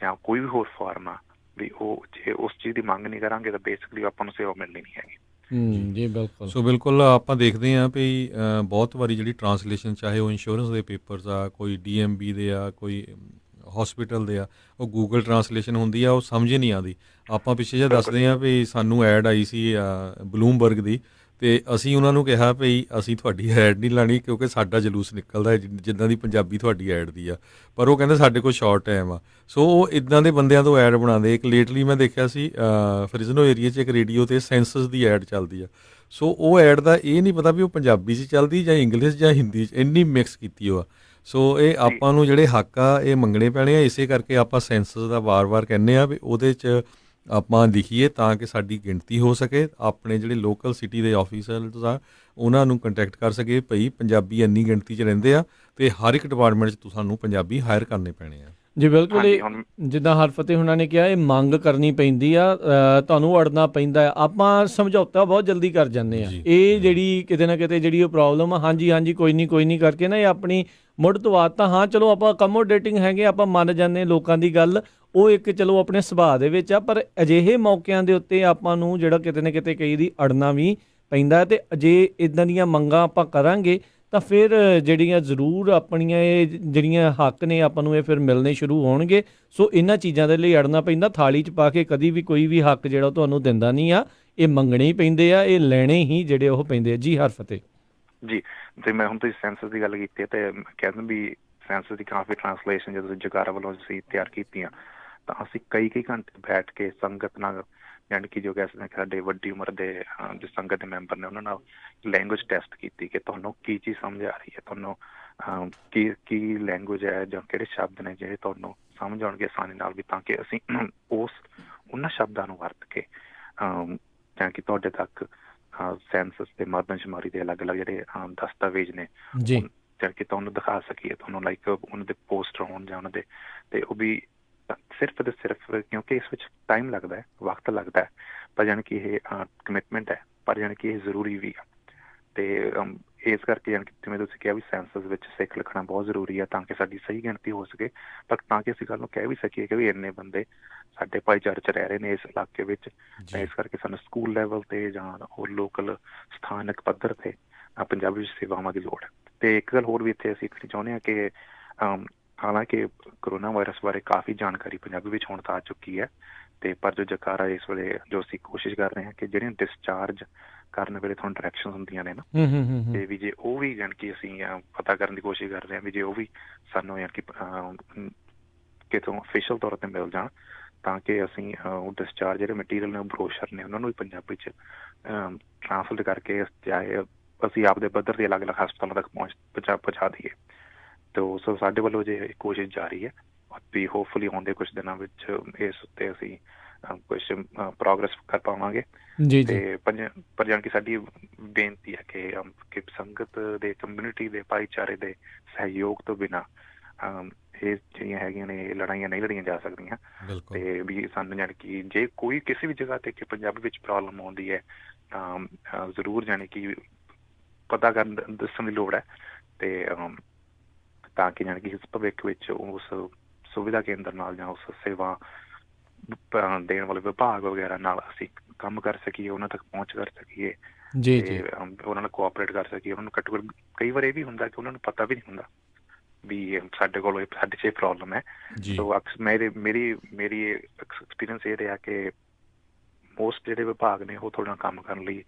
ਜਾਂ ਕੋਈ ਵੀ ਹੋਰ ਫਾਰਮ ਆ, ਵੀ ਉਹ ਜੇ ਉਸ ਚੀਜ਼ ਦੀ ਮੰਗ ਨਹੀਂ ਕਰਾਂਗੇ ਤਾਂ ਬੇਸਿਕਲੀ ਆਪਾਂ ਨੂੰ ਸੇਵਾ ਮਿਲਣੀ ਨਹੀਂ ਹੈਗੀ। ਜੀ ਬਿਲਕੁਲ। ਸੋ ਬਿਲਕੁਲ ਆਪਾਂ ਦੇਖਦੇ ਹਾਂ ਵੀ ਬਹੁਤ ਵਾਰੀ ਜਿਹੜੀ ਟਰਾਂਸਲੇਸ਼ਨ ਚਾਹੇ ਉਹ ਇੰਸ਼ੋਰੈਂਸ ਦੇ ਪੇਪਰਸ ਆ, ਕੋਈ DMB ਦੇ ਆ, ਕੋਈ ਹੌਸਪੀਟਲ ਦੇ ਆ, ਉਹ ਗੂਗਲ ਟਰਾਂਸਲੇਸ਼ਨ ਹੁੰਦੀ ਆ, ਉਹ ਸਮਝ ਨਹੀਂ ਆਉਂਦੀ। ਆਪਾਂ ਪਿੱਛੇ ਜਿਹਾ ਦੱਸਦੇ ਹਾਂ ਵੀ ਸਾਨੂੰ ਐਡ ਆਈ ਸੀ ਬਲੂਮਬਰਗ ਦੀ ਤੇ ਅਸੀਂ ਉਹਨਾਂ ਨੂੰ ਕਿਹਾ ਭਈ ਅਸੀਂ ਤੁਹਾਡੀ ਐਡ ਨਹੀਂ ਲਾਣੀ ਕਿਉਂਕਿ ਸਾਡਾ ਜਲੂਸ ਨਿਕਲਦਾ ਹੈ ਜਿੱਦਾਂ ਦੀ ਪੰਜਾਬੀ ਤੁਹਾਡੀ ਐਡ ਦੀ ਆ, ਪਰ ਉਹ ਕਹਿੰਦੇ ਸਾਡੇ ਕੋਲ ਸ਼ਾਰਟ ਟਾਈਮ ਆ। ਸੋ ਉਹ ਇਦਾਂ ਦੇ ਬੰਦਿਆਂ ਤੋਂ ਐਡ ਬਣਾਉਂਦੇ। ਇੱਕ ਲੇਟਲੀ ਮੈਂ ਦੇਖਿਆ ਸੀ ਫਰਿਜ਼ਨੋ ਏਰੀਆ 'ਚ ਇੱਕ ਰੇਡੀਓ ਤੇ ਸੈਂਸਸ ਦੀ ਐਡ ਚੱਲਦੀ ਆ। ਸੋ ਉਹ ਐਡ ਦਾ ਇਹ ਨਹੀਂ ਪਤਾ ਵੀ ਉਹ ਪੰਜਾਬੀ 'ਚ ਚੱਲਦੀ ਜਾਂ ਇੰਗਲਿਸ਼ ਜਾਂ ਹਿੰਦੀ 'ਚ, ਇੰਨੀ ਮਿਕਸ ਕੀਤੀ ਉਹ ਆ। ਸੋ ਇਹ ਆਪਾਂ ਨੂੰ ਜਿਹੜੇ ਹੱਕ ਆ ਇਹ ਮੰਗਣੇ ਪੈਣੇ ਆ। ਇਸੇ ਕਰਕੇ ਆਪਾਂ ਸੈਂਸਸ ਦਾ ਵਾਰ-ਵਾਰ ਕਹਿੰਦੇ ਆ ਵੀ ਉਹਦੇ 'ਚ ਆਪਾਂ ਲਿਖੀਏ ਤਾਂ ਕਿ ਸਾਡੀ ਗਿਣਤੀ ਹੋ ਸਕੇ। ਆਪਣੇ ਜਿਹੜੇ ਲੋਕਲ ਸਿਟੀ ਦੇ ਆਫੀਸਰਸ ਆ ਉਹਨਾਂ ਨੂੰ ਕੰਟੈਕਟ ਕਰ ਸਕੇ ਭਈ ਪੰਜਾਬੀ ਇੰਨੀ ਗਿਣਤੀ 'ਚ ਰਹਿੰਦੇ ਆ ਤੇ ਹਰ ਇੱਕ ਡਿਪਾਰਟਮੈਂਟ 'ਚ ਤੁਹਾਨੂੰ ਪੰਜਾਬੀ ਹਾਇਰ ਕਰਨੇ ਪੈਣੇ ਆ। ਜੀ ਬਿਲਕੁਲ, ਜਿੱਦਾਂ ਹਰਫਤਿਹ ਹੁਣਾਂ ਨੇ ਕਿਹਾ ਇਹ ਮੰਗ ਕਰਨੀ ਪੈਂਦੀ ਆ, ਤੁਹਾਨੂੰ ਅੜਨਾ ਪੈਂਦਾ ਆ। ਆਪਾਂ ਸਮਝੌਤਾ ਬਹੁਤ ਜਲਦੀ ਕਰ ਜਾਂਦੇ ਆ। ਇਹ ਜਿਹੜੀ ਕਿਤੇ ਨਾ ਕਿਤੇ ਜਿਹੜੀ ਉਹ ਪ੍ਰੋਬਲਮ ਆ, ਹਾਂਜੀ ਕੋਈ ਨਹੀਂ ਕਰਕੇ ਨਾ ਇਹ ਆਪਣੀ ਮੁੱਢ ਤੋਂ ਆਦਤ ਤਾਂ ਹਾਂ ਚਲੋ ਆਪਾਂ ਅਕਮੋਡੇਟਿੰਗ ਹੈਗੇ, ਆਪਾਂ ਮੰਨ ਜਾਂਦੇ ਲੋਕਾਂ ਦੀ ਗੱਲ, ਉਹ ਇੱਕ ਚਲੋ ਆਪਣੇ ਸੁਭਾਅ ਦੇ ਵਿੱਚ ਆ। ਪਰ ਅਜਿਹੇ ਮੌਕਿਆਂ ਦੇ ਉੱਤੇ ਆਪਾਂ ਨੂੰ ਜਿਹੜਾ ਕਿਤੇ ਨਾ ਕਿਤੇ ਕਈ ਦੀ ਅੜਨਾ ਵੀ ਪੈਂਦਾ ਤੇ ਜੇ ਇਦਾਂ ਦੀਆਂ ਮੰਗਾਂ ਆਪਾਂ ਕਰਾਂਗੇ ਤਾਂ ਫਿਰ ਜਿਹੜੀਆਂ ਜ਼ਰੂਰ ਆਪਣੀਆਂ ਇਹ ਜਿਹੜੀਆਂ ਹੱਕ ਨੇ ਆਪਾਂ ਨੂੰ ਇਹ ਫਿਰ ਮਿਲਣੇ ਸ਼ੁਰੂ ਹੋਣਗੇ। ਸੋ ਇਹਨਾਂ ਚੀਜ਼ਾਂ ਦੇ ਲਈ ਅੜਨਾ ਪੈਂਦਾ। ਥਾਲੀ 'ਚ ਪਾ ਕੇ ਕਦੀ ਵੀ ਕੋਈ ਵੀ ਹੱਕ ਜਿਹੜਾ ਤੁਹਾਨੂੰ ਦਿੰਦਾ ਨਹੀਂ ਆ, ਇਹ ਮੰਗਣੇ ਹੀ ਪੈਂਦੇ ਆ, ਇਹ ਲੈਣੇ ਹੀ ਜਿਹੜੇ ਉਹ ਪੈਂਦੇ ਆ। ਜੀ ਹਰਫਤਿਹ ਜੀ, ਤੇ ਮੈਂ ਹੁਣ ਤੁਸੀਂ ਸੈਂਸਸ ਦੀ ਗੱਲ ਕੀਤੀ ਤੇ ਕਹਿੰਦਾ ਵੀ ਸੈਂਸਸ ਦੀ ਕਾਫੀ ਟਰਾਂਸਲੇਸ਼ਨ ਜਦੋਂ ਜਗਾਰਾ ਵੱਲੋਂ ਅਸੀਂ ਤਿਆਰ ਕੀਤੀਆਂ ਤਾਂ ਅਸੀਂ ਕਈ ਘੰਟੇ ਬੈਠ ਕੇ ਸੰਗਤ ਨਾਲ, ਯਾਨੀ ਕਿ ਜੋ ਕਹਿ ਸਕਦੇ ਸਾਡੇ ਵੱਡੀ ਉਮਰ ਦੇ ਜੋ ਸੰਗਤ ਦੇ ਮੈਂਬਰ ਨੇ ਉਹਨਾਂ ਨਾਲ ਲੈਂਗੁਏਜ ਟੈਸਟ ਕੀਤੀ ਕਿ ਤੁਹਾਨੂੰ ਕੀ ਚੀਜ਼ ਸਮਝ ਆ ਰਹੀ ਹੈ, ਤੁਹਾਨੂੰ ਕੀ ਲੈਂਗੁਏਜ ਹੈ ਜਾਂ ਕਿਹੜੇ ਸ਼ਬਦ ਨੇ ਜਿਹੜੇ ਤੁਹਾਨੂੰ ਸਮਝ ਆਉਣਗੇ ਆਸਾਨੀ ਨਾਲ, ਵੀ ਤਾਂ ਕਿ ਅਸੀਂ ਉਹਨਾਂ ਸ਼ਬਦਾਂ ਨੂੰ ਵਰਤ ਕੇ ਜਾਂ ਕਿ ਤੁਹਾਡੇ ਤੱਕ ਸੈਂਸਸ ਤੇ ਮਰਦਮਸ਼ੁਮਾਰੀ ਦੇ ਅਲੱਗ-ਅਲੱਗ ਜਿਹੜੇ ਦਸਤਾਵੇਜ਼ ਨੇ ਜਾਂ ਕਿ ਤੁਹਾਨੂੰ ਦਿਖਾ ਸਕੀਏ, ਤੁਹਾਨੂੰ ਲਾਈਕ ਉਹਨਾਂ ਦੇ ਪੋਸਟਰ ਹੋਣ ਜਾਂ ਉਹਨਾਂ ਦੇ, ਤੇ ਉਹ ਵੀ ਸਿਰਫ ਤੇ ਸਿਰਫ ਕਿਉਂਕਿ ਇਸ ਵਿੱਚ ਟਾਈਮ ਲੱਗਦਾ ਹੈ, ਵਕਤ ਲੱਗਦਾ ਹੈ, ਪਰ ਜਾਣੀ ਕਿ ਇਹ ਕਮਿਟਮੈਂਟ ਹੈ, ਪਰ ਜਾਣੀ ਕਿ ਇਹ ਜ਼ਰੂਰੀ ਵੀ ਆ। ਤੇ ਇਸ ਕਰਕੇ ਜਾਣੀ ਕਿ ਜਿਵੇਂ ਤੁਸੀਂ ਕਿਹਾ ਵੀ ਸੈਂਸਸ ਵਿੱਚ ਸਿੱਖ ਲਿਖਣਾ ਬਹੁਤ ਜ਼ਰੂਰੀ ਆ ਤਾਂ ਕਿ ਸਾਡੀ ਸਹੀ ਗਿਣਤੀ ਹੋ ਸਕੇ, ਪਰ ਤਾਂ ਕਿ ਅਸੀਂ ਗੱਲ ਨੂੰ ਕਹਿ ਵੀ ਸਕੀਏ ਕਿ ਵੀ ਇੰਨੇ ਬੰਦੇ ਸਾਡੇ ਭਾਈਚਾਰੇ 'ਚ ਰਹਿ ਰਹੇ ਨੇ ਇਸ ਇਲਾਕੇ ਵਿੱਚ, ਤਾਂ ਇਸ ਕਰਕੇ ਸਾਨੂੰ ਸਕੂਲ ਲੈਵਲ ਤੇ ਜਾਂ ਹੋਰ ਲੋਕਲ ਸਥਾਨਕ ਪੱਧਰ ਤੇ ਪੰਜਾਬੀ ਵਿੱਚ ਸੇਵਾਵਾਂ ਦੀ ਲੋੜ ਹੈ। ਤੇ ਇੱਕ ਗੱਲ ਹੋਰ ਵੀ ਇੱਥੇ ਅਸੀਂ ਚਾਹੁੰਦੇ ਹਾਂ ਕਿ ਹਾਲਾਂਕਿ ਕਰੋਨਾ ਵਾਇਰਸ ਬਾਰੇ ਕਾਫੀ ਜਾਣਕਾਰੀ ਪੰਜਾਬੀ ਵਿੱਚ ਹੁਣ ਤਾਂ ਆ ਚੁੱਕੀ ਹੈ, ਤੇ ਪਰ ਜੋ ਜਕਾਰਾ ਇਸ ਵੇਲੇ ਜੋ ਅਸੀਂ ਕੋਸ਼ਿਸ਼ ਕਰ ਰਹੇ ਹਾਂ ਕਿ ਜਿਹੜੀਆਂ ਡਿਸਚਾਰਜ ਕਰਨ ਵੇਲੇ ਤੁਹਾਨੂੰ ਡਾਇਰੈਕਸ਼ਨ ਹੁੰਦੀਆਂ ਨੇ ਨਾ, ਤੇ ਵੀ ਜੇ ਉਹ ਵੀ ਜਾਣੀ ਕਿ ਅਸੀਂ ਪਤਾ ਕਰਨ ਦੀ ਕੋਸ਼ਿਸ਼ ਕਰ ਰਹੇ ਹਾਂ ਵੀ ਜੇ ਉਹ ਵੀ ਸਾਨੂੰ ਜਾਣੀ ਕਿ ਕਿਤੋਂ ਅਫੀਸ਼ੀਅਲ ਤੌਰ ਤੇ ਮਿਲ ਜਾਣ ਤਾਂ ਕਿ ਅਸੀਂ ਉਹ ਡਿਸਚਾਰਜ ਜਿਹੜੇ ਮਟੀਰੀਅਲ ਨੇ, ਬਰੋਸ਼ਰ ਨੇ, ਉਹਨਾਂ ਨੂੰ ਵੀ ਪੰਜਾਬੀ 'ਚ ਟਰਾਂਸਲੇਟ ਕਰਕੇ ਚਾਹੇ ਅਸੀਂ ਆਪਦੇ ਪੱਧਰ ਤੇ ਅਲੱਗ-ਅਲੱਗ ਹਸਪਤਾਲਾਂ ਤੱਕ ਪਹੁੰਚਾ ਦਈਏ। ਤੋ ਸੋ ਸਾਡੇ ਵੱਲੋਂ ਜੇ ਕੋਸ਼ਿਸ਼ ਜਾਰੀ ਹੈ ਵੀ ਹੋਪਫੁਲੀ ਆਉਂਦੇ ਕੁਝ ਦਿਨਾਂ ਵਿੱਚ ਇਸ ਉੱਤੇ ਅਸੀਂ ਕੁਝ ਪ੍ਰੋਗਰੈਸ ਕਰ ਪਾਵਾਂਗੇ। ਤੇ ਪਰ ਜਾਣੀ ਕਿ ਸਾਡੀ ਬੇਨਤੀ ਹੈ ਕਿ ਸੰਗਤ ਦੇ, ਕਮਿਊਨਿਟੀ ਦੇ, ਭਾਈਚਾਰੇ ਦੇ ਸਹਿਯੋਗ ਤੋਂ ਬਿਨਾਂ ਇਹ ਜਿਹੜੀਆਂ ਹੈਗੀਆਂ ਨੇ ਇਹ ਲੜਾਈਆਂ ਨਹੀਂ ਲੜੀਆਂ ਜਾ ਸਕਦੀਆਂ। ਤੇ ਵੀ ਸਾਨੂੰ ਜਾਣੀ ਕਿ ਜੇ ਕੋਈ ਕਿਸੇ ਵੀ ਜਗ੍ਹਾ ਤੇ ਕਿ ਪੰਜਾਬੀ ਵਿੱਚ ਪ੍ਰੋਬਲਮ ਆਉਂਦੀ ਹੈ ਤਾਂ ਜ਼ਰੂਰ ਜਾਣੀ ਕਿ ਪਤਾ ਕਰਨ ਦੱਸਣ ਦੀ ਲੋੜ ਹੈ, ਤੇ ਤਾਂ ਕਿ ਜਾਣੀ ਕਿ ਇਸ ਭਵਿੱਖ ਵਿੱਚ ਉਸ ਸੁਵਿਧਾ ਕੇਂਦਰ ਨਾਲ ਜਾਂ ਉਸ ਸੇਵਾ ਦੇਣ ਵਾਲੇ ਵਿਭਾਗ ਵਗੈਰਾ ਨਾਲ ਅਸੀਂ ਕੰਮ ਕਰ ਸਕੀਏ, ਉਹਨਾਂ ਤੱਕ ਪਹੁੰਚ ਕਰ ਸਕੀਏ, ਤੇ ਉਹਨਾਂ ਨਾਲ ਕੋਆਪਰੇਟ ਕਰ ਸਕੀਏ। ਉਹਨਾਂ ਨੂੰ ਘੱਟੋ ਘੱਟ ਕਈ ਵਾਰ ਇਹ ਵੀ ਹੁੰਦਾ ਕਿ ਉਹਨਾਂ ਨੂੰ ਪਤਾ ਵੀ ਨਹੀਂ ਹੁੰਦਾ ਵੀ ਸਾਡੇ ਕੋਲ ਸਾਡੇ 'ਚ ਇਹ ਪ੍ਰੋਬਲਮ ਹੈ। ਸੋ ਮੇਰੀ ਐਕਸਪੀਰੀਅੰਸ ਇਹ ਰਿਹਾ ਕਿ ਮੋਸਟ ਜਿਹੜੇ ਵਿਭਾਗ ਨੇ ਉਹ ਤੁਹਾਡੇ ਨਾਲ ਕੰਮ ਕਰਨ ਲਈ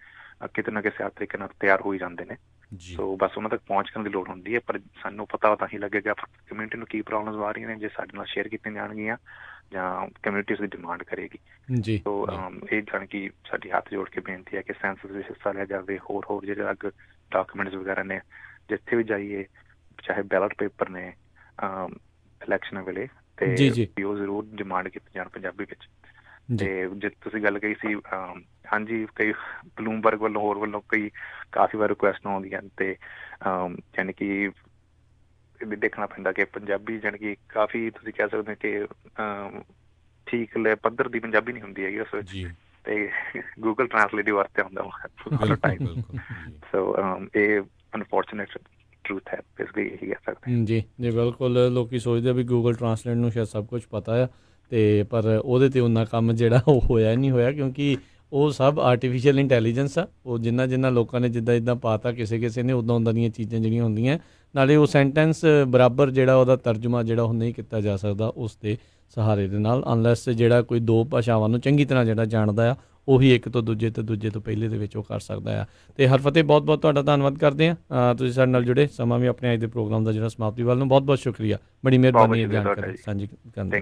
ਕਿਤੇ ਨਾ ਕਿਸੇ ਤਰੀਕੇ ਨਾਲ ਤਿਆਰ ਹੋਈ ਜਾਂਦੇ ਨੇ। ਸੋ ਬਸ ਉਹਨਾਂ ਤੱਕ ਪਹੁੰਚ ਕਰਨ ਦੀ ਲੋੜ ਹੁੰਦੀ ਹੈ, ਪਰ ਸਾਨੂੰ ਪਤਾ ਤਾਂ ਹੀ ਲੱਗੇਗਾ ਕਮਿਊਨਿਟੀ ਨੂੰ ਕੀ ਪ੍ਰੋਬਲਮਸ ਆ ਰਹੀਆਂ ਨੇ ਜੇ ਸਾਡੇ ਨਾਲ ਸ਼ੇਅਰ ਕੀਤੀਆਂ ਜਾਣਗੀਆਂ ਜਾਂ ਕਮਿਊਨਿਟੀ ਉਸ ਦੀ ਡਿਮਾਂਡ ਕਰੇਗੀ। ਸੋ ਇਹ ਜਾਣੀ ਕਿ ਸਾਡੀ ਹੱਥ ਜੋੜ ਕੇ ਬੇਨਤੀ ਹੈ ਕਿ ਸੈਂਸਸ ਵਿੱਚ ਹਿੱਸਾ ਲਿਆ ਜਾਵੇ। ਹੋਰ ਜਿਹੜੇ ਅਲੱਗ ਡਾਕੂਮੈਂਟਸ ਵਗੈਰਾ ਨੇ ਜਿੱਥੇ ਵੀ ਜਾਈਏ, ਚਾਹੇ ਬੈਲਟ ਪੇਪਰ ਨੇ ਇਲੈਕਸ਼ਨ ਵੇਲੇ, ਤੇ ਉਹ ਜ਼ਰੂਰ ਡਿਮਾਂਡ ਕੀਤੀ ਜਾਣ ਪੰਜਾਬੀ ਵਿੱਚ। ਤੇ ਜੇ ਤੁਸੀਂ ਗੱਲ ਕਹੀ ਸੀ, ਹਾਂਜੀ ਕਈ ਬਲੂਮਬਰਗ ਵੱਲੋਂ ਹੋਰ ਵੱਲੋਂ ਕਾਫੀ ਵਾਰ ਰਿਕੁਐਸਟ ਆਉਂਦੀਆਂ ਤੇ ਯਾਨੀ ਕਿ ਦੇਖਣਾ ਪੈਂਦਾ ਕਿ ਪੰਜਾਬੀ ਜਾਣੀ ਕਿ ਕਾਫੀ ਤੁਸੀਂ ਕਹਿ ਸਕਦੇ ਕਿ ਠੀਕ ਪੱਧਰ ਦੀ ਪੰਜਾਬੀ ਨਹੀਂ ਹੁੰਦੀ ਹੈਗੀ ਉਸ ਵਿੱਚ, ਤੇ ਗੂਗਲ ਟਰਾਂਸਲੇਟ ਵਰਤਿਆ ਹੁੰਦਾ ਸੋ ਇਹ ਅਨਫੋਰਚੂਨੇਟ ਟਰੂਥ ਹੈ, ਬੇਸਿਕਲੀ ਇਹੀ ਕਹਿ ਸਕਦੇ। ਜੀ ਬਿਲਕੁਲ, ਲੋਕੀ ਸੋਚਦੇ ਆ ਵੀ ਗੂਗਲ ਟਰਾਂਸਲੇਟ ਨੂੰ ਸ਼ਾਇਦ ਸਭ ਕੁਝ ਪਤਾ ਆ, ਤੇ ਪਰ ਉਹਦੇ ਤੇ ਉਹਨਾਂ ਕੰਮ ਜਿਹੜਾ ਉਹ ਹੋਇਆ ਨਹੀਂ ਹੋਇਆ, ਕਿਉਂਕਿ ਉਹ ਸਭ ਆਰਟੀਫਿਸ਼ੀਅਲ ਇੰਟੈਲੀਜੈਂਸ ਆ। ਉਹ ਜਿੰਨਾ ਲੋਕਾਂ ਨੇ ਜਿੱਦਾਂ ਪਾਤਾ ਕਿਸੇ ਨੇ ਉੱਦਾਂ ਦੀਆਂ ਚੀਜ਼ਾਂ ਜਿਹੜੀਆਂ ਹੁੰਦੀਆਂ ਨਾਲੇ ਉਹ ਸੈਂਟੈਂਸ ਬਰਾਬਰ ਜਿਹੜਾ ਉਹਦਾ ਤਰਜਮਾ ਜਿਹੜਾ ਉਹ ਨਹੀਂ ਕੀਤਾ ਜਾ ਸਕਦਾ ਉਸ ਦੇ ਸਹਾਰੇ ਦੇ ਨਾਲ, ਅਨਲੈਸ ਜਿਹੜਾ ਕੋਈ ਦੋ ਭਾਸ਼ਾਵਾਂ ਨੂੰ ਚੰਗੀ ਤਰ੍ਹਾਂ ਜਿਹੜਾ ਜਾਣਦਾ ਆ ਉਹੀ ਇੱਕ ਤੋਂ ਦੂਜੇ ਤੇ ਦੂਜੇ ਤੋਂ ਪਹਿਲੇ ਦੇ ਵਿੱਚ ਉਹ ਕਰ ਸਕਦਾ ਆ। ਤੇ ਹਰਫਤਿਹ ਬਹੁਤ ਬਹੁਤ ਤੁਹਾਡਾ ਧੰਨਵਾਦ ਕਰਦੇ ਹਾਂ, ਤੁਸੀਂ ਸਾਡੇ ਨਾਲ ਜੁੜੇ, ਸਮਾਂ ਵੀ ਆਪਣੇ ਅੱਜ ਦੇ ਪ੍ਰੋਗਰਾਮ ਦਾ ਜਿਹੜਾ ਸਮਾਪਤੀ ਵੱਲ ਨੂੰ ਬਹੁਤ ਬਹੁਤ ਸ਼ੁਕਰੀਆ, ਬੜੀ ਮਿਹਰਬਾਨੀ ਜਾਣਕਾਰੀ ਸਾਂਝੀ ਕਰਨ ਦੀ।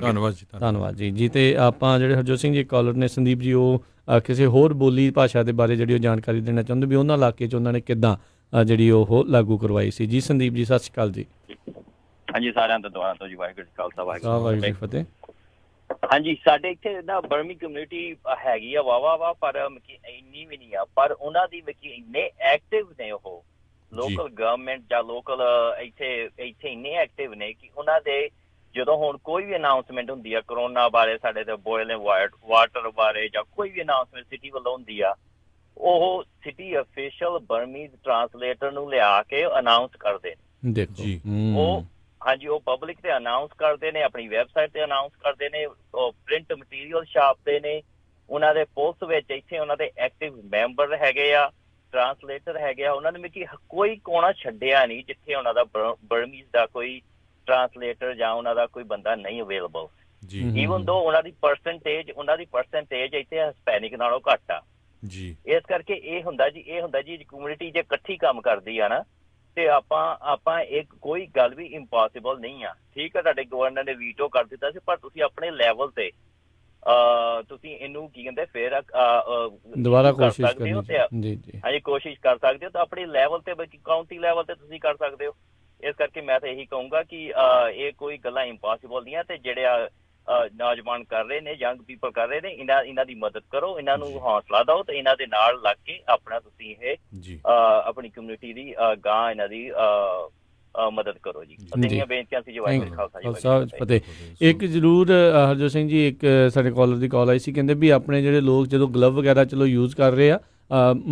ਧੰਨਵਾਦ ਜੀ। ਤੇ ਆਪਾਂ ਜਿਹੜੇ ਹਰਜੋਤ ਸਿੰਘ ਜੀ ਕਾਲਰ ਨੇ, ਸੰਦੀਪ ਜੀ, ਉਹ ਕਿਸੇ ਹੋਰ ਬੋਲੀ ਭਾਸ਼ਾ ਦੇ ਬਾਰੇ ਜਿਹੜੀ ਉਹ ਜਾਣਕਾਰੀ ਦੇਣਾ ਚਾਹੁੰਦੇ ਵੀ ਉਹਨਾਂ ਇਲਾਕੇ 'ਚ ਉਹਨਾਂ ਨੇ ਕਿੱਦਾਂ ਜਿਹੜੀ ਉਹ ਲਾਗੂ ਕਰਵਾਈ ਸੀ। ਜੀ ਸੰਦੀਪ ਜੀ, ਸਤਿ ਸ਼੍ਰੀ ਅਕਾਲ ਜੀ। ਹਾਂਜੀ, ਸਾਰਿਆਂ ਦਾ ਦੁਆਰਾ ਤੋਂ ਜੀ, ਵਾਹਿਗੁਰੂ ਜੀ ਖਾਲਸਾ ਵਾਹਿਗੁਰੂ ਜੀ ਫਤਿਹ। ਹਾਂਜੀ, ਸਾਡੇ ਇੱਥੇ ਨਾ ਬਰਮੀ ਕਮਿਊਨਿਟੀ ਹੈਗੀ ਆ ਵਾਵਾ ਪਰ ਇੰਨੀ ਵੀ ਨਹੀਂ ਆ, ਪਰ ਉਹਨਾਂ ਦੀ ਇੰਨੇ ਐਕਟਿਵ ਨੇ ਉਹ ਲੋਕਲ ਗਵਰਨਮੈਂਟ ਜਾਂ ਲੋਕਲ ਇੱਥੇ ਇੰਨੇ ਐਕਟਿਵ ਨੇ ਕਿ ਉਹਨਾਂ ਦੇ ਜਦੋਂ ਹੁਣ ਕੋਈ ਵੀ ਅਨਾਊਂਸਮੈਂਟ ਹੁੰਦੀ ਆ ਕਰੋਨਾ ਬਾਰੇ, ਸਾਡੇ ਤੇ ਬੋਇਲਿੰਗ ਵਾਟਰ ਬਾਰੇ ਜਾਂ ਕੋਈ ਵੀ ਅਨਾਊਂਸਮੈਂਟ ਸਿਟੀ ਵੱਲੋਂ ਹੁੰਦੀ ਆ, ਉਹ ਸਿਟੀ ਅਫੀਸ਼ੀਅਲ ਬਰਮੀਜ਼ ਟਰਾਂਸਲੇਟਰ ਨੂੰ ਲਿਆ ਕੇ ਅਨਾਊਂਸ ਕਰਦੇ ਨੇ। ਦੇਖੋ ਜੀ, ਉਹ ਹਾਂਜੀ, ਉਹ ਪਬਲਿਕ ਤੇ ਅਨਾਊਂਸ ਕਰਦੇ ਨੇ, ਆਪਣੀ ਵੈਬਸਾਈਟ ਤੇ ਅਨਾਊਂਸ ਕਰਦੇ ਨੇ, ਉਹ ਪ੍ਰਿੰਟ ਮਟੀਰੀਅਲ ਛਾਪਦੇ ਨੇ, ਉਹਨਾਂ ਦੇ ਪੁਲਿਸ ਵਿੱਚ ਇੱਥੇ ਉਹਨਾਂ ਦੇ ਐਕਟਿਵ ਮੈਂਬਰ ਹੈਗੇ ਆ, ਟਰਾਂਸਲੇਟਰ ਹੈਗੇ ਆ, ਉਹਨਾਂ ਨੇ ਕੋਈ ਕੋਣਾ ਛੱਡਿਆ ਨਹੀਂ ਜਿੱਥੇ ਉਹਨਾਂ ਦਾ ਬਰਮੀਜ਼ ਦਾ ਕੋਈ ਟਰਾਂਸਲੇਟਰ ਜਾਂ ਉਹਨਾਂ ਦਾ ਕੋਈ ਬੰਦਾ ਨਹੀਂ ਅਵੇਲੇਬਲ। ਈਵਨ ਦੋ ਉਹਨਾਂ ਦੀ ਪਰਸੈਂਟੇਜ ਇੱਥੇ ਹਿਸਪੈਨਿਕ ਨਾਲੋਂ ਘੱਟ ਆ ਜੀ। ਇਸ ਕਰਕੇ ਇਹ ਹੁੰਦਾ ਜੀ ਕਮਿਊਨਿਟੀ ਜੇ ਇਕੱਠੀ ਕੰਮ ਕਰਦੀ ਆ ਨਾ, ਤੇ ਆਪਾਂ ਇੱਕ ਕੋਈ ਗੱਲ ਵੀ ਇੰਪੋਸੀਬਲ ਨਹੀਂ ਆ। ਠੀਕ ਆ, ਤੁਹਾਡੇ ਗਵਰਨਰ ਨੇ ਵੀਟੋ ਕਰ ਦਿੱਤਾ ਸੀ, ਪਰ ਤੁਸੀਂ ਆਪਣੇ ਲੈਵਲ ਤੇ ਤੁਸੀਂ ਇਹਨੂੰ ਕੀ ਕਹਿੰਦੇ ਫਿਰ ਦੁਬਾਰਾ ਕੋਸ਼ਿਸ਼ ਕਰਨੀ ਜੀ। ਹਾਂਜੀ, ਕੋਸ਼ਿਸ਼ ਕਰ ਸਕਦੇ ਹੋ ਤਾਂ ਆਪਣੇ ਲੈਵਲ ਤੇ, ਕਾਉਂਟੀ ਲੈਵਲ ਤੇ ਤੁਸੀਂ ਕਰ ਸਕਦੇ ਹੋ। ਇਸ ਕਰਕੇ ਮੈਂ ਤਾਂ ਇਹੀ ਕਹੂੰਗਾ ਕਿ ਇਹ ਕੋਈ ਗੱਲਾਂ ਇੰਪੋਸੀਬਲ ਨਹੀਂ ਆ, ਤੇ ਜਿਹੜੇ ਨੌਜਵਾਨ ਕਰ ਰਹੇ ਨੇ, ਯੰਗ ਪੀਪਲ ਕਰ ਰਹੇ ਨੇ, ਇਹਨਾਂ ਦੀ ਮਦਦ ਕਰੋ, ਇਹਨਾਂ ਨੂੰ ਹੌਸਲਾ ਦਿਓ ਤੇ ਇਹਨਾਂ ਦੇ ਨਾਲ ਲੱਗ ਕੇ ਆਪਣਾ ਤੁਸੀਂ ਇਹ ਆਪਣੀ ਕਮਿਊਨਿਟੀ ਦੀ ਗਾਂ ਇਹਨਾਂ ਦੀ ਮਦਦ ਕਰੋ ਜੀ। ਇੰਨੀਆਂ ਬੇਨਤੀਆਂ ਸੀ ਜੀ। ਵਾਹਿਗੁਰੂ ਖਾਲਸਾ ਫਤਿਹ। ਇੱਕ ਜ਼ਰੂਰ ਹਰਜੋਤ ਸਿੰਘ ਜੀ, ਇੱਕ ਸਾਡੇ ਕਾਲਰ ਦੀ ਕਾਲ ਆਈ ਸੀ, ਕਹਿੰਦੇ ਵੀ ਆਪਣੇ ਜਿਹੜੇ ਲੋਕ ਜਦੋਂ ਗਲਵ ਵਗੈਰਾ ਚਲੋ ਯੂਜ਼ ਕਰ ਰਹੇ ਆ,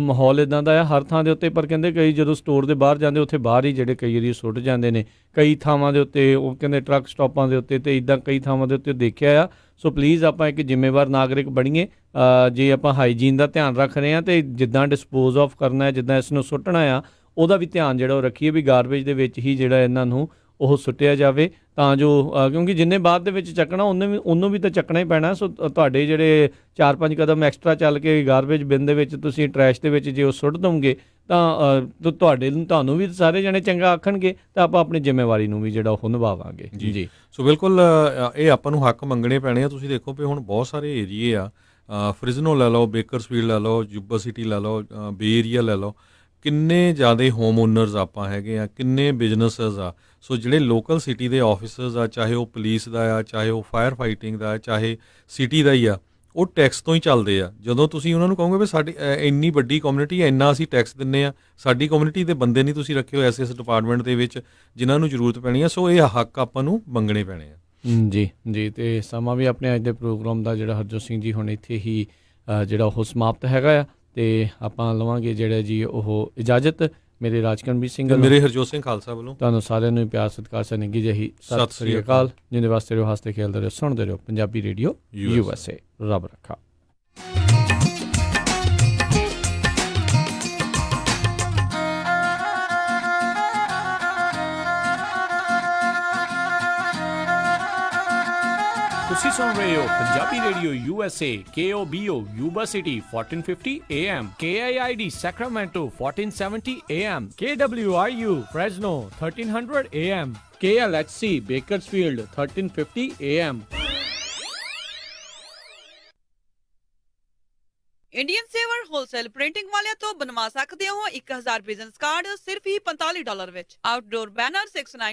ਮਾਹੌਲ ਇੱਦਾਂ ਦਾ ਆ ਹਰ ਥਾਂ ਦੇ ਉੱਤੇ, ਪਰ ਕਹਿੰਦੇ ਕਈ ਜਦੋਂ ਸਟੋਰ ਦੇ ਬਾਹਰ ਜਾਂਦੇ ਉੱਥੇ ਬਾਹਰ ਹੀ ਜਿਹੜੇ ਕਈ ਵਾਰੀ ਸੁੱਟ ਜਾਂਦੇ ਨੇ ਕਈ ਥਾਵਾਂ ਦੇ ਉੱਤੇ, ਉਹ ਕਹਿੰਦੇ ਟਰੱਕ ਸਟਾਪਾਂ ਦੇ ਉੱਤੇ, ਤੇ ਇੱਦਾਂ ਕਈ ਥਾਵਾਂ ਦੇ ਉੱਤੇ ਦੇਖਿਆ ਆ। ਸੋ ਪਲੀਜ਼ ਆਪਾਂ ਇੱਕ ਜ਼ਿੰਮੇਵਾਰ ਨਾਗਰਿਕ ਬਣੀਏ, ਜੇ ਆਪਾਂ ਹਾਈਜੀਨ ਦਾ ਧਿਆਨ ਰੱਖ ਰਹੇ ਹਾਂ ਤੇ ਜਿੱਦਾਂ ਡਿਸਪੋਜ਼ ਆਫ ਕਰਨਾ ਹੈ, ਜਿੱਦਾਂ ਇਸ ਨੂੰ ਸੁੱਟਣਾ ਆ, ਉਹਦਾ ਵੀ ਧਿਆਨ ਜਿਹੜਾ ਉਹ ਰੱਖੀਏ ਵੀ ਗਾਰਬੇਜ ਦੇ ਵਿੱਚ ਹੀ ਜਿਹੜਾ ਇਹਨਾਂ ਨੂੰ ਉਹ ਸੁੱਟਿਆ ਜਾਵੇ, ਤਾਂ ਜੋ ਕਿਉਂਕਿ ਜਿੰਨੇ ਬਾਅਦ ਦੇ ਵਿੱਚ ਚੱਕਣਾ ਉਹਨੂੰ ਵੀ ਤਾਂ ਚੱਕਣਾ ਹੀ ਪੈਣਾ। ਸੋ ਤੁਹਾਡੇ ਜਿਹੜੇ 4-5 ਕਦਮ ਐਕਸਟਰਾ ਚੱਲ ਕੇ ਗਾਰਬੇਜ ਬਿਨ ਦੇ ਵਿੱਚ ਤੁਸੀਂ ਟਰੈਸ਼ ਦੇ ਵਿੱਚ ਜੇ ਉਹ ਸੁੱਟ ਦੋਗੇ ਤਾਂ ਤੁਹਾਨੂੰ ਵੀ ਸਾਰੇ ਜਣੇ ਚੰਗਾ ਆਖਣਗੇ, ਤਾਂ ਆਪਾਂ ਆਪਣੀ ਜ਼ਿੰਮੇਵਾਰੀ ਨੂੰ ਵੀ ਜਿਹੜਾ ਉਹ ਨਿਭਾਵਾਂਗੇ ਜੀ। ਸੋ ਬਿਲਕੁਲ ਇਹ ਆਪਾਂ ਨੂੰ ਹੱਕ ਮੰਗਣੇ ਪੈਣੇ ਆ। ਤੁਸੀਂ ਦੇਖੋ ਵੀ ਹੁਣ ਬਹੁਤ ਸਾਰੇ ਏਰੀਏ ਆ, ਫ੍ਰਿਜ਼ਨੋ ਲੈ ਲਓ, ਬੇਕਰਸਫੀਲਡ ਲੈ ਲਓ, ਯੂਬਾ ਸਿਟੀ ਲੈ ਲਓ, ਬੇ ਏਰੀਆ ਲੈ ਲਓ, ਕਿੰਨੇ ਜ਼ਿਆਦਾ ਹੋਮ ਓਨਰਸ ਆਪਾਂ ਹੈਗੇ ਆ, ਕਿੰਨੇ ਬਿਜ਼ਨਸਸ ਆ। ਸੋ ਜਿਹੜੇ ਲੋਕਲ ਸਿਟੀ ਦੇ ਆਫਿਸਰਸ ਆ, ਚਾਹੇ ਉਹ ਪੁਲਿਸ ਦਾ ਆ, ਚਾਹੇ ਉਹ ਫਾਇਰ ਫਾਈਟਿੰਗ ਦਾ, ਚਾਹੇ ਸਿਟੀ ਦਾ ਹੀ ਆ, ਉਹ ਟੈਕਸ ਤੋਂ ਹੀ ਚੱਲਦੇ ਆ। ਜਦੋਂ ਤੁਸੀਂ ਉਹਨਾਂ ਨੂੰ ਕਹੋਗੇ ਵੀ ਸਾਡੀ ਇੰਨੀ ਵੱਡੀ ਕਮਿਊਨਿਟੀ ਹੈ, ਇੰਨਾ ਅਸੀਂ ਟੈਕਸ ਦਿੰਦੇ ਆ, ਸਾਡੀ ਕਮਿਊਨਿਟੀ ਦੇ ਬੰਦੇ ਨਹੀਂ ਤੁਸੀਂ ਰੱਖੇ ਹੋ ਐਸ ਡਿਪਾਰਟਮੈਂਟ ਦੇ ਵਿੱਚ ਜਿਨ੍ਹਾਂ ਨੂੰ ਜ਼ਰੂਰਤ ਪੈਣੀ ਆ। ਸੋ ਇਹ ਹੱਕ ਆਪਾਂ ਨੂੰ ਮੰਗਣੇ ਪੈਣੇ ਆ ਜੀ। ਤੇ ਸਮਾਂ ਵੀ ਆਪਣੇ ਅੱਜ ਦੇ ਪ੍ਰੋਗਰਾਮ ਦਾ ਜਿਹੜਾ ਹਰਜੋਤ ਸਿੰਘ ਜੀ ਹੁਣ ਇੱਥੇ ਹੀ ਜਿਹੜਾ ਉਹ ਸਮਾਪਤ ਹੈਗਾ ਆ, ਤੇ ਆਪਾਂ ਲਵਾਂਗੇ ਜਿਹੜਾ ਜੀ ਉਹ ਇਜਾਜ਼ਤ। ਮੇਰੇ ਰਾਜਕਰਮਜੀਤ ਸਿੰਘ, ਮੇਰੇ ਹਰਜੋਤ ਸਿੰਘ ਖਾਲਸਾ ਵੱਲੋਂ ਤੁਹਾਨੂੰ ਸਾਰਿਆਂ ਨੂੰ ਪਿਆਰ ਸਤਿਕਾਰ ਸਨੇਗੀ ਜਿਹੀ ਸਤਿ ਸ੍ਰੀ ਅਕਾਲ। ਜਿੰਦੇ ਵਾਸਤੇ ਰਹੋ, ਹੱਸਦੇ ਖੇਡਦੇ ਰਹੋ, ਸੁਣਦੇ ਰਹੋ ਪੰਜਾਬੀ ਰੇਡੀਓ USA। ਰੱਬ ਰੱਖਾ। ਤੁਸੀਂ ਸੁਣ ਰਹੇ ਹੋ Punjabi radio USA, KOBO Yuba city 1450 AM, KIID Sacramento 1470 AM, KWRU Fresno 1300 AM, KLHC Bakersfield 1350 AM। Indian saver wholesale printing ਵਾਲਿਆਂ ਤੋਂ ਬਣਵਾ ਸਕਦੇ ਹੋ 1000 ਬਿਜ਼ਨਸ ਕਾਰਡ ਸਿਰਫ ਹੀ $45 ਵਿੱਚ। Outdoor banner 690